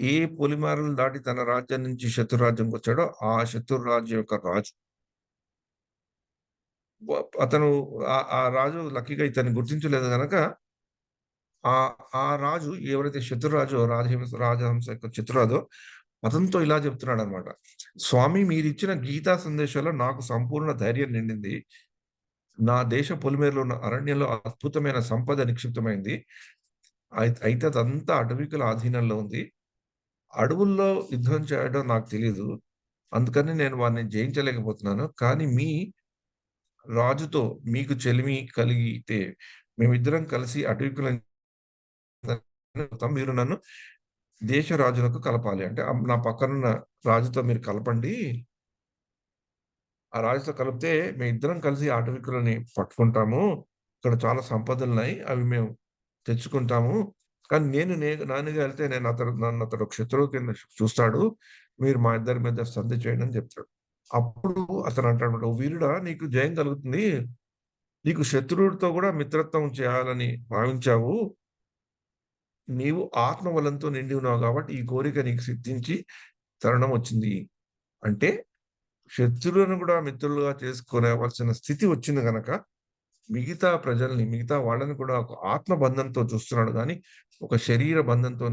[SPEAKER 1] ఏ పొలిమేరలు దాటి తన రాజ్యం నుంచి శత్రు రాజ్యంకొచ్చాడో, ఆ శత్రు రాజ్యం యొక్క రాజు. వ అతను ఆ రాజు లక్కీగా ఇతన్ని గుర్తించలేదు గనక ఆ రాజు ఎవరైతే శత్రురాజో రాజహంస యొక్క శత్రురాజో అతనితో ఇలా చెప్తున్నాడనమాట. "స్వామి మీరిచ్చిన గీతా సందేశంలో నాకు సంపూర్ణ ధైర్యం నిండింది. నా దేశ పొలిమేరలో ఉన్న అరణ్యంలో అద్భుతమైన సంపద నిక్షిప్తమైంది. అయితే అదంతా అటవీకుల ఆధీనంలో ఉంది. అడవుల్లో యుద్ధం చేయడం నాకు తెలీదు. అందుకని నేను వారిని జయించలేకపోతున్నాను. కానీ మీ రాజుతో మీకు చెలిమి కలిగితే మేమిద్దరం కలిసి అటవీకులను మీరు నన్ను దేశ రాజులకు కలపాలి. అంటే నా పక్కనున్న రాజుతో మీరు కలపండి. ఆ రాజుతో కలిపితే మేమిద్దరం కలిసి అటవికులని పట్టుకుంటాము. ఇక్కడ చాలా సంపదలున్నాయి. అవి మేము తెచ్చుకుంటాము. కానీ నేనుగా ఎళ్తే నన్నతడు ఒక శత్రువు కింద చూస్తాడు. మీరు మా ఇద్దరి మీద సంధి చేయండి" అని చెప్తాడు. అప్పుడు అతనంటాడన్నమాట, "ఓ వీరుడా! నీకు జయం కలుగుతుంది. నీకు శత్రువుడితో గూడా మిత్రత్వం చేయాలని భావించావు. నీవు ఆత్మబలంతో నిండి ఉన్నావు గాబట్టి ఈ కోరిక నీకు సిద్ధించి తరుణం వచ్చింది." అంటే శత్రువులను గూడా మిత్రులుగా చేసుకోవలసిన స్థితి వచ్చింది గనక, మిగతా వాళ్ళని కూడా ఒక ఆత్మ బంధంతో చూస్తున్నాడు గానీ, ఒక శరీర బంధంతో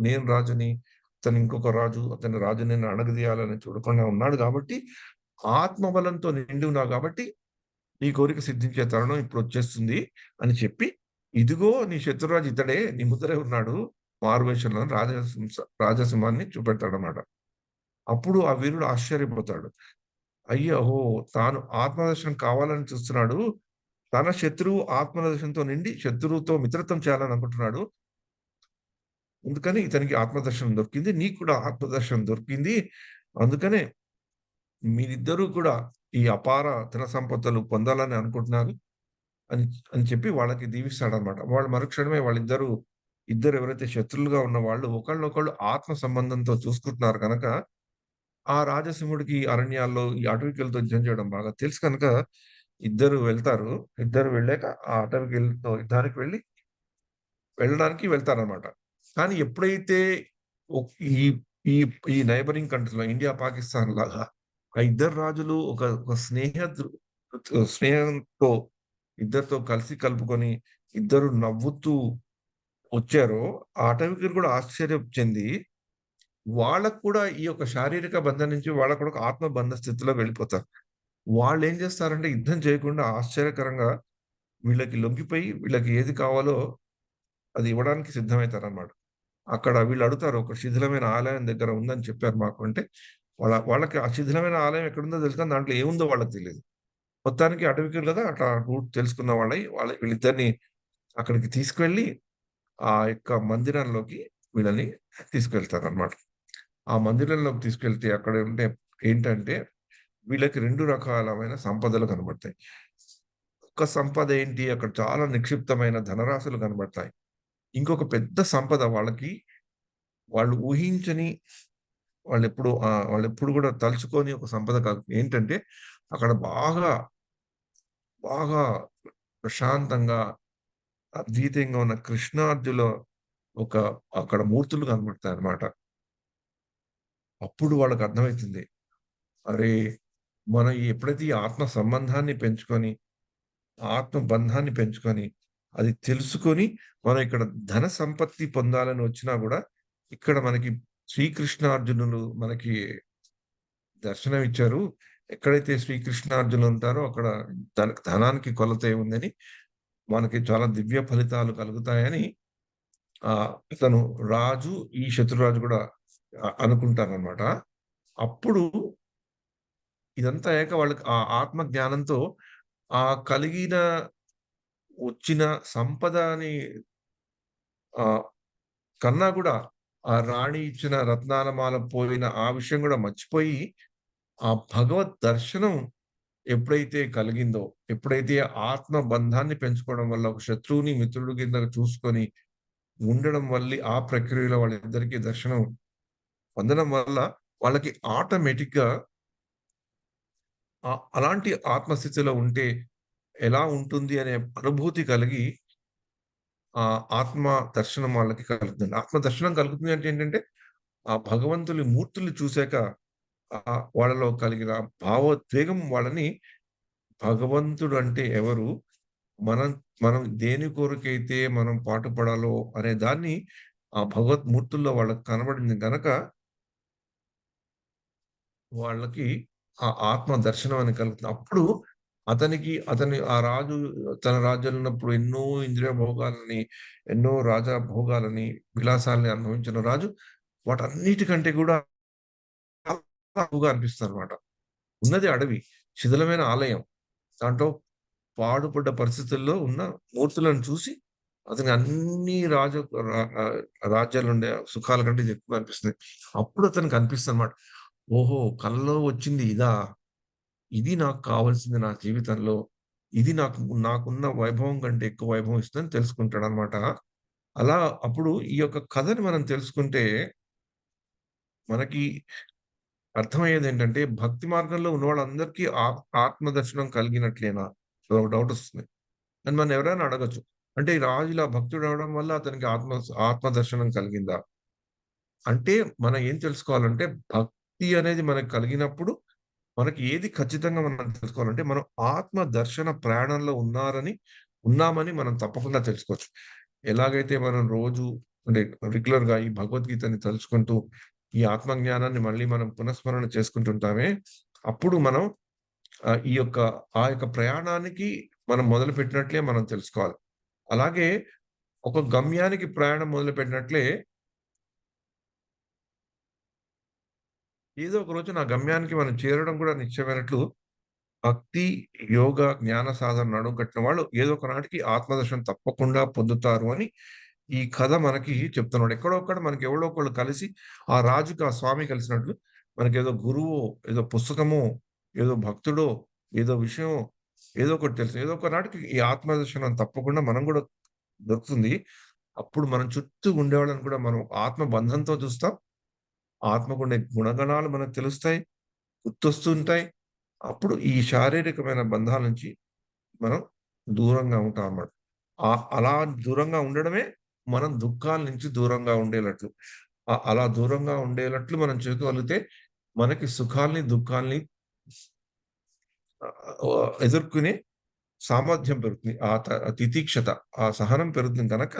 [SPEAKER 1] నేను రాజుని, అతను ఇంకొక రాజు, అతని రాజుని నేను అణగదీయాలని చూడకుండా ఉన్నాడు గాబట్టి, ఆత్మబలంతో నిండి ఉన్నావు గాబట్టి, నీ కోరిక సిద్ధించే తరుణం ఇప్పుడొచ్చేస్తుంది అని చెప్పి, ఇదిగో నీ శత్రురాజు ఇతడే, నీ ముందరే ఉన్నాడు. మారువేషంలో రాజసింహాన్ని చూపెడతాడన్నమాట. అప్పుడు ఆ వీరుడు ఆశ్చర్యపోతాడు. అయ్యో! తాను ఆత్మదర్శనం కావాలని చూస్తున్నాడు. తన శత్రువు ఆత్మదర్శనంతో నిండి శత్రువుతో మిత్రత్వం చేయాలని అనుకుంటున్నాడు. అందుకని ఇతనికి ఆత్మదర్శనం దొరికింది. నీకు కూడా ఆత్మదర్శనం దొరికింది. అందుకనే మీరిద్దరూ కూడా ఈ అపార ధన సంపదలు పొందాలని అనుకుంటున్నారు అని అని చెప్పి వాళ్ళకి దీవిస్తాడన్నమాట. వాళ్ళు మరుక్షణమే ఇద్దరు ఎవరైతే శత్రువులుగా ఉన్న వాళ్ళు ఒకళ్ళనొకళ్ళు ఆత్మ సంబంధంతో చూసుకుంటున్నారు గనక ఆ రాజసింహుడికి అరణ్యాల్లో ఈ అటవికులతో యుద్ధం చేయడం బాగా తెలుసు కనుక ఇద్దరు వెళ్తారు. ఇద్దరు వెళ్ళాక ఆ అటవికులతో యుద్ధానికి వెళ్ళడానికి వెళ్తారనమాట. కానీ ఎప్పుడైతే ఒక్ ఈ ఈ ఈ నైబరింగ్ కంట్రీస్‌లో ఇండియా, పాకిస్తాన్ లాగా ఆ ఇద్దరు రాజులు ఒక స్నేహంతో ఇద్దరితో కలిసి కలుపుకొని ఇద్దరు నవ్వుతూ వచ్చారో, ఆ అటవికులు కూడా ఆశ్చర్యం చెంది వాళ్ళకి కూడా ఈ యొక్క శారీరక బంధం నుంచి వాళ్ళకి కూడా ఒక ఆత్మ బంధ స్థితిలో వెళ్ళిపోతారు. వాళ్ళేం చేస్తారంటే యుద్ధం చేయకుండా ఆశ్చర్యకరంగా వీళ్ళకి లొంగిపోయి వీళ్ళకి ఏది కావాలో అది ఇవ్వడానికి సిద్ధమైతారనమాట. అక్కడ వీళ్ళు అడుగుతారు, "ఒక శిథిలమైన ఆలయం దగ్గర ఉందని చెప్పారు మాకు" అంటే వాళ్ళకి ఆ శిథిలమైన ఆలయం ఎక్కడుందో తెలుసు కానీ దాంట్లో ఏముందో వాళ్ళకి తెలీదు. మొత్తానికి అటవికులు కదా! అట్లా రూట్ తెలుసుకున్న వీళ్ళిద్దరిని అక్కడికి తీసుకెళ్ళి ఆ యొక్క మందిరంలోకి వీళ్ళని తీసుకెళ్తారనమాట. ఆ మందిరంలోకి తీసుకెళ్తే అక్కడ ఏంటంటే వీళ్ళకి 2 రకాలమైన సంపదలు కనబడతాయి. ఒక సంపద ఏంటి? అక్కడ చాలా నిక్షిప్తమైన ధనరాశులు కనబడతాయి. ఇంకొక పెద్ద సంపద వాళ్ళు ఊహించని వాళ్ళెప్పుడు గూడా తలుచుకోని ఒక సంపద కాదు. ఏంటంటే అక్కడ బాగా ప్రశాంతంగా, అద్వితీయంగా ఉన్న కృష్ణార్జుల ఒక అక్కడ మూర్తులు కనబడతాయన్నమాట. అప్పుడు వాళ్ళకర్థమైతుంది. అరే! మనం ఎప్పుడైతే ఈ ఆత్మ సంబంధాన్ని పెంచుకొని, ఆత్మ బంధాన్ని పెంచుకొని, అది తెలుసుకొని, మనం ఇక్కడ ధన సంపత్తి పొందాలని వచ్చినా గూడా, ఇక్కడ మనకి శ్రీకృష్ణార్జునులు మనకి దర్శనమిచ్చారు. ఎక్కడైతే శ్రీకృష్ణార్జునులు ఉంటారో అక్కడ ధనానికి కొలత ఏముందని, మనకి చాలా దివ్య ఫలితాలు కలుగుతాయని ఇతను రాజు, ఈ శత్రురాజు గూడా అనుకుంటారనమాట. అప్పుడు ఇదంతా అయ్యాక వాళ్ళకి ఆ ఆత్మ జ్ఞానంతో ఆ కలిగిన వచ్చిన సంపదని ఆహ్, కన్నా గూడా ఆ రాణి ఇచ్చిన రత్నాల మాల పోయిన ఆ విషయం గూడా మర్చిపోయి, ఆ భగవత్ దర్శనం ఎప్పుడైతే కలిగిందో, ఎప్పుడైతే ఆత్మ బంధాన్ని పెంచుకోవడం వల్ల ఒక శత్రువుని మిత్రుడు కింద చూసుకొని ఉండడం వల్లి ఆ ప్రక్రియలో వాళ్ళిద్దరికీ దర్శనం పొందడం వల్ల వాళ్ళకి ఆటోమేటిక్‌గా అలాంటి ఆత్మస్థితిలో ఉంటే ఎలా ఉంటుంది అనే అనుభూతి కలిగి ఆత్మ దర్శనం వాళ్ళకి కలుగుతుంది. ఆత్మ దర్శనం కలుగుతుంది అంటే ఏంటంటే, ఆ భగవంతుని మూర్తుల్ని చూసాక వాళ్ళలో కలిగిన భావోద్వేగం వాళ్ళని భగవంతుడు అంటే ఎవరు? మనం మనం దేని కొరకైతే మనం పాటుపడాలో అనే దాన్ని ఆ భగవద్మూర్తుల్లో వాళ్ళకి కనబడింది గనక వాళ్ళకి ఆ ఆత్మ దర్శనం అని కలుగుతుంది. అప్పుడు అతని ఆ రాజు తన రాజ్యంలో ఉన్నప్పుడు ఎన్నో ఇంద్రియ భోగాలని, ఎన్నో రాజా భోగాలని, విలాసాలని అనుభవించిన రాజు వాటన్నిటికంటే గూడా ఎక్కువగా అనిపిస్తదనమాట. ఉన్నది అడవి, శిథిలమైన ఆలయం. దాంట్లో పాడుపడ్డ పరిస్థితుల్లో ఉన్న మూర్తులను చూసి అతని అన్ని రాజ్యాలుండే సుఖాల కంటే ఇది ఎక్కువ అనిపిస్తుంది. అప్పుడు అతనికి అనిపిస్తదనమాట. ఓహో! కలలో వచ్చింది ఇదా? ఇది నాకు కావాల్సింది నా జీవితంలో. ఇది నాకున్న వైభవం కంటే ఎక్కువ వైభవం ఇస్తుందని తెలుసుకుంటాడనమాట. అలా అప్పుడు ఈ యొక్క కథని మనం తెలుసుకుంటే మనకి అర్థమయ్యేదేంటంటే భక్తి మార్గంలో ఉన్న వాళ్ళందరికీ ఆత్మ దర్శనం కలిగినట్లేనా? ఒక డౌటొస్తుంది. అని మనం ఎవరైనా అడగొచ్చు. అంటే ఈ రాజు ఇలా భక్తుడవ్వడం వల్ల అతనికి ఆత్మ దర్శనం కలిగిందా? అంటే మనం ఏం తెలుసుకోవాలంటే భక్తి అనేది మనకు కలిగినప్పుడు మనకి ఏది ఖచ్చితంగా మనం తెలుసుకోవాలంటే మనం ఆత్మ దర్శన ప్రయాణంలో ఉన్నామని మనం తప్పకుండా తెలుసుకోవచ్చు. ఎలాగైతే మనం రోజు అంటే రెగ్యులర్‌గా ఈ భగవద్గీతని తలుచుకుంటూ ఈ ఆత్మ జ్ఞానాన్ని మళ్ళీ మనం పునఃస్మరణ చేసుకుంటుంటామే, అప్పుడు మనం ఈ యొక్క ఆ యొక్క ప్రయాణానికి మనం మొదలుపెట్టినట్లే మనం తెలుసుకోవాలి. అలాగే ఒక గమ్యానికి ప్రయాణం మొదలుపెట్టినట్లే ఏదో ఒక రోజున ఆ గమ్యానికి మనం చేరడం కూడా నిశ్చయమైనట్లు భక్తి, యోగ, జ్ఞాన సాధన నడుం కట్టిన వాళ్ళు ఏదో ఒక నాటికి ఆత్మదర్శనం తప్పకుండా పొందుతారు అని ఈ కథ మనకి చెప్తున్నాడు. ఎక్కడో అక్కడ మనకి ఎవడో ఒకళ్ళు కలిసి ఆ రాజుకి ఆ స్వామి కలిసినట్లు మనకేదో గురువో, ఏదో పుస్తకమో, ఏదో భక్తుడో, ఏదో విషయమో ఏదో ఒకటి తెలుసు. ఏదో ఒక నాటికి ఈ ఆత్మదర్శనం తప్పకుండా మనం గూడా దొరుకుతుంది. అప్పుడు మనం చుట్టూ ఉండేవాళ్ళని కూడా మనం ఆత్మ బంధంతో చూస్తాం. ఆత్మకుండే గుణగణాలు మనకు తెలుస్తాయి. గుర్తొస్తుంటాయి. అప్పుడు ఈ శారీరకమైన బంధాల నుంచి మనం దూరంగా ఉంటామన్నమాట. అలా దూరంగా ఉండడమే మనం దుఃఖాల నుంచి దూరంగా ఉండేలట్లు. అలా దూరంగా ఉండేలట్లు మనం చేయగలిగితే మనకి సుఖాల్ని, దుఃఖాల్ని ఎదుర్కొనే సామర్థ్యం పెరుగుతుంది. తితిక్షత, ఆ సహనం పెరుగుతుంది గనక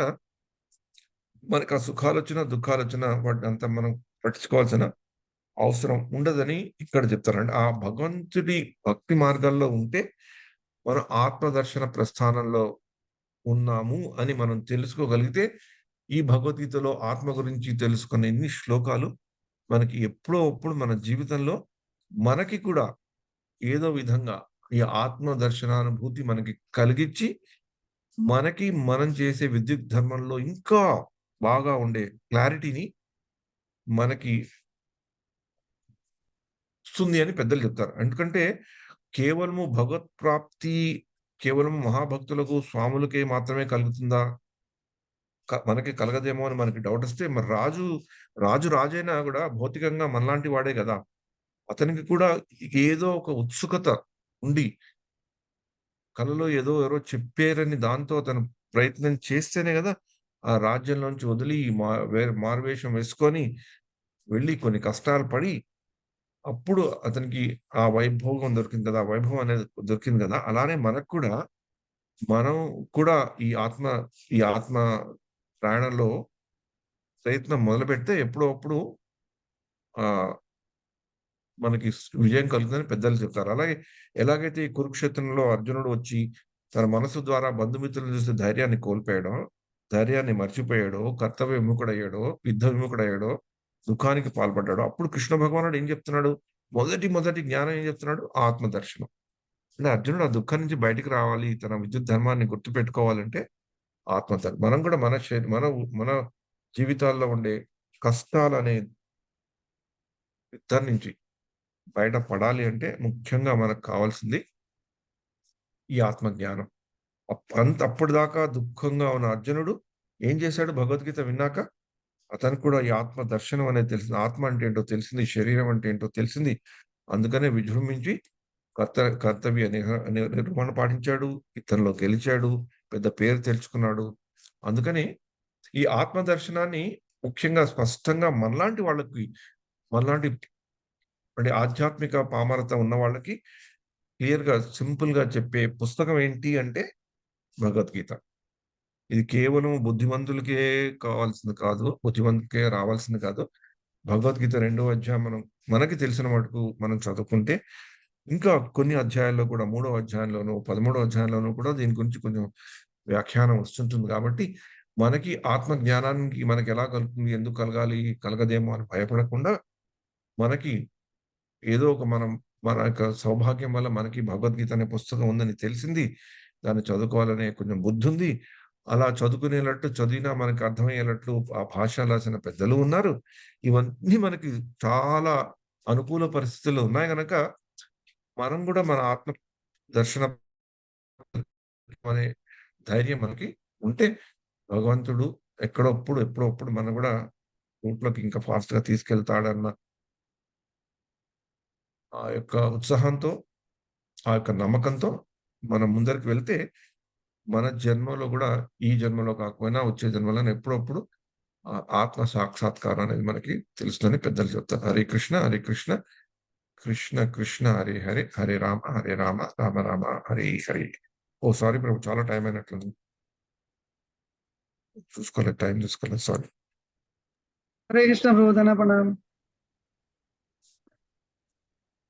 [SPEAKER 1] మనకు ఆ సుఖాలొచ్చినా, దుఃఖాలొచ్చినా వాటినంతా మనం పట్టించుకోవాల్సిన అవసరం ఉండదని ఇక్కడ చెప్తారండి. ఆ భగవంతుడి భక్తి మార్గాల్లో ఉంటే, మనం ఆత్మదర్శన ప్రస్థానంలో ఉన్నాము అని మనం తెలుసుకోగలిగితే, ఈ భగవద్గీతలో ఆత్మ గురించి తెలుసుకున్న ఎన్ని శ్లోకాలు మనకి ఎప్పుడో అప్పుడు మన జీవితంలో మనకి కూడా ఏదో విధంగా ఈ ఆత్మ దర్శనానుభూతి మనకి కలిగిచ్చి, మనకి మనం చేసే విద్యుత్ ధర్మంలో ఇంకా బాగా ఉండే క్లారిటీని మనకి ఇస్తుంది అని పెద్దలు చెప్తారు. ఎందుకంటే కేవలము భగవత్ ప్రాప్తి కేవలం మహాభక్తులకు, స్వాములకే మాత్రమే కలుగుతుందా? మనకి కలగదేమో అని మనకి డౌటొస్తే మరి రాజు రాజైనా గూడా భౌతికంగా మనలాంటి వాడే గదా! అతనికి కూడా ఏదో ఒక ఉత్సుకత ఉండి, కలలో ఏదో ఎవరో చెప్పారని దాంతో అతను ప్రయత్నం చేస్తేనే గదా! ఆ రాజ్యంలోంచి వదిలి మారువేషం వేసుకొని వెళ్లి కొన్ని కష్టాలు పడి అప్పుడు అతనికి ఆ వైభోగం దొరికింది కదా! ఆ వైభవం అనేది దొరికింది గదా! అలానే మనకు కూడా మనం కూడా ఈ ఆత్మ ప్రయాణంలో ప్రయత్నం మొదలుపెడితే ఎప్పుడో అప్పుడు ఆహ్, మనకి విజయం కలుగుతుందని పెద్దలు చెప్తారు. అలాగే ఎలాగైతే ఈ కురుక్షేత్రంలో అర్జునుడు వచ్చి తన మనసు ద్వారా బంధుమిత్రులను చూసి ధైర్యాన్ని కోల్పోయాడో, ధైర్యాన్ని మర్చిపోయాడో, కర్తవ్య విముఖుడయ్యాడో, యుద్ధ విముఖుడయ్యాడో, దుఃఖానికి పాల్పడ్డాడో, అప్పుడు కృష్ణ భగవానుడు ఏం చెప్తున్నాడు? మొదటి జ్ఞానం ఏం చెప్తున్నాడు? ఆత్మదర్శనం. అంటే అర్జునుడు ఆ దుఃఖం నుంచి బయటికి రావాలి, తన విద్యుత్ ధర్మాన్ని గుర్తుపెట్టుకోవాలంటే మనం కూడా మన జీవితాల్లో ఉండే కష్టాలనే యుద్ధం నుంచి బయట పడాలి అంటే ముఖ్యంగా మనకు కావాల్సింది ఈ ఆత్మ జ్ఞానం. అప్పటిదాకా దుఃఖంగా ఉన్న అర్జునుడు ఏం చేశాడు భగవద్గీత విన్నాక? అతనికి కూడా ఈ ఆత్మ దర్శనం అనేది తెలిసింది. ఆత్మ అంటే ఏంటో తెలిసింది. శరీరం అంటే ఏంటో తెలిసింది. అందుకనే విజృంభించి కర్తవ్య నిర్వహణ పాటించాడు. యుద్ధంలో గెలిచాడు. పెద్ద పేరు తెచ్చుకున్నాడు. అందుకని ఈ ఆత్మ దర్శనాన్ని ముఖ్యంగా స్పష్టంగా మనలాంటి అంటే ఆధ్యాత్మిక పామరత ఉన్న వాళ్ళకి క్లియర్‌గా, సింపుల్‌గా చెప్పే పుస్తకం ఏంటి అంటే భగవద్గీత. ఇది కేవలం బుద్ధిమంతులకే కావాల్సింది కాదు. బుద్ధిమంతులకే రావాల్సింది కాదు. భగవద్గీత 2వ అధ్యాయం మనకి తెలిసిన మటుకు మనం చదువుకుంటే, ఇంకా కొన్ని అధ్యాయాల్లో కూడా 3వ అధ్యాయంలోనూ, 13వ అధ్యాయంలోనూ కూడా దీని గురించి కొంచెం వ్యాఖ్యానం వస్తుంటుంది కాబట్టి, మనకి ఆత్మ జ్ఞానానికి మనకెలా కలుగుతుంది? ఎందుకు కలగాలి? కలగదేమో అని భయపడకుండా, మనకి ఏదో ఒక మన యొక్క సౌభాగ్యం వల్ల మనకి భగవద్గీత అనే పుస్తకం ఉందని తెలిసింది. దాన్ని చదువుకోవాలనే కొంచెం బుద్ధుంది. అలా చదువుకునేటట్టు చదివినా మనకు అర్థమయ్యేటట్లు ఆ భాష రాసిన పెద్దలు ఉన్నారు. ఇవన్నీ మనకి చాలా అనుకూల పరిస్థితుల్లో ఉన్నాయి గనక, మనం గూడా మన ఆత్మ దర్శనం అనే ధైర్యం మనకి ఉంటే, భగవంతుడు ఎప్పుడో అప్పుడు మనం గూడా రూట్‌లోకి ఇంకా ఫాస్ట్‌గా తీసుకెళ్తాడన్న ఆ యొక్క ఉత్సాహంతో, ఆ యొక్క నమ్మకంతో మనం ముందరికి వెళ్తే, మన జన్మలో గూడా ఈ జన్మలో కాకపోయినా వచ్చే జన్మలోనే ఎప్పుడప్పుడు ఆత్మ సాక్షాత్కారం అనేది మనకి తెలుస్తుందని పెద్దలు చెప్తారు. హరే కృష్ణ, హరే కృష్ణ, కృష్ణ కృష్ణ హరే హరే, హరే రామ, రామ రామ హరే హరే. ఓహ్! సారీ ప్రభు, చాలా టైం అయినట్లుంది. టైం చూసుకోలేదు. సారీ.
[SPEAKER 3] हरे कृष्ण प्रभु, धन्य प्रणाम।